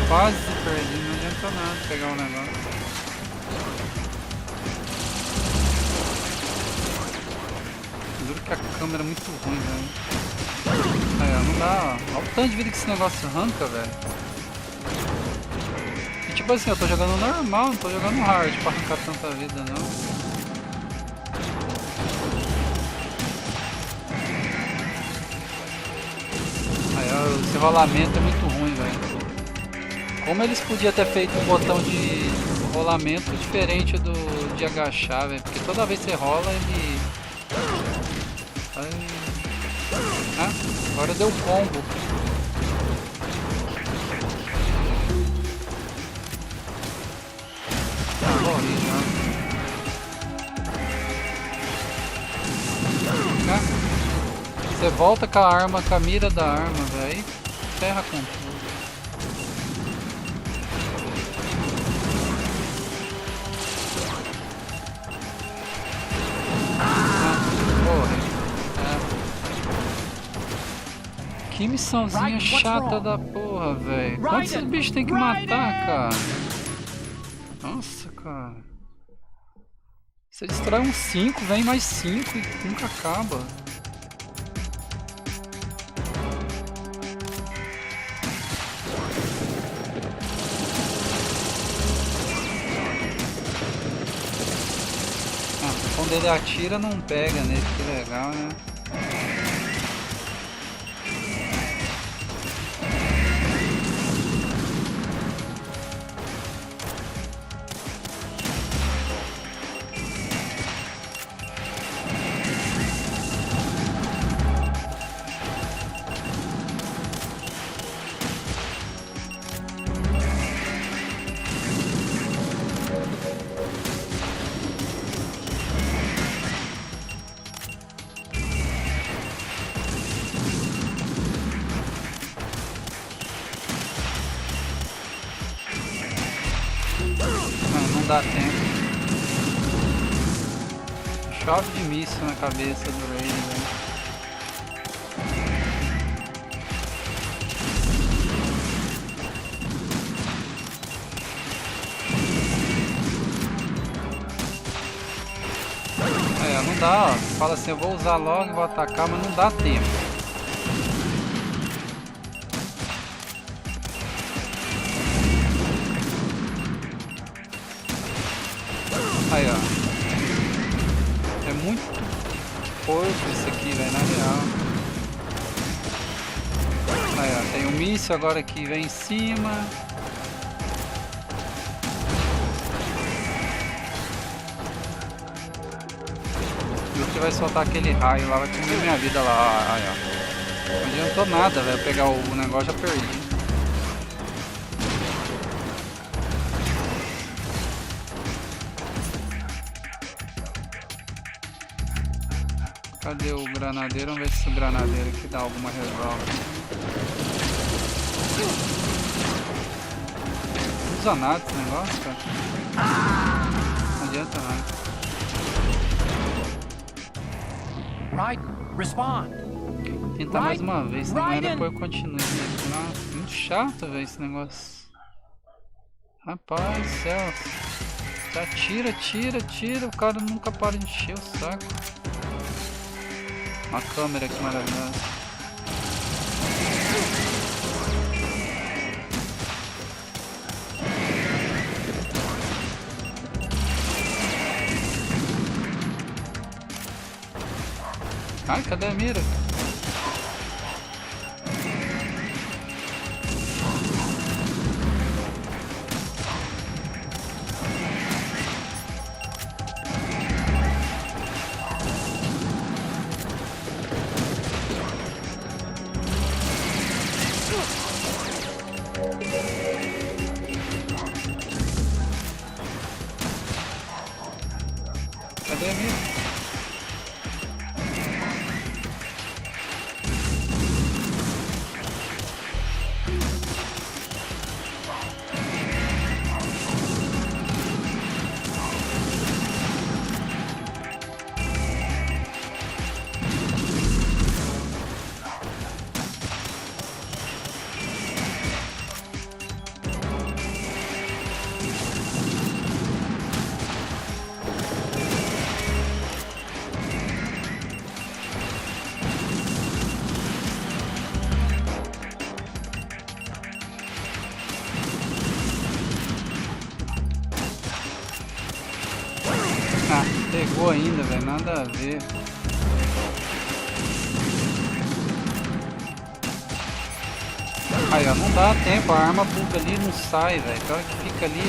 Quase perdi, não adianta nada pegar o negócio. Juro que a câmera é muito ruim, velho. Aí, não dá, ó. Olha o tanto de vida que esse negócio arranca, velho. E tipo assim, eu tô jogando normal, não tô jogando hard pra arrancar tanta vida, não. Aí, ó, esse rolamento é muito ruim, velho. Como eles podiam ter feito um botão de rolamento diferente do de agachar, velho? Porque toda vez que você rola, ele... Ah, agora deu combo. Ah, morri já. Ah, você volta com a arma, com a mira da arma, velho. Aí ferra com tudo. Que missãozinha chata da porra, velho. Quantos esses bichos tem que matar, cara? Nossa, cara. Você destrói uns 5, vem mais 5 e nunca acaba. Ah, quando ele atira não pega nele, que legal, né? Não dá tempo. Chove de míssil na cabeça do Rei, velho. É, não dá, ó. Fala assim, eu vou usar logo e vou atacar, mas não dá tempo. Aí, ó. É muito porco isso aqui, velho, na real. Aí, ó. Tem um míssil agora que vem em cima. E o que vai soltar aquele raio lá vai comer minha vida lá. Aí, ó. Não adiantou nada, velho. Pegar o negócio, já perdi. Cadê o granadeiro? Vamos ver se o granadeiro aqui dá alguma resolve. Não usa nada esse negócio, cara. Não adianta nada. Right, respond. Tentar mais uma vez, senão depois eu continuo. Nossa, muito chato, velho, esse negócio. Rapaz do céu. Já tira. O cara nunca para de encher o saco. Uma câmera aqui maravilhosa. Ai, cadê a mira? Cadê a mira? Pegou ainda, velho, nada a ver. Aí, ó, não dá tempo, a arma buga ali e não sai, velho. Aquela que fica ali,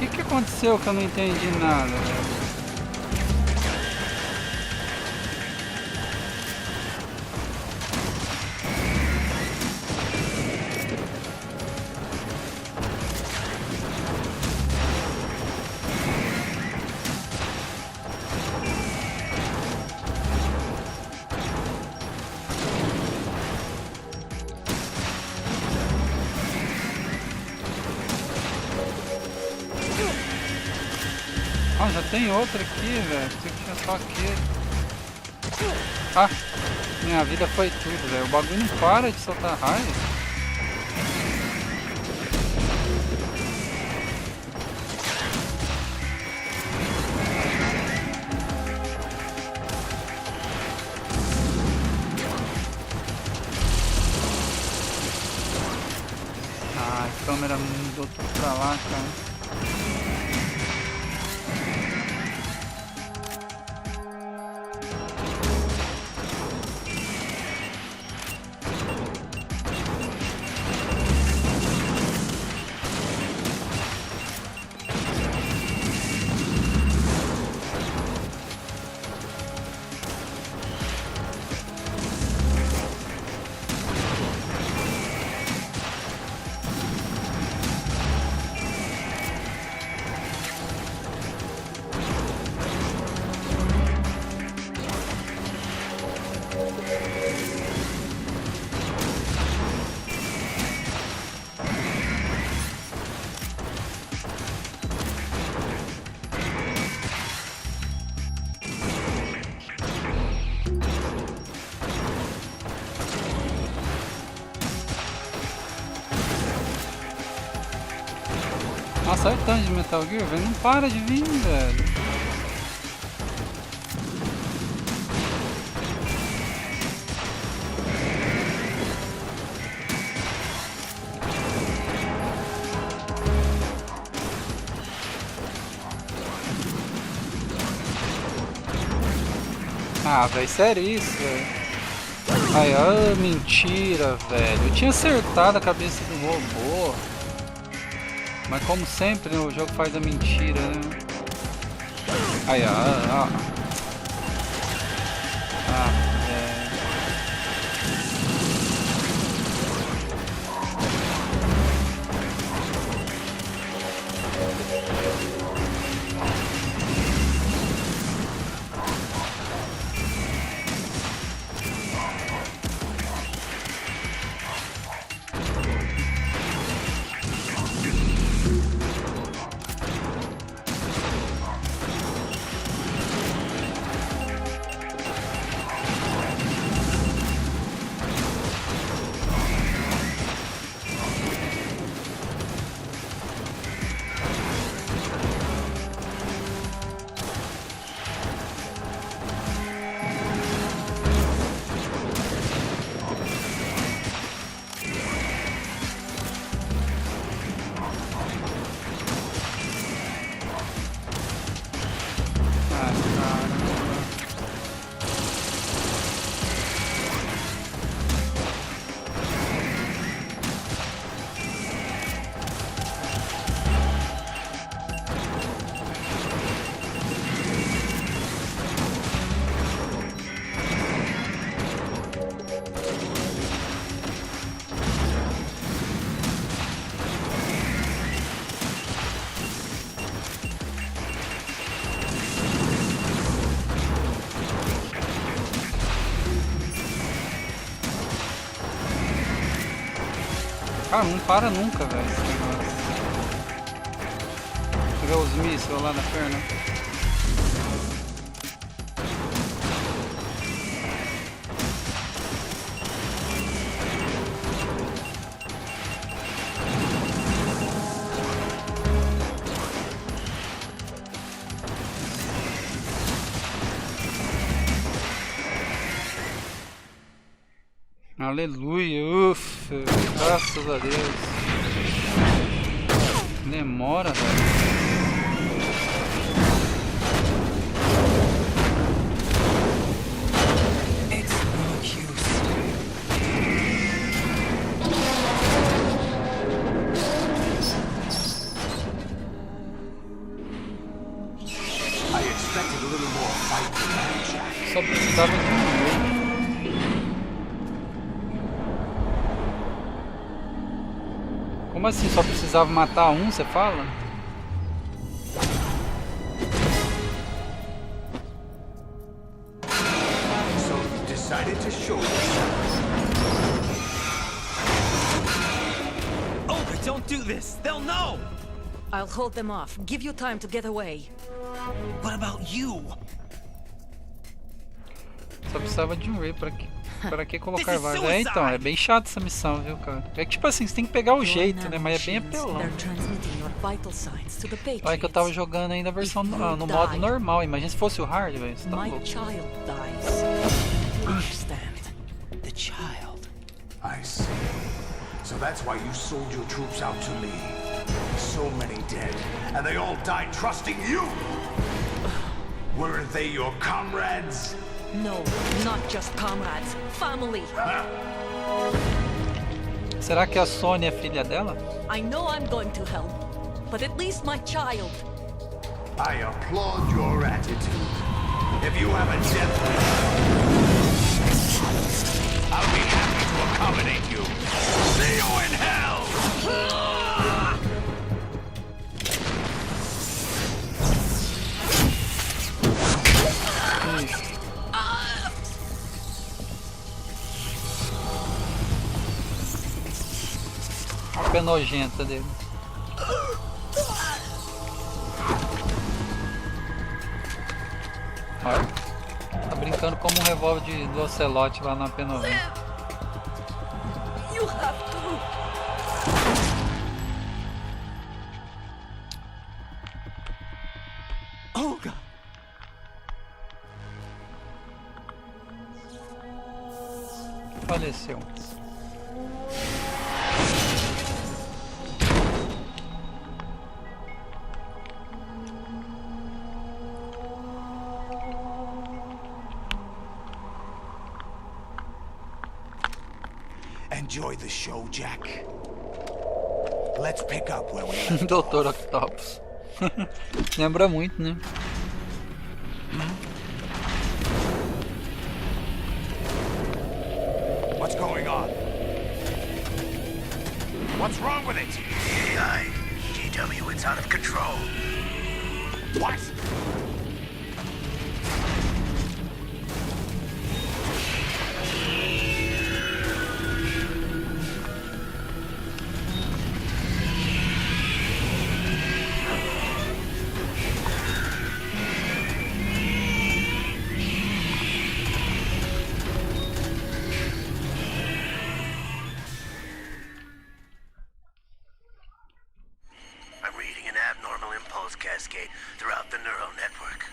O que aconteceu que eu não entendi nada, velho? Ah, já tem outra aqui, velho. Tem que tinha só aquele. Ah, minha vida foi tudo, velho. O bagulho não para de soltar raio. Ah, a câmera mudou tudo pra lá, cara. Nossa, olha o tanto de Metal Gear, velho. Não para de vir, velho. Ah, velho, sério isso, velho? Ai, ah, mentira, velho. Eu tinha acertado a cabeça do robô. Mas como sempre, o jogo faz a mentira, né? Ai, ah, Cara, não para nunca, velho. Você vê os mísseis lá na perna? Aleluia, ufa, graças a Deus. Demora, velho. Só precisava de um jogo. Como assim? Só precisava matar um, você fala? So you decided to show Olga, don't do this! They'll know! I'll hold them off. Give you time to get away. What about you? Só precisava de um Ray pra que colocar vários. É, então, é bem chato essa missão, viu, cara? É que tipo assim, você tem que pegar o jeito, né? Mas é bem apelão. Olha que eu tava jogando ainda a versão no modo normal. Imagina se fosse o hard, velho. Você tá louco. The child. I see. So that's why you sold your troops out to me. So many dead, and they all died trusting you! Weren't they your comrades? No, not just comrades. Family. Será que a Sônia é filha dela? I know I'm going to hell, but at least my child. I applaud your attitude. If you have a death wish, I'll be happy to accommodate you. See you in hell! A pé nojenta dele. Olha, tá brincando como um revólver do Ocelote lá na P90. You have to. Olga! Faleceu. Enjoy the show, Jack. Let's pick up where we left Dr. Octopus. Lembra muito, né? What's going on? What's wrong with it? AI, GW, it's out of control. What? Cascade throughout the neural network.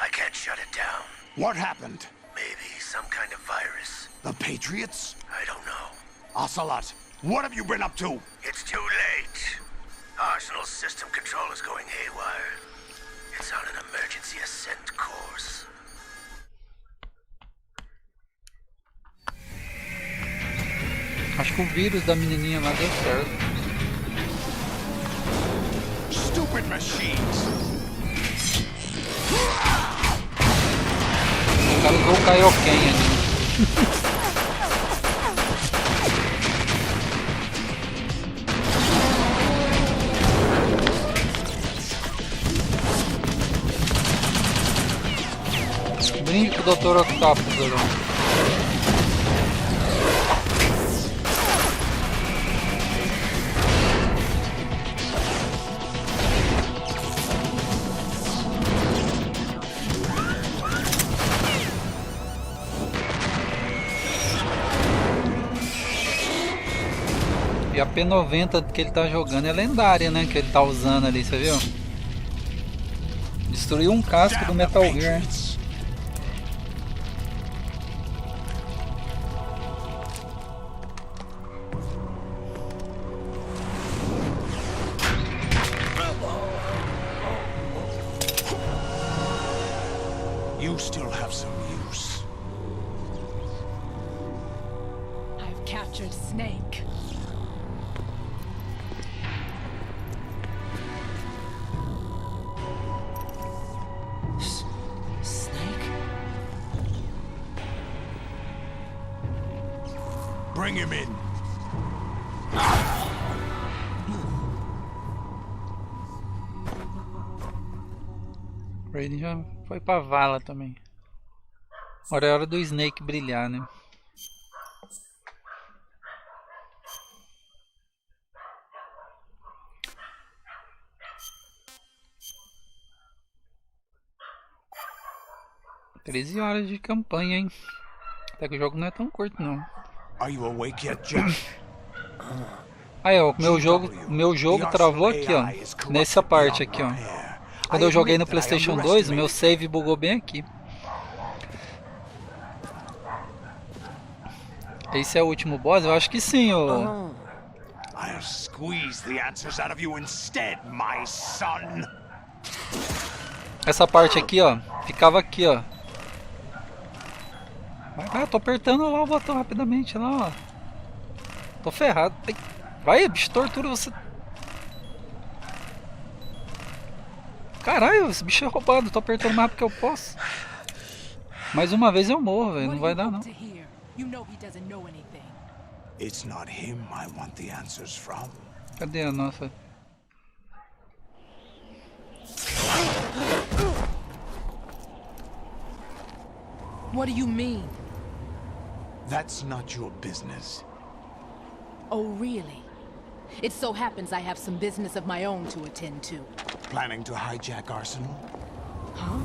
I can't shut it down. What happened? Maybe some kind of virus. The Patriots? I don't know. Ocelot, what have you been up to? It's too late. Arsenal's system control is going haywire. It's on an emergency ascent course. Acho que o vírus da menininha lá deu certo. Stupid machines. O cara usou o Kaioken ali. Brinque com o Dr. Octopus, galera. E a P90 que ele tá jogando é lendária, né? Que ele tá usando ali, você viu? Destruiu um casco do Metal Gear. You still have some use. I've captured Snake. Bring him in. Raiden já foi pra vala também. Agora é hora do Snake brilhar, né? Treze horas de campanha, hein? Até que o jogo não é tão curto, não. Are you awake yet, Jack? Aí, ó, meu jogo travou aqui, ó. Nessa parte aqui, ó. Quando eu joguei no PlayStation 2, o meu save bugou bem aqui. Esse é o último boss? Eu acho que sim, ó. I'll squeeze the answers out of you instead, my son. Essa parte aqui, ó, ficava aqui, ó. Ah, tô apertando lá o botão rapidamente, lá, ó. Tô ferrado. Vai, bicho, tortura você. Caralho, esse bicho é roubado. Tô apertando mais porque eu posso. Mais uma vez eu morro, velho. Não vai dar, não. It's not him I want the answers from. Cadê a nossa? What do you mean? That's not your business. Oh, really? It so happens I have some business of my own to attend to. Planning to hijack Arsenal? Huh?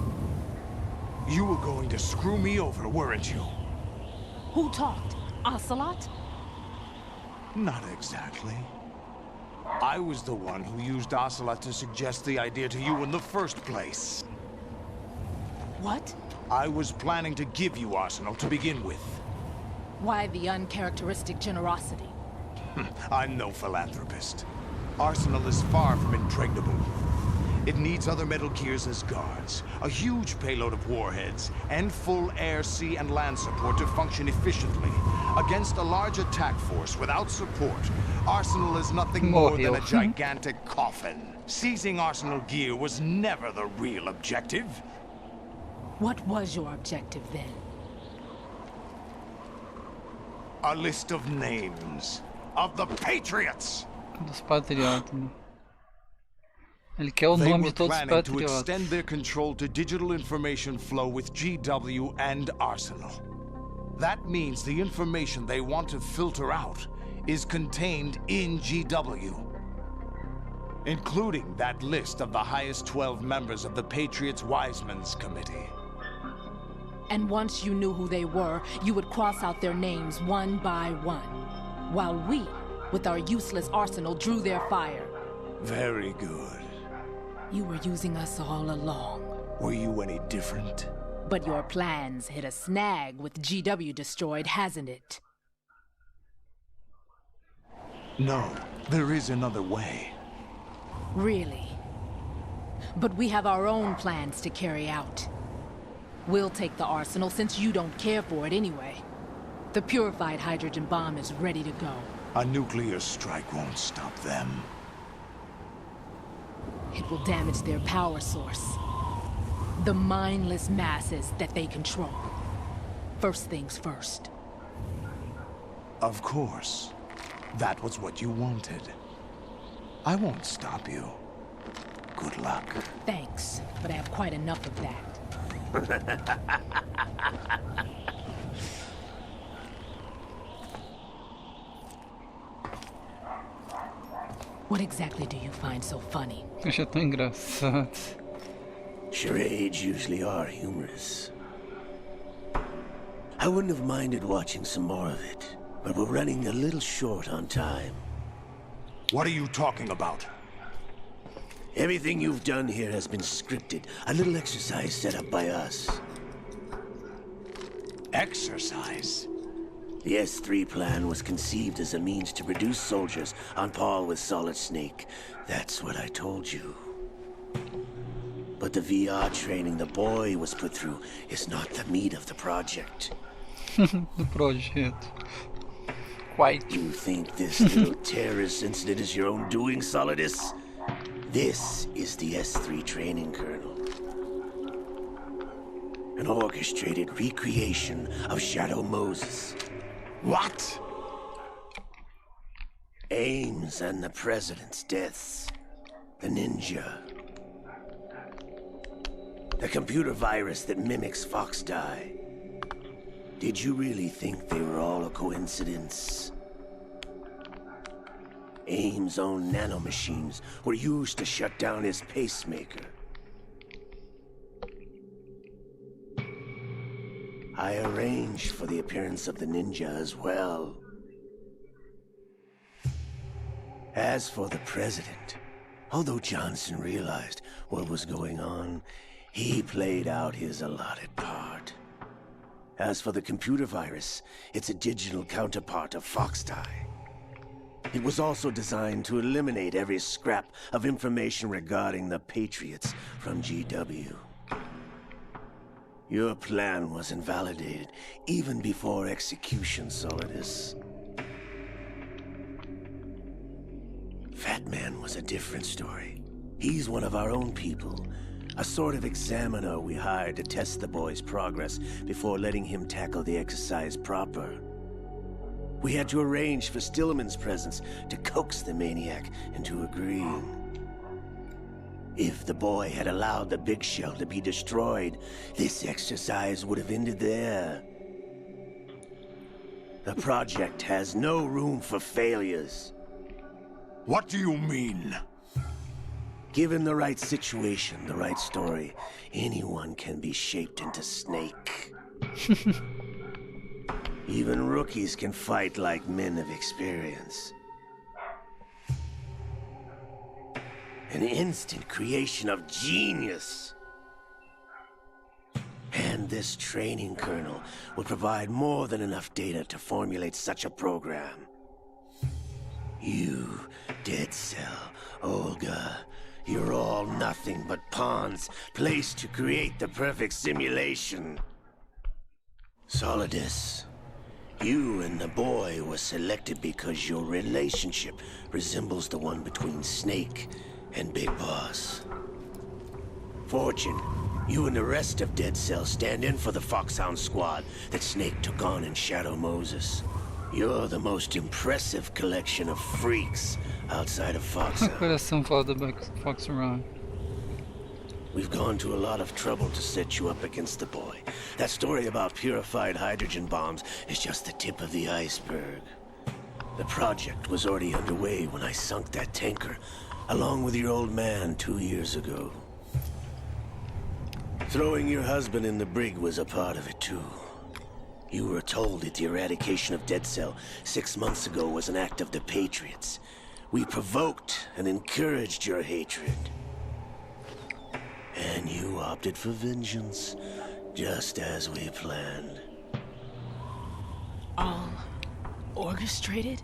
You were going to screw me over, weren't you? Who talked? Ocelot? Not exactly. I was the one who used Ocelot to suggest the idea to you in the first place. What? I was planning to give you Arsenal to begin with. Why the uncharacteristic generosity? I'm no philanthropist. Arsenal is far from impregnable. It needs other Metal Gears as guards, a huge payload of warheads, and full air, sea, and land support to function efficiently. Against a large attack force without support, Arsenal is nothing more than a gigantic coffin. Seizing Arsenal gear was never the real objective. What was your objective then? A list of names of the Patriots. Dos patriotas. Né? Ele quer o nome de todos os patriotas. To extend their control to digital information flow with GW and Arsenal. That means the information they want to filter out is contained in GW, including that list of the highest 12 members of the Patriots Wiseman's Committee. And once you knew who they were, you would cross out their names one by one, while we, with our useless arsenal, drew their fire. Very good. You were using us all along. Were you any different? But your plans hit a snag with GW destroyed, hasn't it? No, there is another way. Really? But we have our own plans to carry out. We'll take the arsenal since you don't care for it anyway. The purified hydrogen bomb is ready to go. A nuclear strike won't stop them. It will damage their power source. The mindless masses that they control. First things first. Of course. That was what you wanted. I won't stop you. Good luck. Thanks, but I have quite enough of that. What exactly do you find so funny? Acho tão engraçado. Charades usually are humorous. I wouldn't have minded watching some more of it, but we're running a little short on time. What are you talking about? Everything you've done here has been scripted. A little exercise set up by us. Exercise? The S3 plan was conceived as a means to reduce soldiers on par with Solid Snake. That's what I told you. But the VR training the boy was put through is not the meat of the project. Do projeto. Quite. You think this little terrorist incident is your own doing, Solidus? This is the S3 training kernel. An orchestrated recreation of Shadow Moses. What? Ames and the President's deaths. The ninja. The computer virus that mimics Foxdie. Did you really think they were all a coincidence? Ames' own nanomachines were used to shut down his pacemaker. I arranged for the appearance of the ninja as well. As for the President, although Johnson realized what was going on, he played out his allotted part. As for the computer virus, it's a digital counterpart of Foxdie. It was also designed to eliminate every scrap of information regarding the Patriots from GW. Your plan was invalidated even before execution, Solidus. Fat Man was a different story. He's one of our own people. A sort of examiner we hired to test the boy's progress before letting him tackle the exercise proper. We had to arrange for Stillman's presence to coax the maniac into agreeing. If the boy had allowed the big shell to be destroyed, this exercise would have ended there. The project has no room for failures. What do you mean? Given the right situation, the right story, anyone can be shaped into Snake. Even rookies can fight like men of experience. An instant creation of genius. And this training kernel will provide more than enough data to formulate such a program. You, Dead Cell, Olga, You're all nothing but pawns placed to create the perfect simulation. Solidus, you and the boy were selected because your relationship resembles the one between Snake and Big Boss. Fortune, you and the rest of Dead Cell stand in for the Foxhound squad that Snake took on in Shadow Moses. You're the most impressive collection of freaks outside of Foxhound. Coração foda do Foxhound. We've gone to a lot of trouble to set you up against the boy. That story about purified hydrogen bombs is just the tip of the iceberg. The project was already underway when I sunk that tanker, along with your old man 2 years ago. Throwing your husband in the brig was a part of it too. You were told that the eradication of Dead Cell 6 months ago was an act of the Patriots. We provoked and encouraged your hatred. And you opted for vengeance, just as we planned. All orchestrated?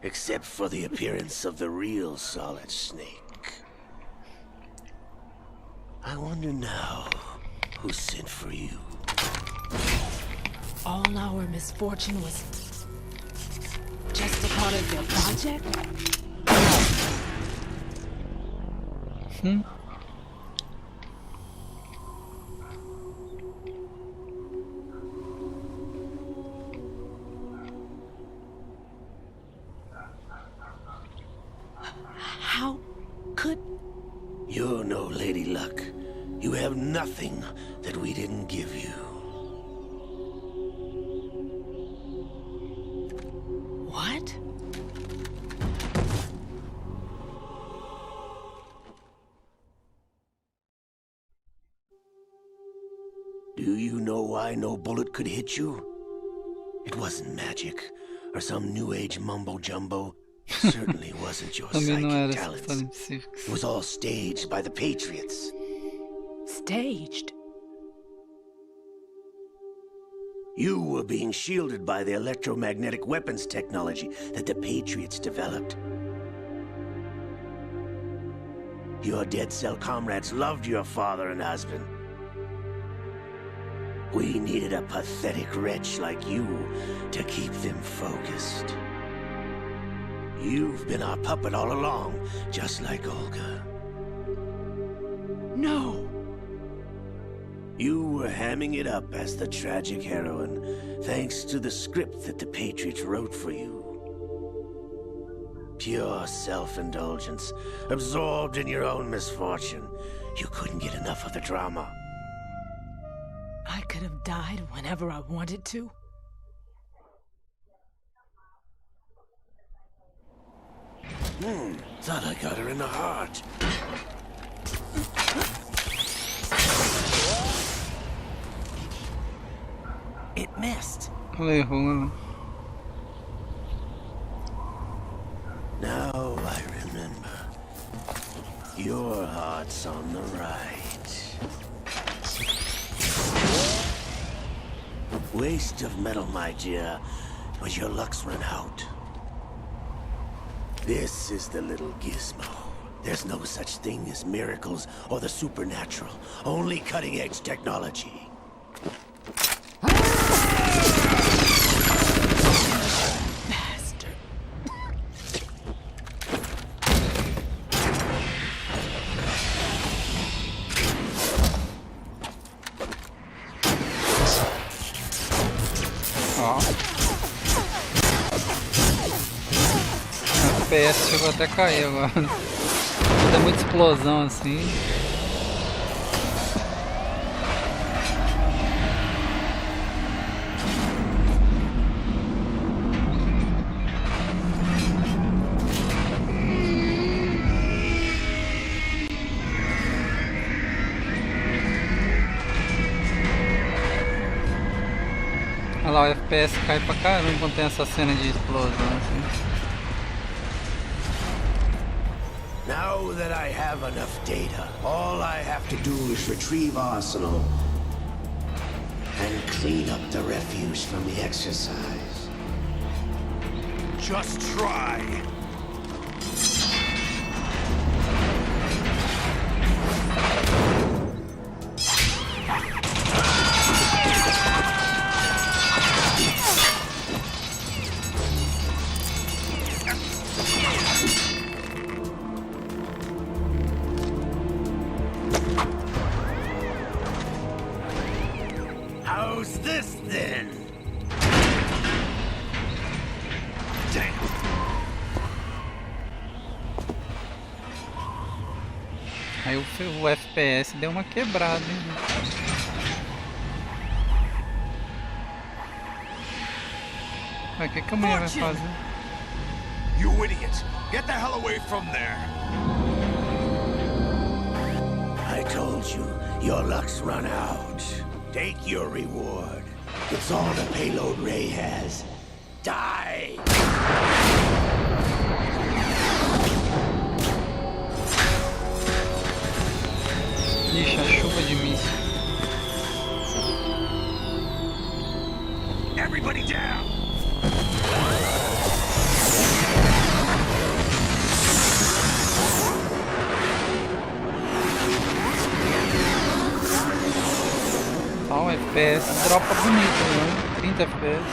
Except for the appearance of the real Solid Snake. I wonder now who sent for you. All our misfortune was just a part of their project? How could... You're no Lady Luck. You have nothing that we didn't give you. What? Do you know why no bullet could hit you? It wasn't magic, or some new age mumbo-jumbo. Certainly wasn't your psychic talents. It was all staged by the Patriots. Staged? You were being shielded by the electromagnetic weapons technology that the Patriots developed. Your Dead Cell comrades loved your father and husband. We needed a pathetic wretch like you to keep them focused. You've been our puppet all along, just like Olga. No! You were hamming it up as the tragic heroine, thanks to the script that the Patriots wrote for you. Pure self-indulgence, absorbed in your own misfortune. You couldn't get enough of the drama. I could have died whenever I wanted to. Thought I got her in the heart. It missed. Now I remember. Your heart's on the right. Waste of metal, my dear, but your luck's run out. This is the little gizmo. There's no such thing as miracles or the supernatural. Only cutting-edge technology. Bastard. O FPS chegou até a cair agora. Tem muita explosão assim. Olha lá, o FPS cai pra caramba quando tem essa cena de explosão assim. Now that I have enough data, all I have to do is retrieve Arsenal and clean up the refuse from the exercise. Just try. How's this then? Damn. Aí o FPS deu uma quebrada, hein? Mas o que a mulher vai fazer? You idiot! Get the hell away from there! I told you, your luck's run out. Take your reward. It's all the payload Ray has. Die! Ixi, a chuva de míssil. Everybody down! Ó, o FPS dropa bonito, né? 30 FPS.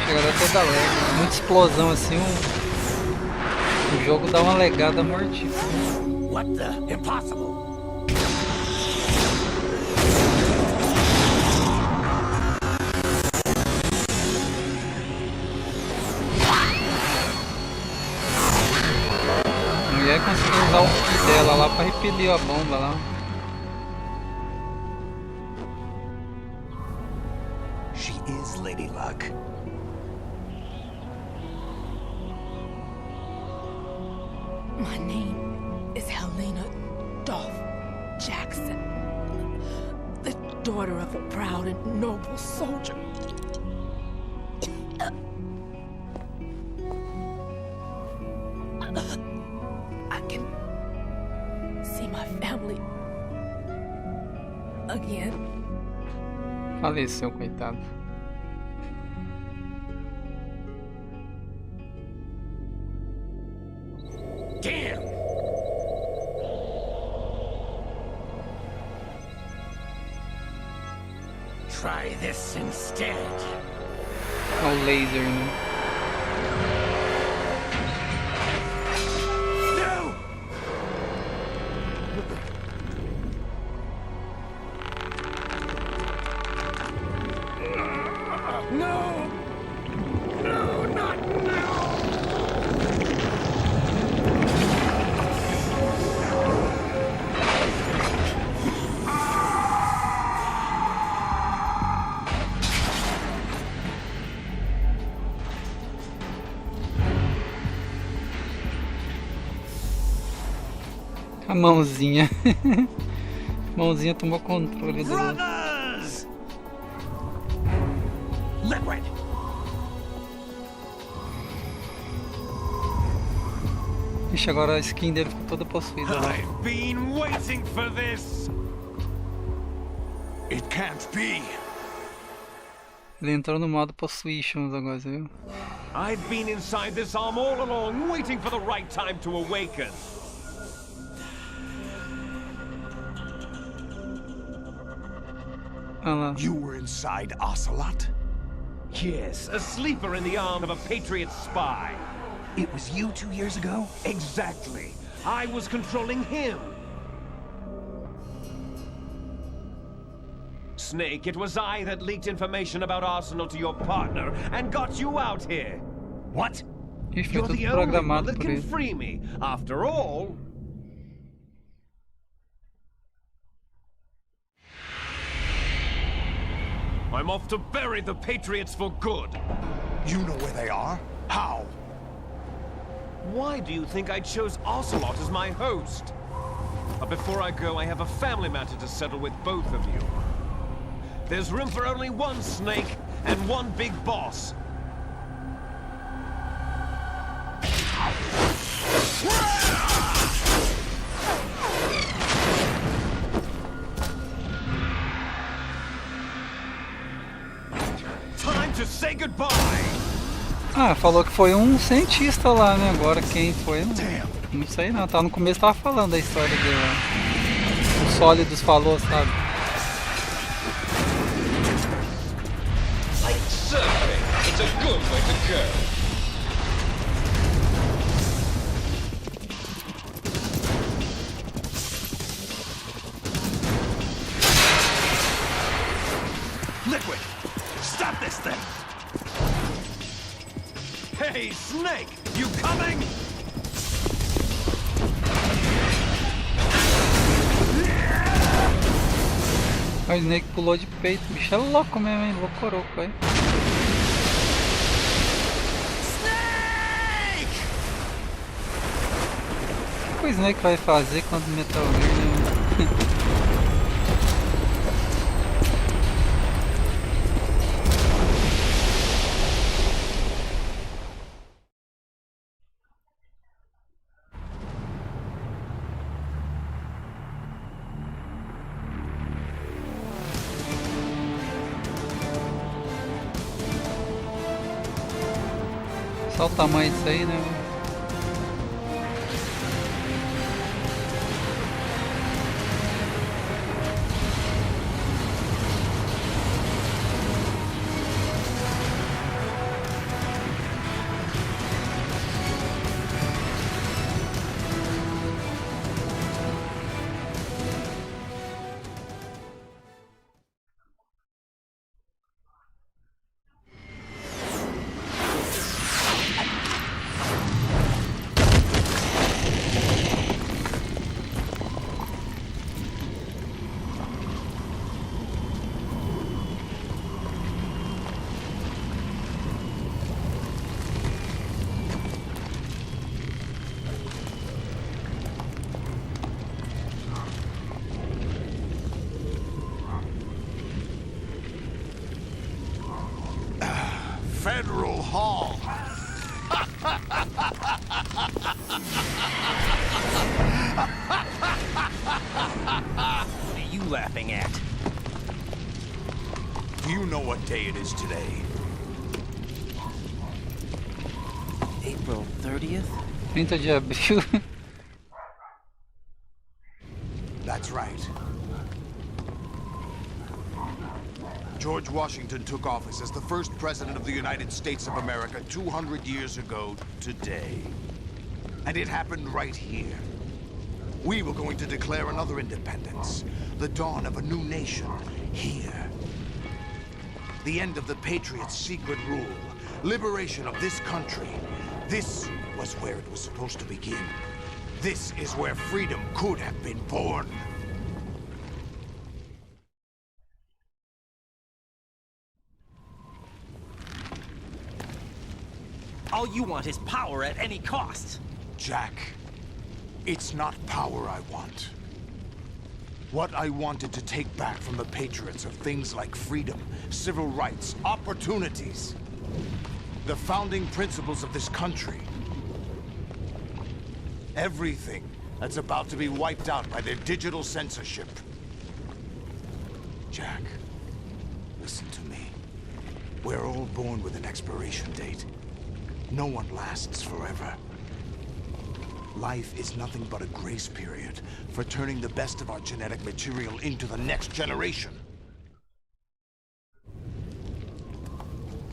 Chega a dar toda lag. Muita explosão assim, o jogo dá uma legada mortífera. What the? Impossible! A mulher conseguiu usar o ki dela lá pra repelir a bomba lá. She is Lady Luck. My name is Helena Dolph Jackson, the daughter of a proud and noble soldier. I can see my family again. Faleceu, coitado. Damn! Try this instead. Olha o laser, né? A mãozinha. Mãozinha tomou controle do... Liquid! Ixi, agora a skin dele ficou toda possuída. I've been waiting for this. It can't be. Ele entrou no modo Possuitions agora, viu? I've been inside this arm all along, waiting for the right time to awaken. You were inside Ocelot? Yes, a sleeper in the arm of a Patriot spy. It was you 2 years ago? Exactly. I was controlling him. Snake, it was I that leaked information about Arsenal to your partner and got you out here. What? You're the only one that can free me. After all... I'm off to bury the Patriots for good. You know where they are? How? Why do you think I chose Ocelot as my host? But before I go, I have a family matter to settle with both of you. There's room for only one Snake and one big boss. Time to say goodbye. Ah, falou que foi um cientista lá, né? Agora quem foi? Não sei não, tá no começo tava falando da história dele lá. O Sólidos falou, sabe? Like surfing, it's a good way to go. Liquid! Stop this thing! Hey, Snake! You coming? O Snake pulou de peito. O bicho é louco mesmo, hein? Loucoroco, hein? Snake! O que o Snake vai fazer quando o Metal Gear, né? Só o tamanho disso aí, né? Federal Hall. What are you laughing at? Do you know what day it is today? April 30th? 30 de abril. That's right. George Washington took office as the first president of the United States of America 200 years ago today. And it happened right here. We were going to declare another independence, the dawn of a new nation, here. The end of the Patriots' secret rule, liberation of this country. This was where it was supposed to begin. This is where freedom could have been born. All you want is power at any cost. Jack, it's not power I want. What I wanted to take back from the Patriots are things like freedom, civil rights, opportunities. The founding principles of this country. Everything that's about to be wiped out by their digital censorship. Jack, listen to me. We're all born with an expiration date. No one lasts forever. Life is nothing but a grace period for turning the best of our genetic material into the next generation.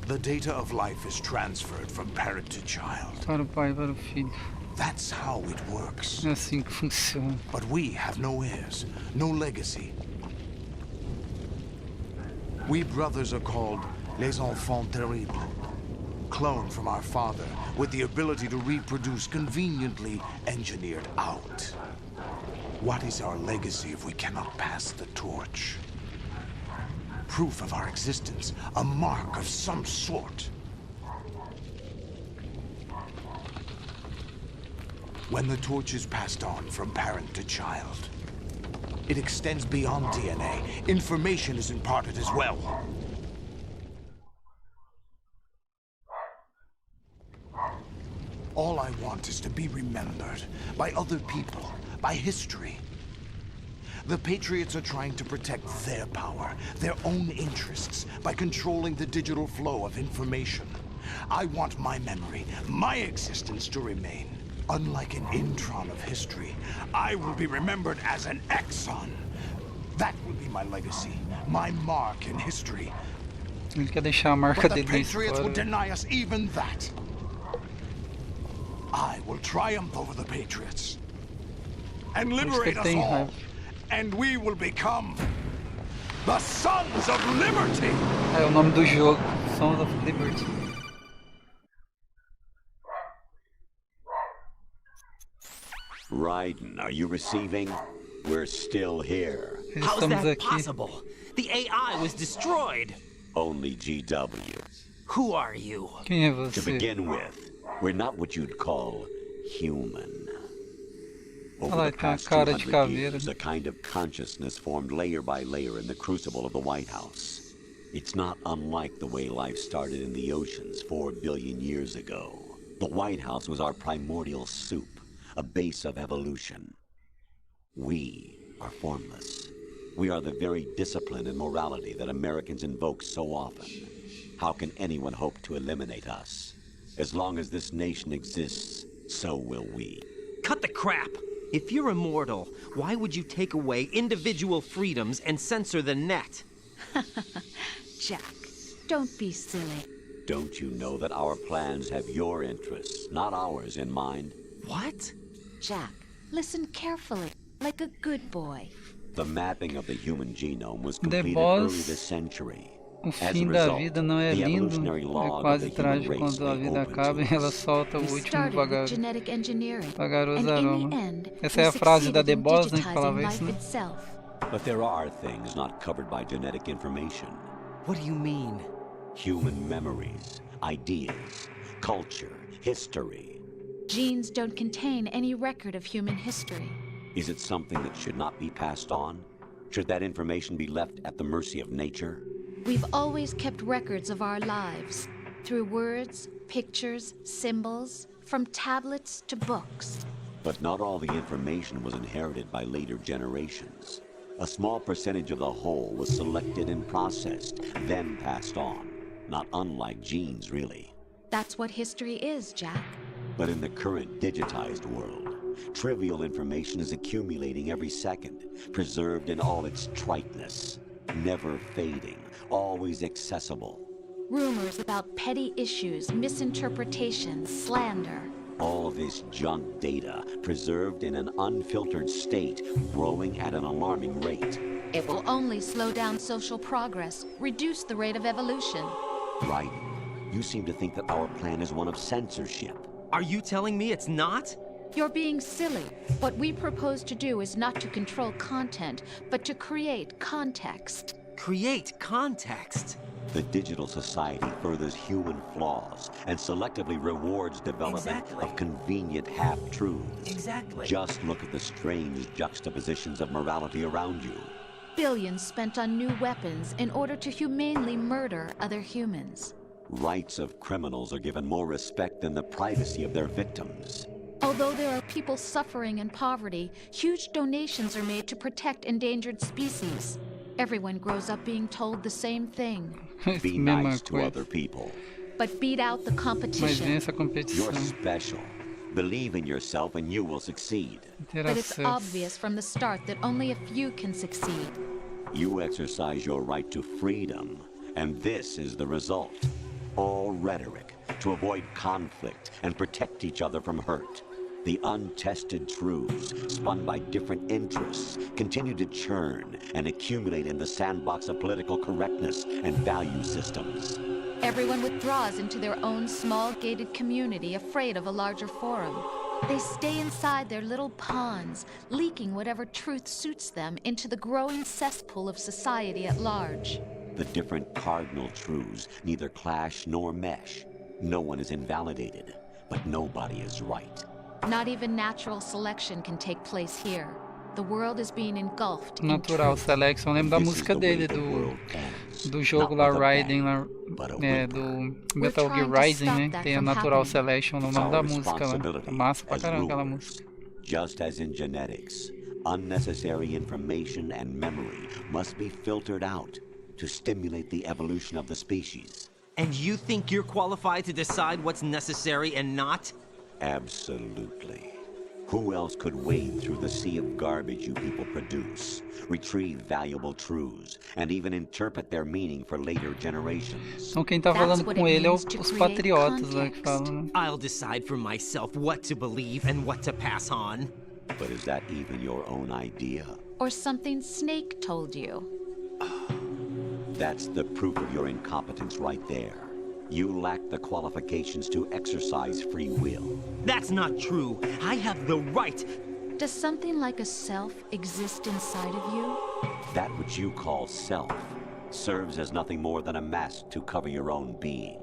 The data of life is transferred from parent to child. Para o pai, para o filho. That's how it works. É assim que funciona. But we have no heirs, no legacy. We brothers are called les enfants terribles. Cloned from our father, with the ability to reproduce conveniently engineered out. What is our legacy if we cannot pass the torch? Proof of our existence, a mark of some sort. When the torch is passed on from parent to child, it extends beyond DNA. Information is imparted as well. All I want is to be remembered by other people, by history. The Patriots are trying to protect their power, their own interests, by controlling the digital flow of information. I want my memory, my existence to remain. Unlike an intron of history, I will be remembered as an exon. That will be my legacy, my mark in history. Ele quer deixar a marca But the dele na Patriots will história. deny us even that. I will triumph over the Patriots and liberate us all, and we will become The Sons of Liberty! É o nome do jogo, Sons of Liberty. Raiden, are you receiving? We're still here. How's that possible? The AI was destroyed. Only GW. Who are you? Quem é você? To begin with, we're not what you'd call human. Over the past 200 years, a kind of consciousness formed layer by layer in the crucible of the White House. It's not unlike the way life started in the oceans 4 billion years ago. The White House was our primordial soup, a base of evolution. We are formless. We are the very discipline and morality that Americans invoke so often. How can anyone hope to eliminate us? As long as this nation exists, so will we. Cut the crap! If you're immortal, why would you take away individual freedoms and censor the net? Jack, don't be silly. Don't you know that our plans have your interests, not ours, in mind? What? Jack, listen carefully, like a good boy. The mapping of the human genome was completed early this century. O fim da vida não é lindo, é quase trágico quando a vida acaba e ela solta o último vagaroso aroma. Essa é a frase da The Boss, né, que falava isso, né? But there are things not covered by genetic information. What do you mean? Human memories, ideas, culture, history. Genes don't contain any record of human history. Is it something that should not be passed on? Should that information be left at the mercy of nature? We've always kept records of our lives, through words, pictures, symbols, from tablets to books. But not all the information was inherited by later generations. A small percentage of the whole was selected and processed, then passed on. Not unlike genes, really. That's what history is, Jack. But in the current digitized world, trivial information is accumulating every second, preserved in all its triteness, never fading, always accessible. Rumors about petty issues, misinterpretations, slander. All this junk data, preserved in an unfiltered state, growing at an alarming rate. It will only slow down social progress, reduce the rate of evolution. Right. You seem to think that our plan is one of censorship. Are you telling me it's not? You're being silly. What we propose to do is not to control content, but to create context. Create context? The digital society furthers human flaws and selectively rewards development of convenient half-truths. Exactly. Just look at the strange juxtapositions of morality around you. Billions spent on new weapons in order to humanely murder other humans. Rights of criminals are given more respect than the privacy of their victims. Although there are people suffering in poverty, huge donations are made to protect endangered species. Everyone grows up being told the same thing. Be nice to other people. But beat out the competition. You're special. Believe in yourself and you will succeed. But it's obvious from the start that only a few can succeed. You exercise your right to freedom, and this is the result. All rhetoric to avoid conflict and protect each other from hurt. The untested truths, spun by different interests, continue to churn and accumulate in the sandbox of political correctness and value systems. Everyone withdraws into their own small gated community, afraid of a larger forum. They stay inside their little ponds, leaking whatever truth suits them into the growing cesspool of society at large. The different cardinal truths neither clash nor mesh. No one is invalidated, but nobody is right. Not even natural selection can take place here. The world is being engulfed in Natural Selection, eu lembro da música dele, do jogo lá, Raiden, lá, do Metal Gear Rising, né? Tem a Natural Selection no nome da música lá. É massa pra caramba aquela música. Just as in genetics, unnecessary information and memory must be filtered out to stimulate the evolution of the species. And you think you're qualified to decide what's necessary and not? Absolutely. Who else could wade through the sea of garbage you people produce, retrieve valuable truths, and even interpret their meaning for later generations? Então quem tá falando com ele é os patriotas lá que falam, né? I'll decide for myself what to believe and what to pass on. But is that even your own idea? Or something Snake told you? That's the proof of your incompetence right there. You lack the qualifications to exercise free will. That's not true. I have the right. Does something like a self exist inside of you? That which you call self serves as nothing more than a mask to cover your own being.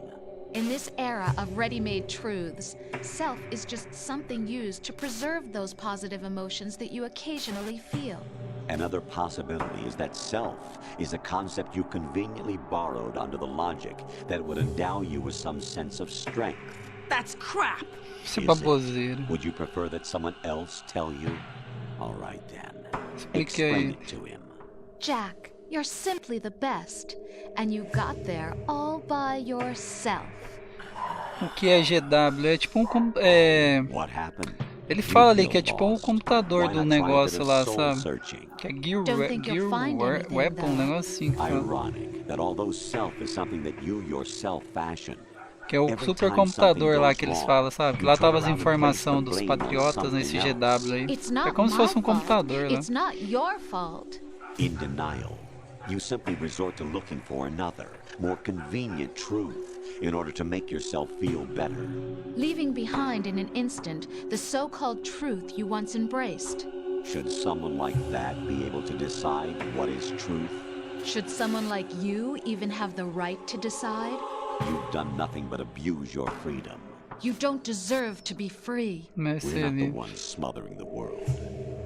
In this era of ready-made truths, self is just something used to preserve those positive emotions that you occasionally feel. Another possibility is that self is a concept you conveniently borrowed under the logic that would endow you with some sense of strength. That's crap! Would you prefer that someone else tell you? All right then. Explain it to him. Jack, you're simply the best. And you got there all by yourself. O que é GW? É tipo What happened? Ele fala ali que é tipo um computador do negócio lá, sabe? Que é Gear Weapon, um negócio assim que fala. Ironic that although self is something that you yourself fashioned. Que é o supercomputador lá que eles falam, sabe? Lá tava as informações dos patriotas nesse GW aí. É como se fosse um computador lá. It's not your fault. In denial, you simply resort to looking for another, more convenient truth in order to make yourself feel better. Leaving behind in an instant the so-called truth you once embraced. Should someone like that be able to decide what is truth? Should someone like you even have the right to decide? You've done nothing but abuse your freedom. You don't deserve to be free. We're not the ones smothering the world.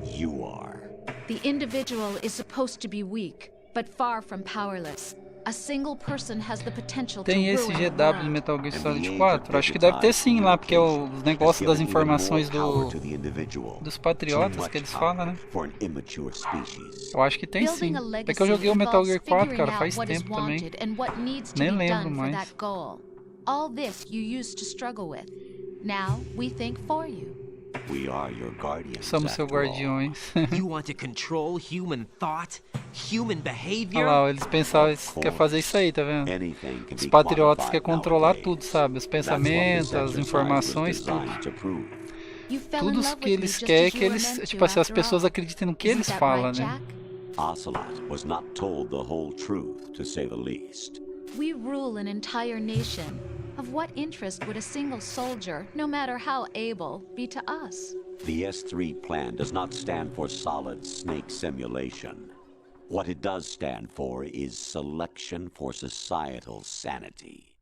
You are. The individual is supposed to be weak, but far from powerless. A single person has the potential to Tem esse GW de Metal Gear Solid 4? Acho que deve ter sim lá, porque é os negócios das informações dos patriotas que eles falam, né? Eu acho que tem sim. É que eu joguei o Metal Gear 4, cara, faz tempo também. Nem lembro mais. All this you used to struggle with. Now we think for you. We are your guardians. Somos seus guardiões. You want to control human thought, human behavior? Olha lá, eles pensavam que quer fazer isso aí, tá vendo? Os patriotas querem controlar tudo, sabe? Os pensamentos, as informações, tudo. Tudo que eles querem que eles, tipo assim, as pessoas acreditem no que eles falam, né? Ocelot was not told the whole truth, to say the least. We rule an entire nation. Of what interest would a single soldier, no matter how able, be to us? The S3 plan does not stand for solid snake simulation. What it does stand for is selection for societal sanity.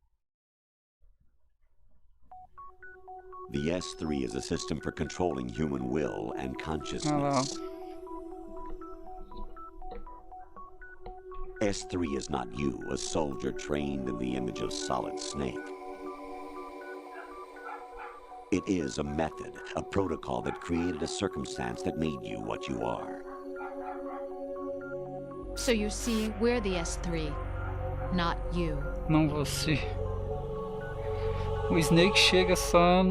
The S3 is a system for controlling human will and consciousness. S3 is not you, a soldier trained in the image of Solid Snake. It is a method, a protocol that created a circumstance that made you what you are. So you see, we're the S3, not you. Não você. O Snake chega só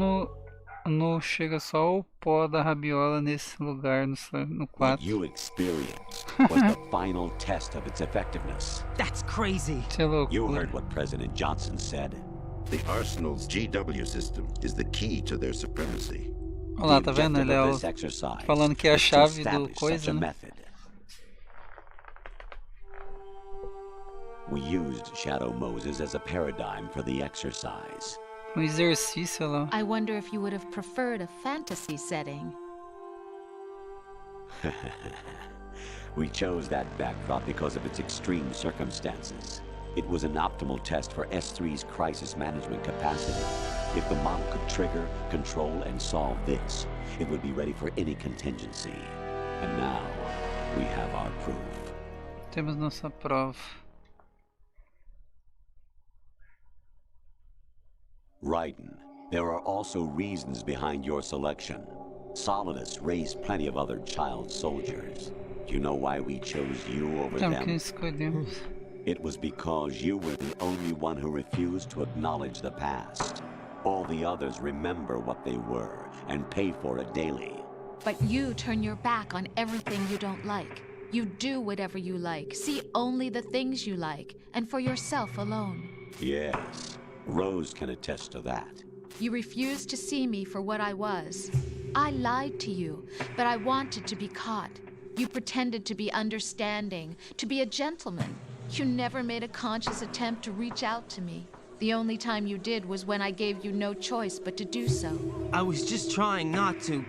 chega só o pó da rabiola nesse lugar no 4. What you experienced was the final test of its effectiveness. That's crazy. You heard what President Johnson said. The Arsenal's GW system is the key to their supremacy. Olha lá, tá vendo? Ele é falando que é a chave do coisa, né? We used Shadow Moses as a paradigm for the exercise. Um exercício lá. I wonder if you would have preferred a fantasy setting. We chose that backdrop because of its extreme circumstances. It was an optimal test for S3's crisis management capacity. If the model could trigger, control, and solve this, it would be ready for any contingency. And now, we have our proof. Temos nossa prova. Raiden, there are also reasons behind your selection. Solidus raised plenty of other child soldiers. Do you know why we chose you over them? Que escolhemos. It was because you were the only one who refused to acknowledge the past. All the others remember what they were and pay for it daily. But you turn your back on everything you don't like. You do whatever you like, see only the things you like, and for yourself alone. Yes, Rose can attest to that. You refused to see me for what I was. I lied to you, but I wanted to be caught. You pretended to be understanding, to be a gentleman. You never made a conscious attempt to reach out to me. The only time you did was when I gave you no choice but to do so. I was just trying not to.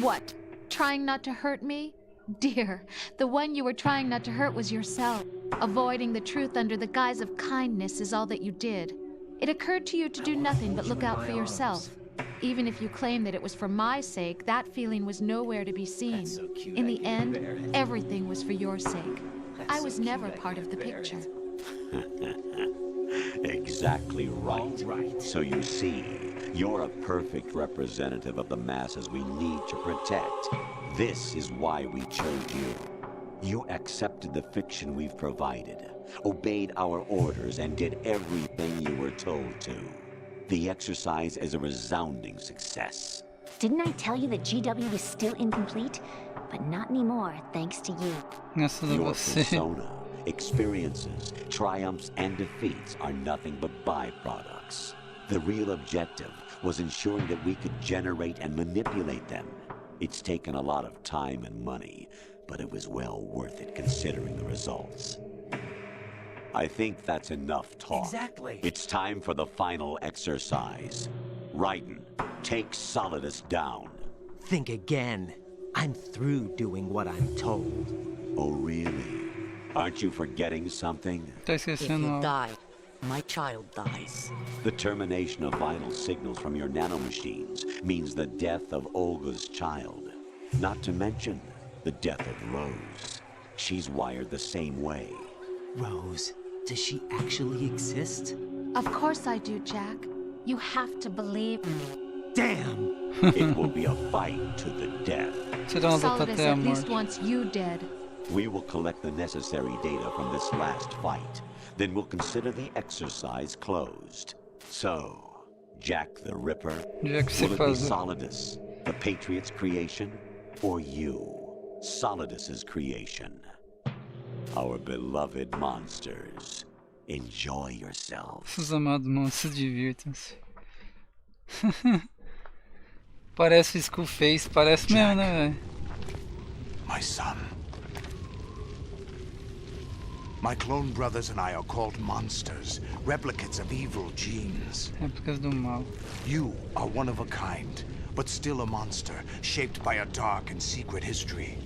What? Trying not to hurt me? Dear, the one you were trying not to hurt was yourself. Avoiding the truth under the guise of kindness is all that you did. It occurred to you to do nothing but look out for yourself. Even if you claim that it was for my sake, that feeling was nowhere to be seen. In the end, everything was for your sake. I was never part of the picture. Exactly right. So you see, you're a perfect representative of the masses we need to protect. This is why we chose you. You accepted the fiction we've provided, obeyed our orders, and did everything you were told to. The exercise is a resounding success. Didn't I tell you that GW was still incomplete? But not anymore, thanks to you. Your persona, experiences, triumphs, and defeats are nothing but byproducts. The real objective was ensuring that we could generate and manipulate them. It's taken a lot of time and money, but it was well worth it considering the results. I think that's enough talk. Exactly. It's time for the final exercise. Raiden, take Solidus down. Think again. I'm through doing what I'm told. Oh, really? Aren't you forgetting something? If you die, my child dies. The termination of vital signals from your nanomachines means the death of Olga's child. Not to mention the death of Rose. She's wired the same way. Rose, does she actually exist? Of course I do, Jack. You have to believe me. Damn! It will be a fight to the death. Solidus at least wants you dead. We will collect the necessary data from this last fight. Then we'll consider the exercise closed. So, Jack the Ripper, will it be Solidus, the Patriot's creation, or you, Solidus's creation? Our beloved monsters, enjoy yourselves. Seus amados monstros, divirtam-se. Parece o Skullface, parece mesmo, né, velho? My son. My clone brothers and I are called monsters, replicates of evil genes. Réplicas do mal. You are one of a kind, but still a monster, shaped by a dark and secret history.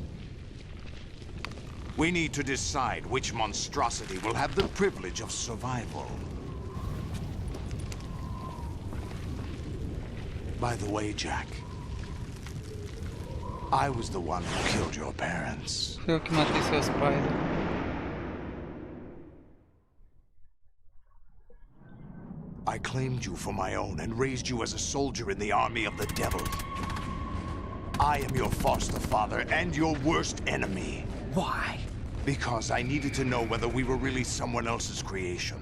We need to decide which monstrosity will have the privilege of survival. By the way, Jack, I was the one who killed your parents. Foi eu que matei seus pais. I claimed you for my own and raised you as a soldier in the army of the devil. I am your foster father and your worst enemy. Why? Because I needed to know whether we were really someone else's creation.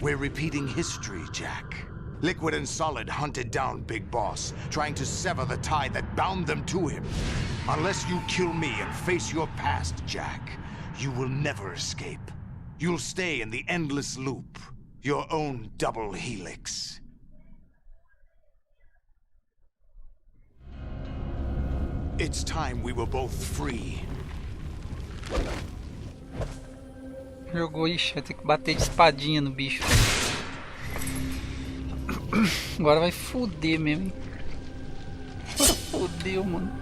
We're repeating history, Jack. Liquid and Solid hunted down Big Boss, trying to sever the tie that bound them to him. Unless you kill me and face your past, Jack, you will never escape. You'll stay in the endless loop, your own double helix. It's time we were both free. Jogou, ixi, vai ter que bater de espadinha no bicho. Agora vai foder mesmo, hein? Agora fodeu, mano.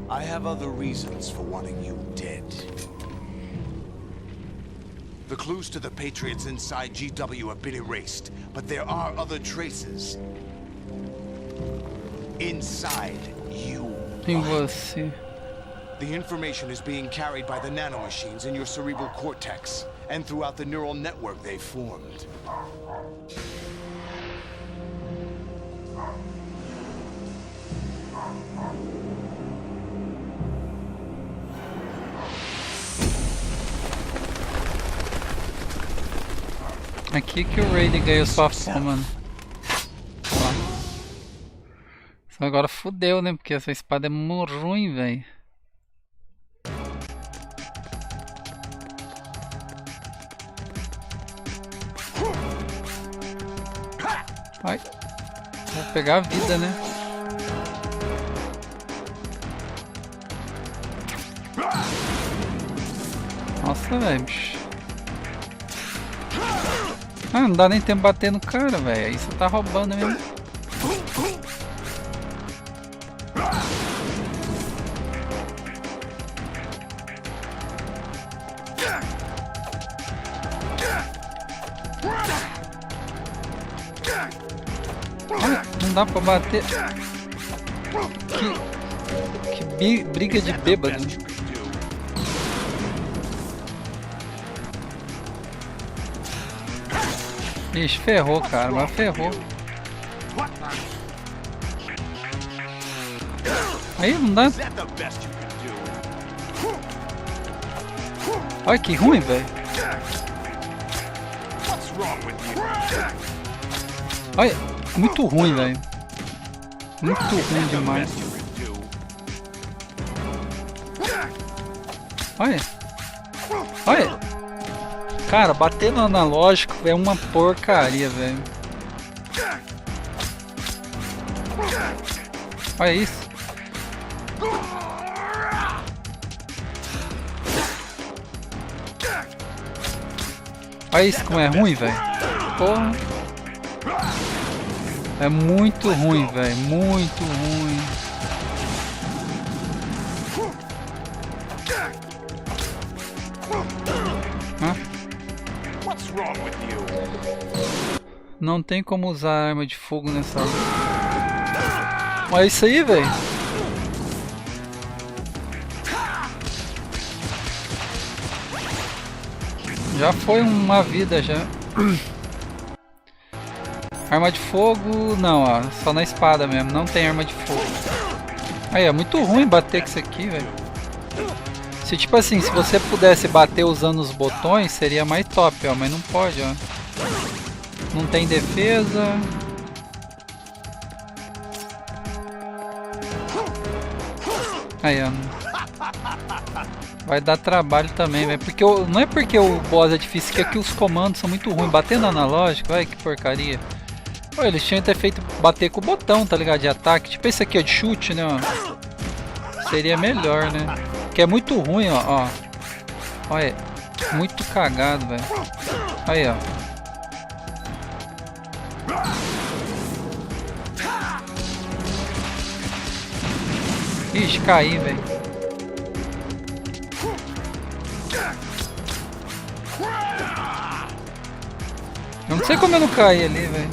I have other reasons for wanting you dead. The clues to the Patriots inside GW have been erased, but there are other traces. Inside you. Em você. The information is being carried by the nanomachines in your cerebral cortex, and throughout the neural network they formed. Aqui que o Raiden ganhou sua fama, né? Só agora fudeu, né? Porque essa espada é muito ruim, velho. Vai. pegar a vida, né? Nossa, velho. Ah, não dá nem tempo de bater no cara, velho. Aí você tá roubando mesmo. Ah, não dá pra bater. Que briga de bêbado. Ixi, ferrou, cara, mas ferrou. Aí não dá. Olha que ruim, velho. Olha, muito ruim, velho. Muito ruim demais. Olha. Olha. Cara, bater no analógico é uma porcaria, velho. Olha isso. Olha isso como é ruim, velho. Porra. É muito ruim, velho. Muito ruim. Hã? Não tem como usar arma de fogo nessa. Olha isso aí, velho. Já foi uma vida já. Arma de fogo, não, ó, só na espada mesmo, não tem arma de fogo. Aí, é muito ruim bater com isso aqui, velho. Se tipo assim, se você pudesse bater usando os botões, seria mais top, ó, mas não pode, ó. Não tem defesa. Aí, ó. Vai dar trabalho também, velho. Porque não é porque o boss é difícil, que aqui os comandos são muito ruins. Batendo analógico, olha que porcaria. Pô, eles tinham que ter feito bater com o botão, tá ligado? De ataque. Tipo esse aqui, ó, de chute, né? Ó. Seria melhor, né? Que é muito ruim, ó. Olha, muito cagado, velho. Aí, ó. Ixi, caí, velho. Eu não sei como eu não caí ali, velho.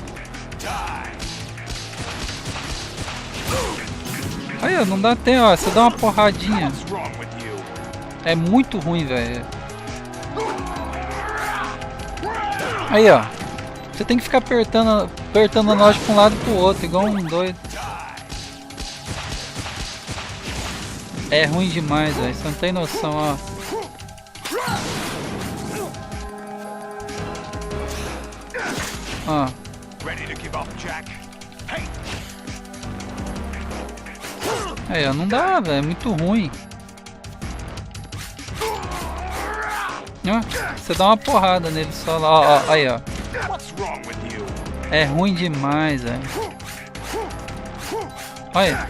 Aí, ó, não dá tempo, ó. Você dá uma porradinha. É muito ruim, velho. Aí, ó. Você tem que ficar apertando a nós pra um lado e pro outro, igual um doido. É ruim demais, velho. Você não tem noção, ó. Ó. Aí, ó, não dá, velho. É muito ruim. Ó, você dá uma porrada nele só lá, ó. Aí, ó. É ruim demais, velho. Olha.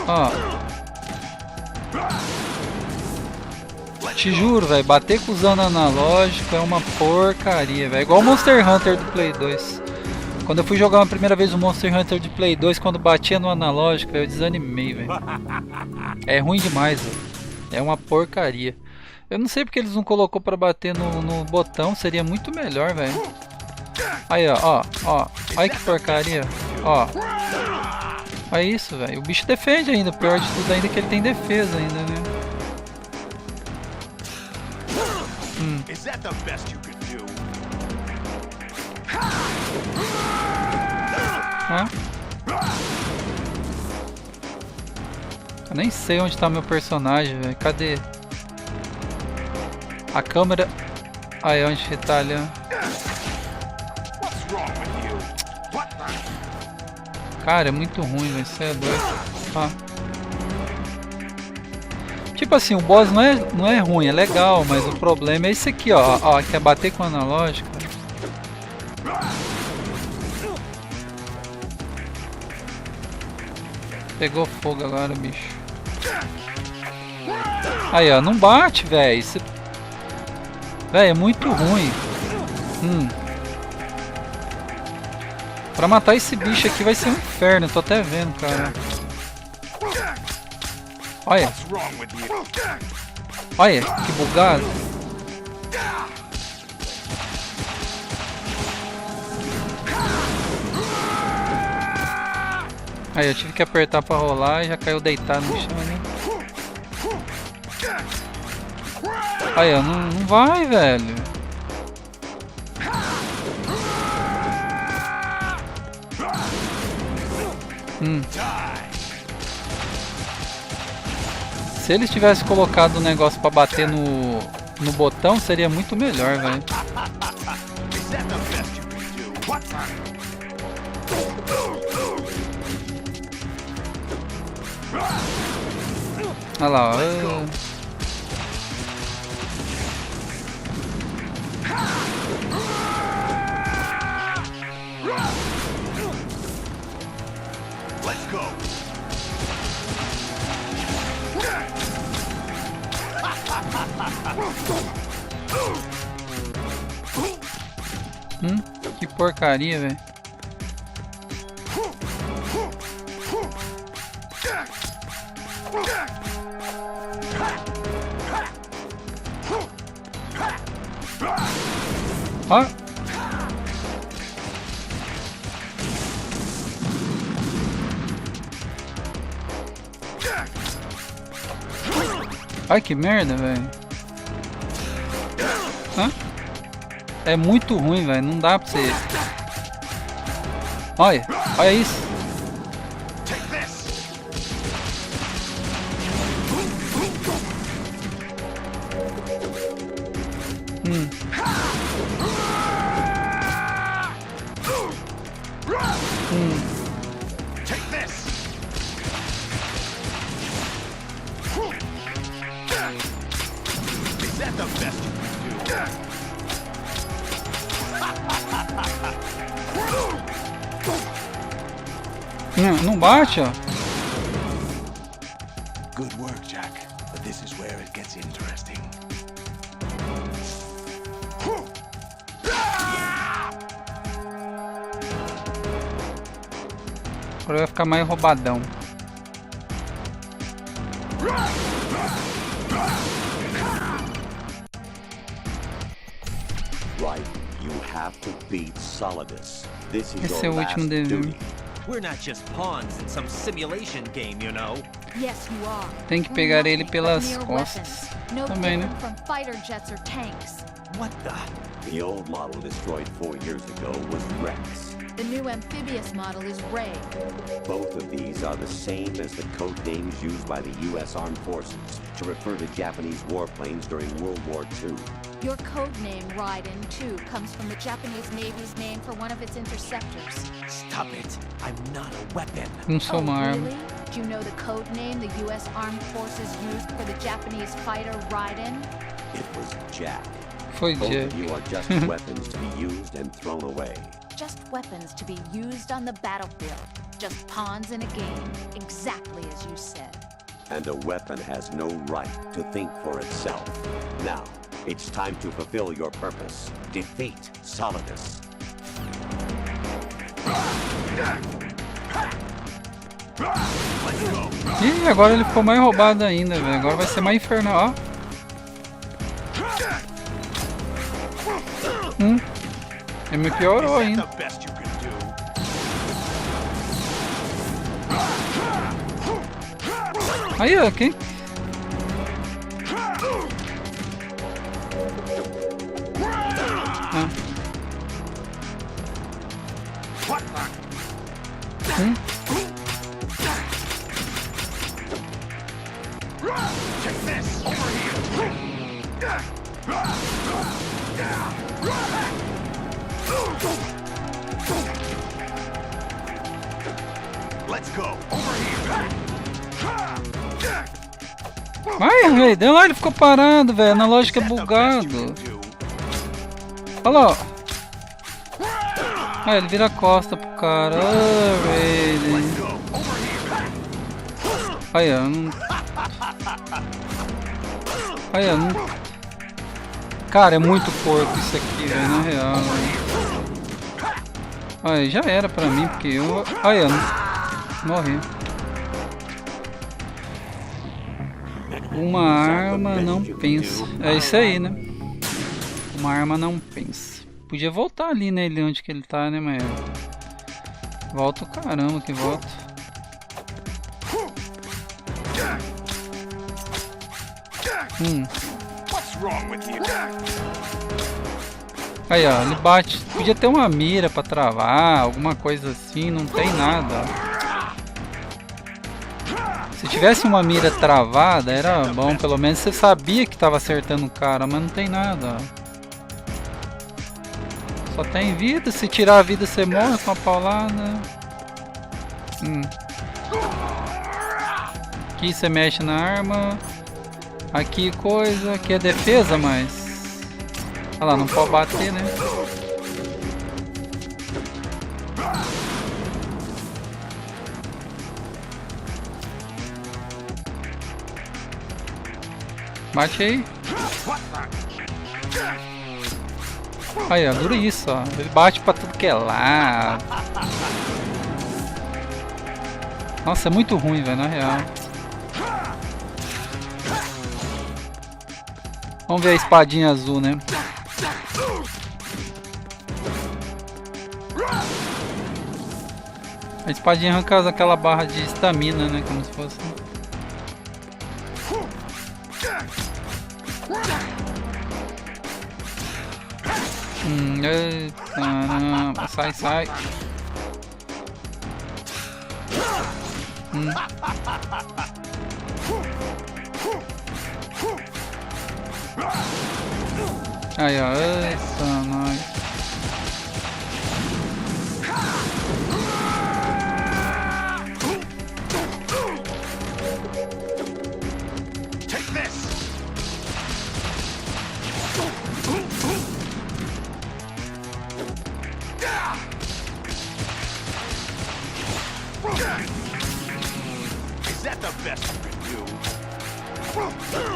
Ó. Te juro, velho, bater com usando analógico é uma porcaria, velho. Igual o Monster Hunter do Play 2. Quando eu fui jogar uma primeira vez o Monster Hunter de Play 2, quando batia no analógico, eu desanimei, velho. É ruim demais, velho. É uma porcaria. Eu não sei porque eles não colocou pra bater no botão, seria muito melhor, velho. Aí, ó. Olha que porcaria. Ó. Olha isso, velho. O bicho defende ainda. Pior de tudo ainda que ele tem defesa ainda, né? Eu nem sei onde tá meu personagem, velho. Cadê? A câmera... Aí, onde que tá ali, ó. Cara, é muito ruim, velho. Isso é doido. Ó. Tipo assim, o boss não é ruim, é legal, mas o problema é esse aqui, ó. Ó, quer bater com o analógico. Pegou fogo agora, bicho. Aí, ó, não bate, velho. Velho, é muito ruim. Pra matar esse bicho aqui vai ser um inferno, eu tô até vendo, cara. Olha. Olha, que bugado. Aí, eu tive que apertar pra rolar e já caiu deitado no chão, né? Aí, ó, não vai, velho. Se eles tivessem colocado o negócio pra bater no botão, seria muito melhor, velho. Olha lá, ó. Let's go. Que porcaria, velho. Ó. Ai, que merda, velho. É muito ruim, velho. Não dá pra você... Olha, olha isso. Não bate, ó. Good work, Jack. But this is where it gets interesting. Agora vai ficar mais roubadão. Right, you have to beat Solidus. This is Esse é your o last último dever. duty. We're not just pawns in some simulation game, you know. Yes, you are. Tem que pegar ele pelas costas. No Também, né? different from fighter jets or tanks. What the? The old model destroyed 4 years ago was Rex. The new amphibious model is Ray. Both of these are the same as the code names used by the U.S. Armed Forces to refer to Japanese warplanes during World War II. Your code name, Raiden, too, comes from the Japanese Navy's name for one of its interceptors. Stop it. I'm not a weapon. Não sou uma arma. Really? Do you know the code name the U.S. Armed Forces used for the Japanese fighter Raiden? It was Jack. Foi Both Jack. of you are just weapons to be used and thrown away. Just weapons to be used on the battlefield. Just pawns in a game, exactly as you said. And a weapon has no right to think for itself. Now, it's time to fulfill your purpose. Defeat Solidus. Ih, agora ele ficou mais roubado ainda, velho. Agora vai ser mais infernal, ó. Ele me piorou ainda. Aí, ó, quem? Vai, velho, deu lá, ele ficou parado, velho. Na lógica é bugado. Olha lá, ó. Ah, ele vira a costa pro cara. Ah, velho. Olha, não... Olha, não... Cara, é muito porco isso aqui, velho, na real, velho. Olha, já era pra mim, porque eu... Olha, morri. Uma arma não pensa. É isso aí, né? Uma arma não pensa. Podia voltar ali nele onde que ele tá, né, mas... Volta o caramba que volta. Aí, ó, ele bate. Podia ter uma mira pra travar, alguma coisa assim, não tem nada. Se tivesse uma mira travada, era bom, pelo menos você sabia que tava acertando o cara, mas não tem nada. Só tem vida, se tirar a vida você morre com a paulada. Aqui você mexe na arma. Aqui coisa, aqui é defesa, mas... Olha lá, não pode bater, né? Bate aí. Aí, ó, dura isso, ó. Ele bate pra tudo que é lado. Nossa, é muito ruim, velho, na real. Vamos ver a espadinha azul, né? A espadinha arranca aquela barra de estamina, né? Como se fosse... Caramba, sai, sai. Aí, ó, eita, nós.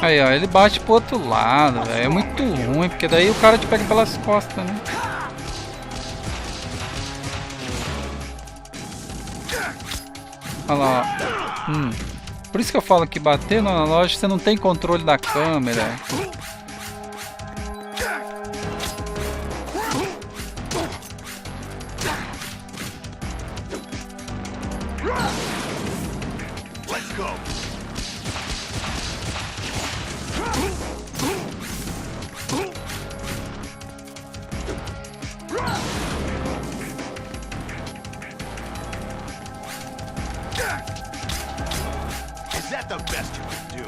Aí, ó, ele bate pro outro lado, velho. É muito ruim, porque daí o cara te pega pelas costas, né? Olha lá, ó. Por isso que eu falo que bater no analógico você não tem controle da câmera.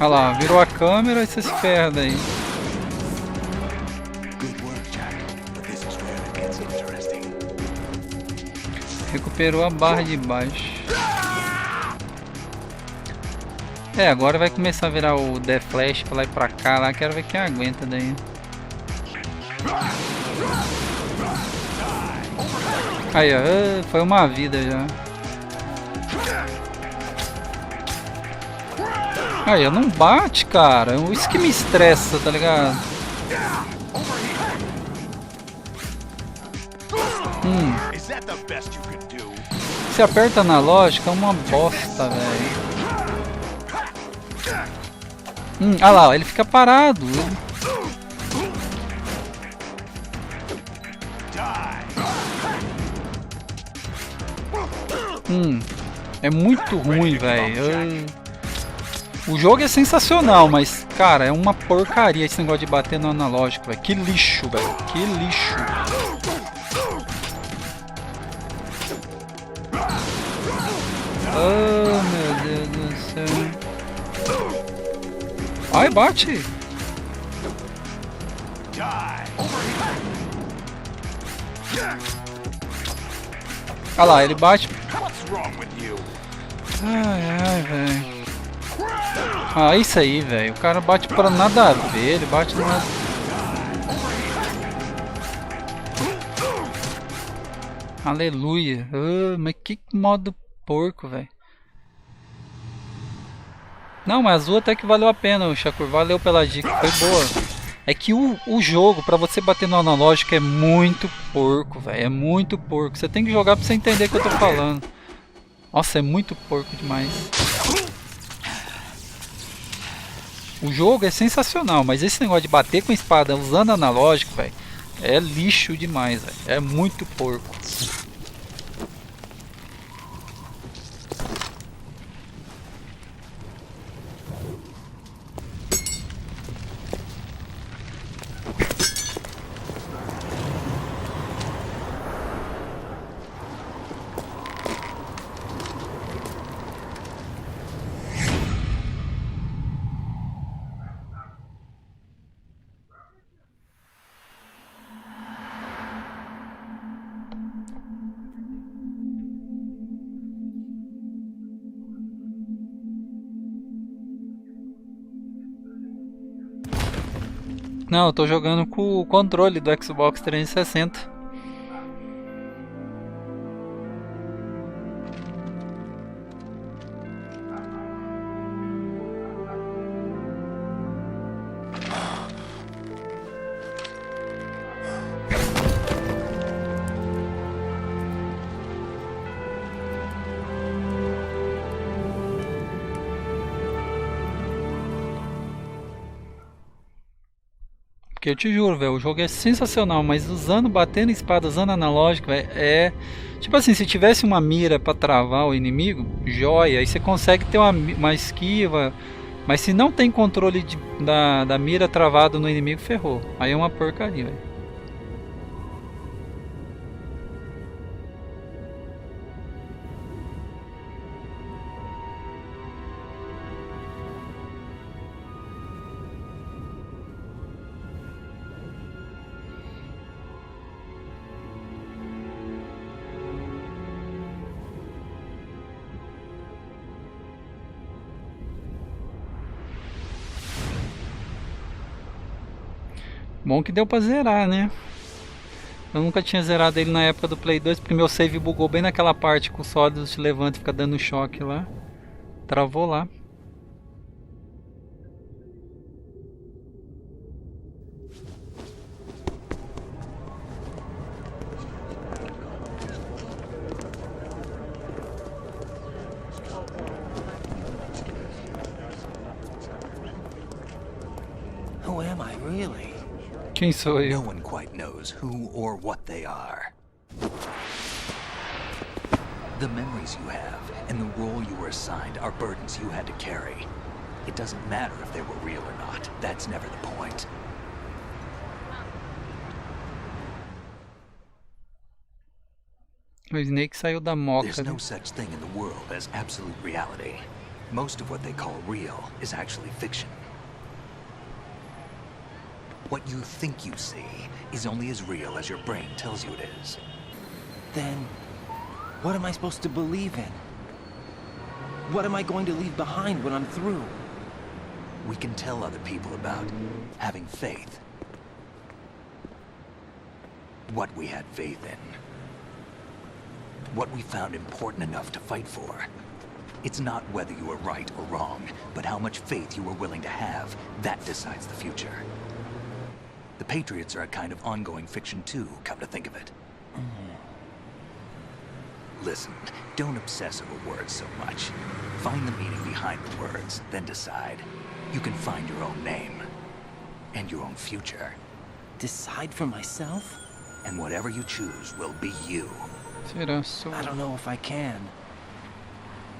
Olha lá, virou a câmera e você se ferra daí. Recuperou a barra de baixo. É, agora vai começar a virar o The Flash pra lá e pra cá. Lá, quero ver quem aguenta daí. Aí, ó, foi uma vida já. Aí, não bate, cara. Isso que me estressa, tá ligado? Se aperta analógico é uma bosta, velho. Ah lá, ele fica parado. É muito ruim, velho. O jogo é sensacional, mas, cara, é uma porcaria esse negócio de bater no analógico, velho. Que lixo, velho. Que lixo. Oh, meu Deus do céu. Ai, bate. Olha lá, ele bate. Ai, velho. Ah, isso aí, velho. O cara bate para nada a ver. Ele bate numa... Aleluia. Mas que modo porco, velho. Não, mas azul até que valeu a pena, Shakur. Valeu pela dica, foi boa. É que o jogo, pra você bater no analógico, é muito porco, velho. É muito porco. Você tem que jogar pra você entender o que eu tô falando. Nossa, é muito porco demais. O jogo é sensacional, mas esse negócio de bater com a espada usando analógico, velho, é lixo demais, velho. É muito porco. Não, eu tô jogando com o controle do Xbox 360. Porque eu te juro, velho, o jogo é sensacional, mas batendo espada, usando analógico, véio, é... Tipo assim, se tivesse uma mira pra travar o inimigo, joia, aí você consegue ter uma esquiva, mas se não tem controle da mira travado no inimigo, ferrou. Aí é uma porcaria, velho. Bom que deu pra zerar, né? Eu nunca tinha zerado ele na época do Play 2, porque meu save bugou bem naquela parte que o sólido te levanta e fica dando choque lá. Travou lá. Who am I really? Quem sou eu? No one quite knows who or what they are. The memories you have and the role you were assigned are burdens you had to carry. It doesn't matter if they were real or not. That's never the point. O Snake saiu da moca. There's no such thing in the world as absolute reality. Most of what they call real is actually fiction. What you think you see is only as real as your brain tells you it is. Then, what am I supposed to believe in? What am I going to leave behind when I'm through? We can tell other people about having faith. What we had faith in. What we found important enough to fight for. It's not whether you were right or wrong, but how much faith you were willing to have. That decides the future. The Patriots are a kind of ongoing fiction too, come to think of it. Listen, don't obsess over words so much. Find the meaning behind the words, then decide. You can find your own name. And your own future. Decide for myself? And whatever you choose will be you. I don't know if I can.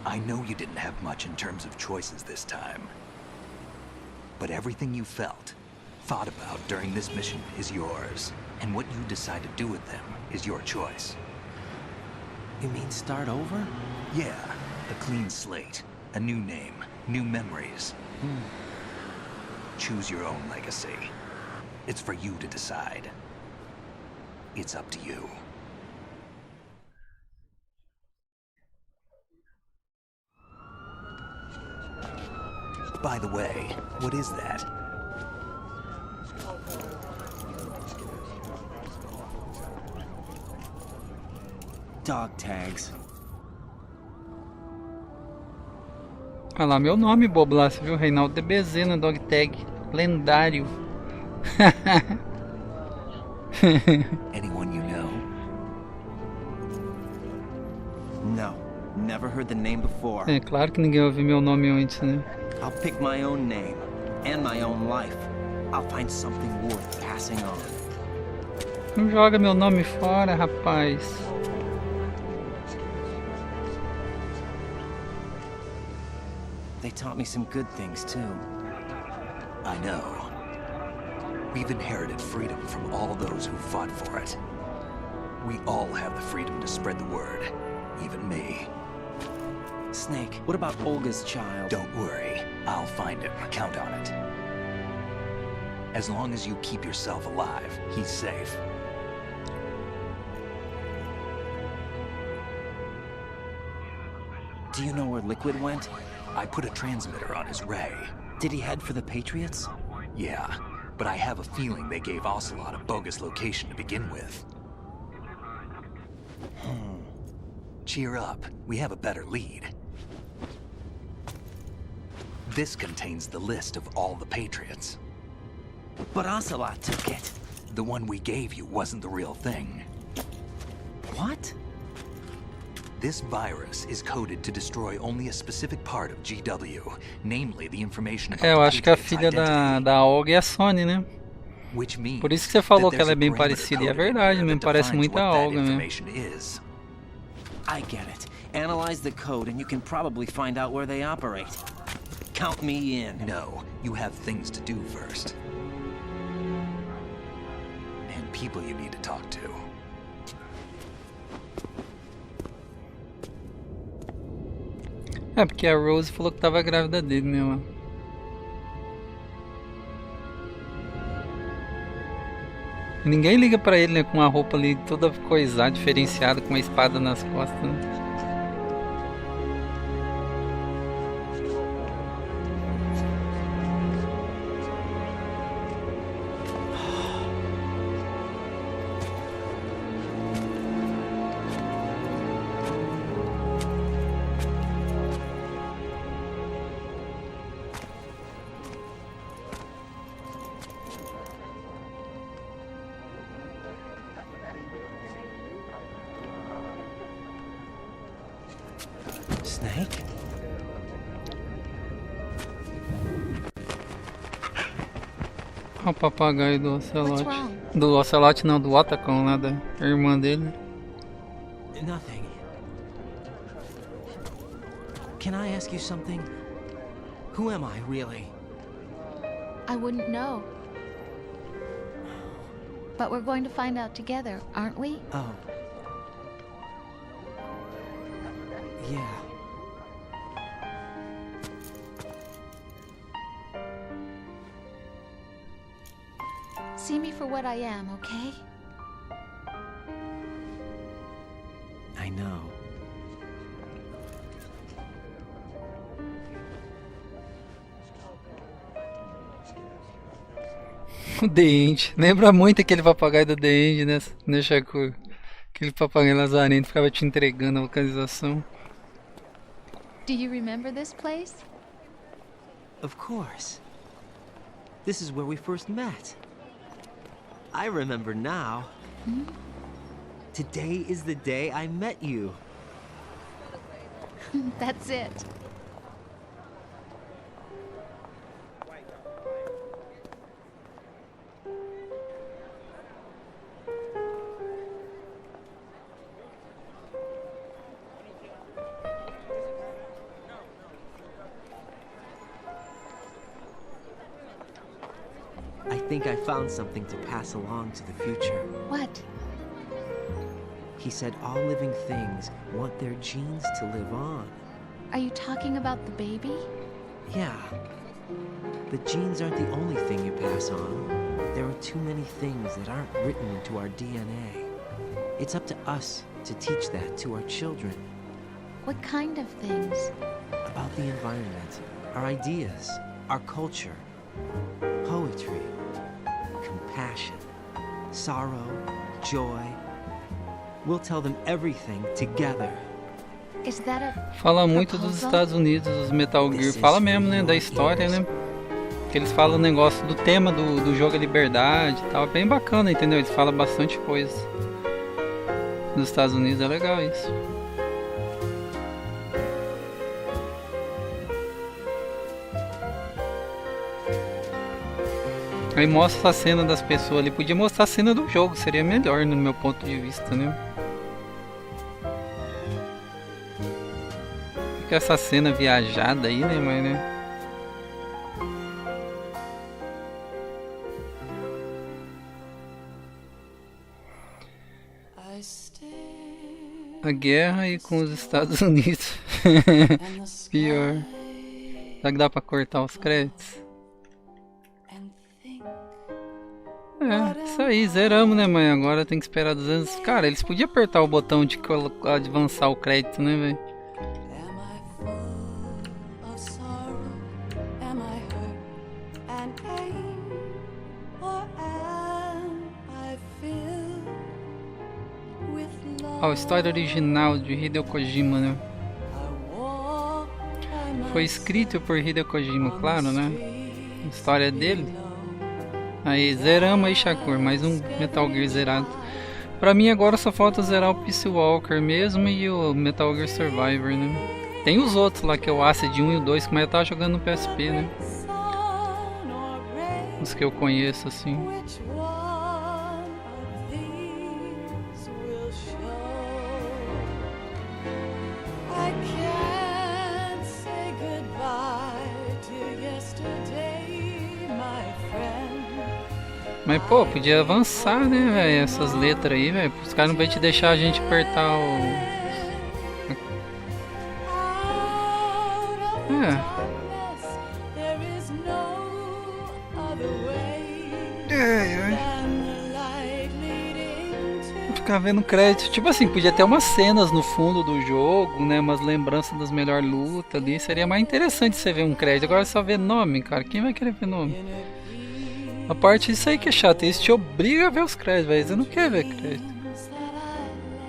I know you didn't have much in terms of choices this time. But everything you felt, thought about during this mission is yours. And what you decide to do with them is your choice. You mean start over? Yeah, a clean slate, a new name, new memories. Choose your own legacy. It's for you to decide. It's up to you. By the way, what is that? Dog tags. Olha lá, meu nome, bobo, lá, você viu? ReinaldoDBZ na dog tag. Lendário. Anyone you know? No, never heard the name before. É claro que ninguém ouviu meu nome antes, né? I'll pick my own name and my own life. I'll find something worth passing on. Não joga meu nome fora, rapaz. They taught me some good things too. I know. We've inherited freedom from all those who fought for it. We all have the freedom to spread the word. Even me. Snake, what about Olga's child? Don't worry. I'll find him. Count on it. As long as you keep yourself alive, he's safe. Do you know where Liquid went? I put a transmitter on his ray. Did he head for the Patriots? Yeah, but I have a feeling they gave Ocelot a bogus location to begin with. Cheer up. We have a better lead. This contains the list of all the Patriots. But Ocelot took it. The one we gave you wasn't the real thing. What? This virus is coded to destroy only a specific part of GW, namely the information about Eu acho que a Patriot's filha identity, da Olga é a Sony, né? which means Por isso que você falou that que ela é there's a bem parameter parecida, e é coded in verdade here mesmo, that parece defines muito a what that Olga, né? information is. I get it. Analyze the code and you can probably find out where they operate. Count me in. No, you have things to do first. And people you need to talk to. É, porque a Rose falou que tava grávida dele, né? Lá. E ninguém liga pra ele, né? Com a roupa ali toda coisada, diferenciada, com uma espada nas costas, né? Snake? Olha o papagaio do Ocelote. What's wrong? Do Ocelote não, do Otacon lá, da irmã dele. Nothing. Can I ask you something? Who am I, really? I wouldn't know. But we're going to find out together, aren't we? Oh. Yeah. See me for what I am, okay? I know. O The End. Lembra muito aquele papagaio do The End, né, Shakur? Aquele papagaio lazarento ficava te entregando a localização. Do you remember this place? Of course. This is where we first met. I remember now. Today is the day I met you. That's it. I think I found something to pass along to the future. What? He said all living things want their genes to live on. Are you talking about the baby? Yeah. But genes aren't the only thing you pass on. There are too many things that aren't written into our DNA. It's up to us to teach that to our children. What kind of things? About the environment, our ideas, our culture, poetry, compassion, sorrow, joy. We'll tell them everything together. Fala muito dos Estados Unidos, os Metal Gear. Fala mesmo, né? Da história, né? Que eles falam o negócio do tema do jogo é liberdade e tal. É bem bacana, entendeu? Eles falam bastante coisa. Nos Estados Unidos é legal isso. Aí mostra a cena das pessoas ali. Podia mostrar a cena do jogo, seria melhor no meu ponto de vista, né? Fica essa cena viajada aí, né, mas né? A guerra aí com os Estados Unidos. Pior. Será que dá pra cortar os créditos? É, isso aí, zeramos, né, mãe? Agora tem que esperar 200. Cara, eles podiam apertar o botão de avançar o crédito, né, velho? Ó, a história original de Hideo Kojima, né? Foi escrito por Hideo Kojima, claro, né? A história dele. Aí, zeramos aí, Shakur, mais um Metal Gear zerado. Pra mim agora só falta zerar o Peace Walker mesmo e o Metal Gear Survivor, né? Tem os outros lá, que é o Acid 1 e o 2, mas eu tava jogando no PSP, né? Os que eu conheço, assim. Mas pô, podia avançar, né, velho, essas letras aí, velho. Os caras não vão te deixar a gente apertar o... Ficar vendo crédito. Tipo assim, podia ter umas cenas no fundo do jogo, né, umas lembranças das melhores lutas ali. Seria mais interessante você ver um crédito. Agora é só ver nome, cara. Quem vai querer ver nome? A parte disso aí que é chato, isso te obriga a ver os créditos, velho. Você não quer ver crédito.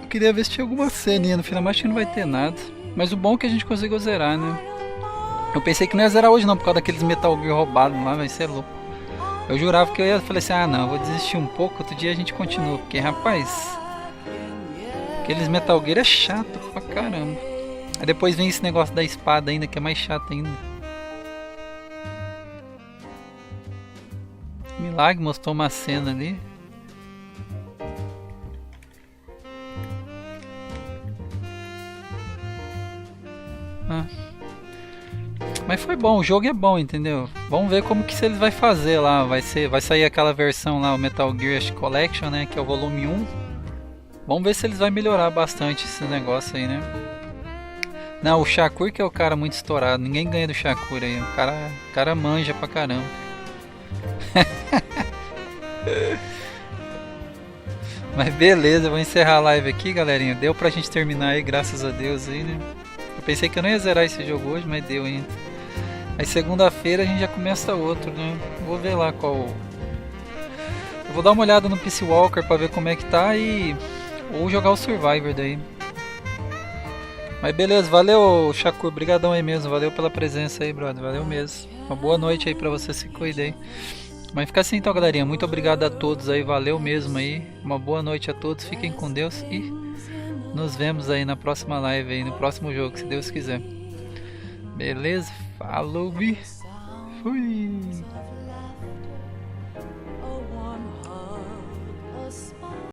Eu queria ver se tinha alguma ceninha no final, mas acho que não vai ter nada. Mas o bom é que a gente conseguiu zerar, né? Eu pensei que não ia zerar hoje não, por causa daqueles Metal Gear roubados lá, vai ser louco. Eu jurava que eu ia, falei assim, ah não, vou desistir um pouco, outro dia a gente continua. Porque, rapaz, aqueles Metal Gear é chato pra caramba. Aí depois vem esse negócio da espada ainda, que é mais chato ainda. Milagre, mostrou uma cena ali. Mas foi bom, o jogo é bom, entendeu? Vamos ver como que eles vai fazer lá. Vai sair aquela versão lá, o Metal Gear Collection, né? Que é o volume 1. Vamos ver se eles vão melhorar bastante esse negócio aí, né? Não, o Shakur que é o cara muito estourado. Ninguém ganha do Shakur aí. O cara manja pra caramba. Mas beleza, eu vou encerrar a live aqui, galerinha. Deu pra gente terminar aí, graças a Deus aí, né? Eu pensei que eu não ia zerar esse jogo hoje, mas deu ainda. Aí segunda-feira a gente já começa outro, né? Vou ver lá qual... Eu vou dar uma olhada no Peace Walker pra ver como é que tá e... Ou jogar o Survivor daí. Mas beleza, valeu, Shakur, brigadão aí mesmo. Valeu pela presença aí, brother, valeu mesmo. Uma boa noite aí pra você, se cuida aí. Mas fica assim então, galerinha. Muito obrigado a todos aí. Valeu mesmo aí. Uma boa noite a todos. Fiquem com Deus. E nos vemos aí na próxima live aí. No próximo jogo, se Deus quiser. Beleza? Falou. Fui.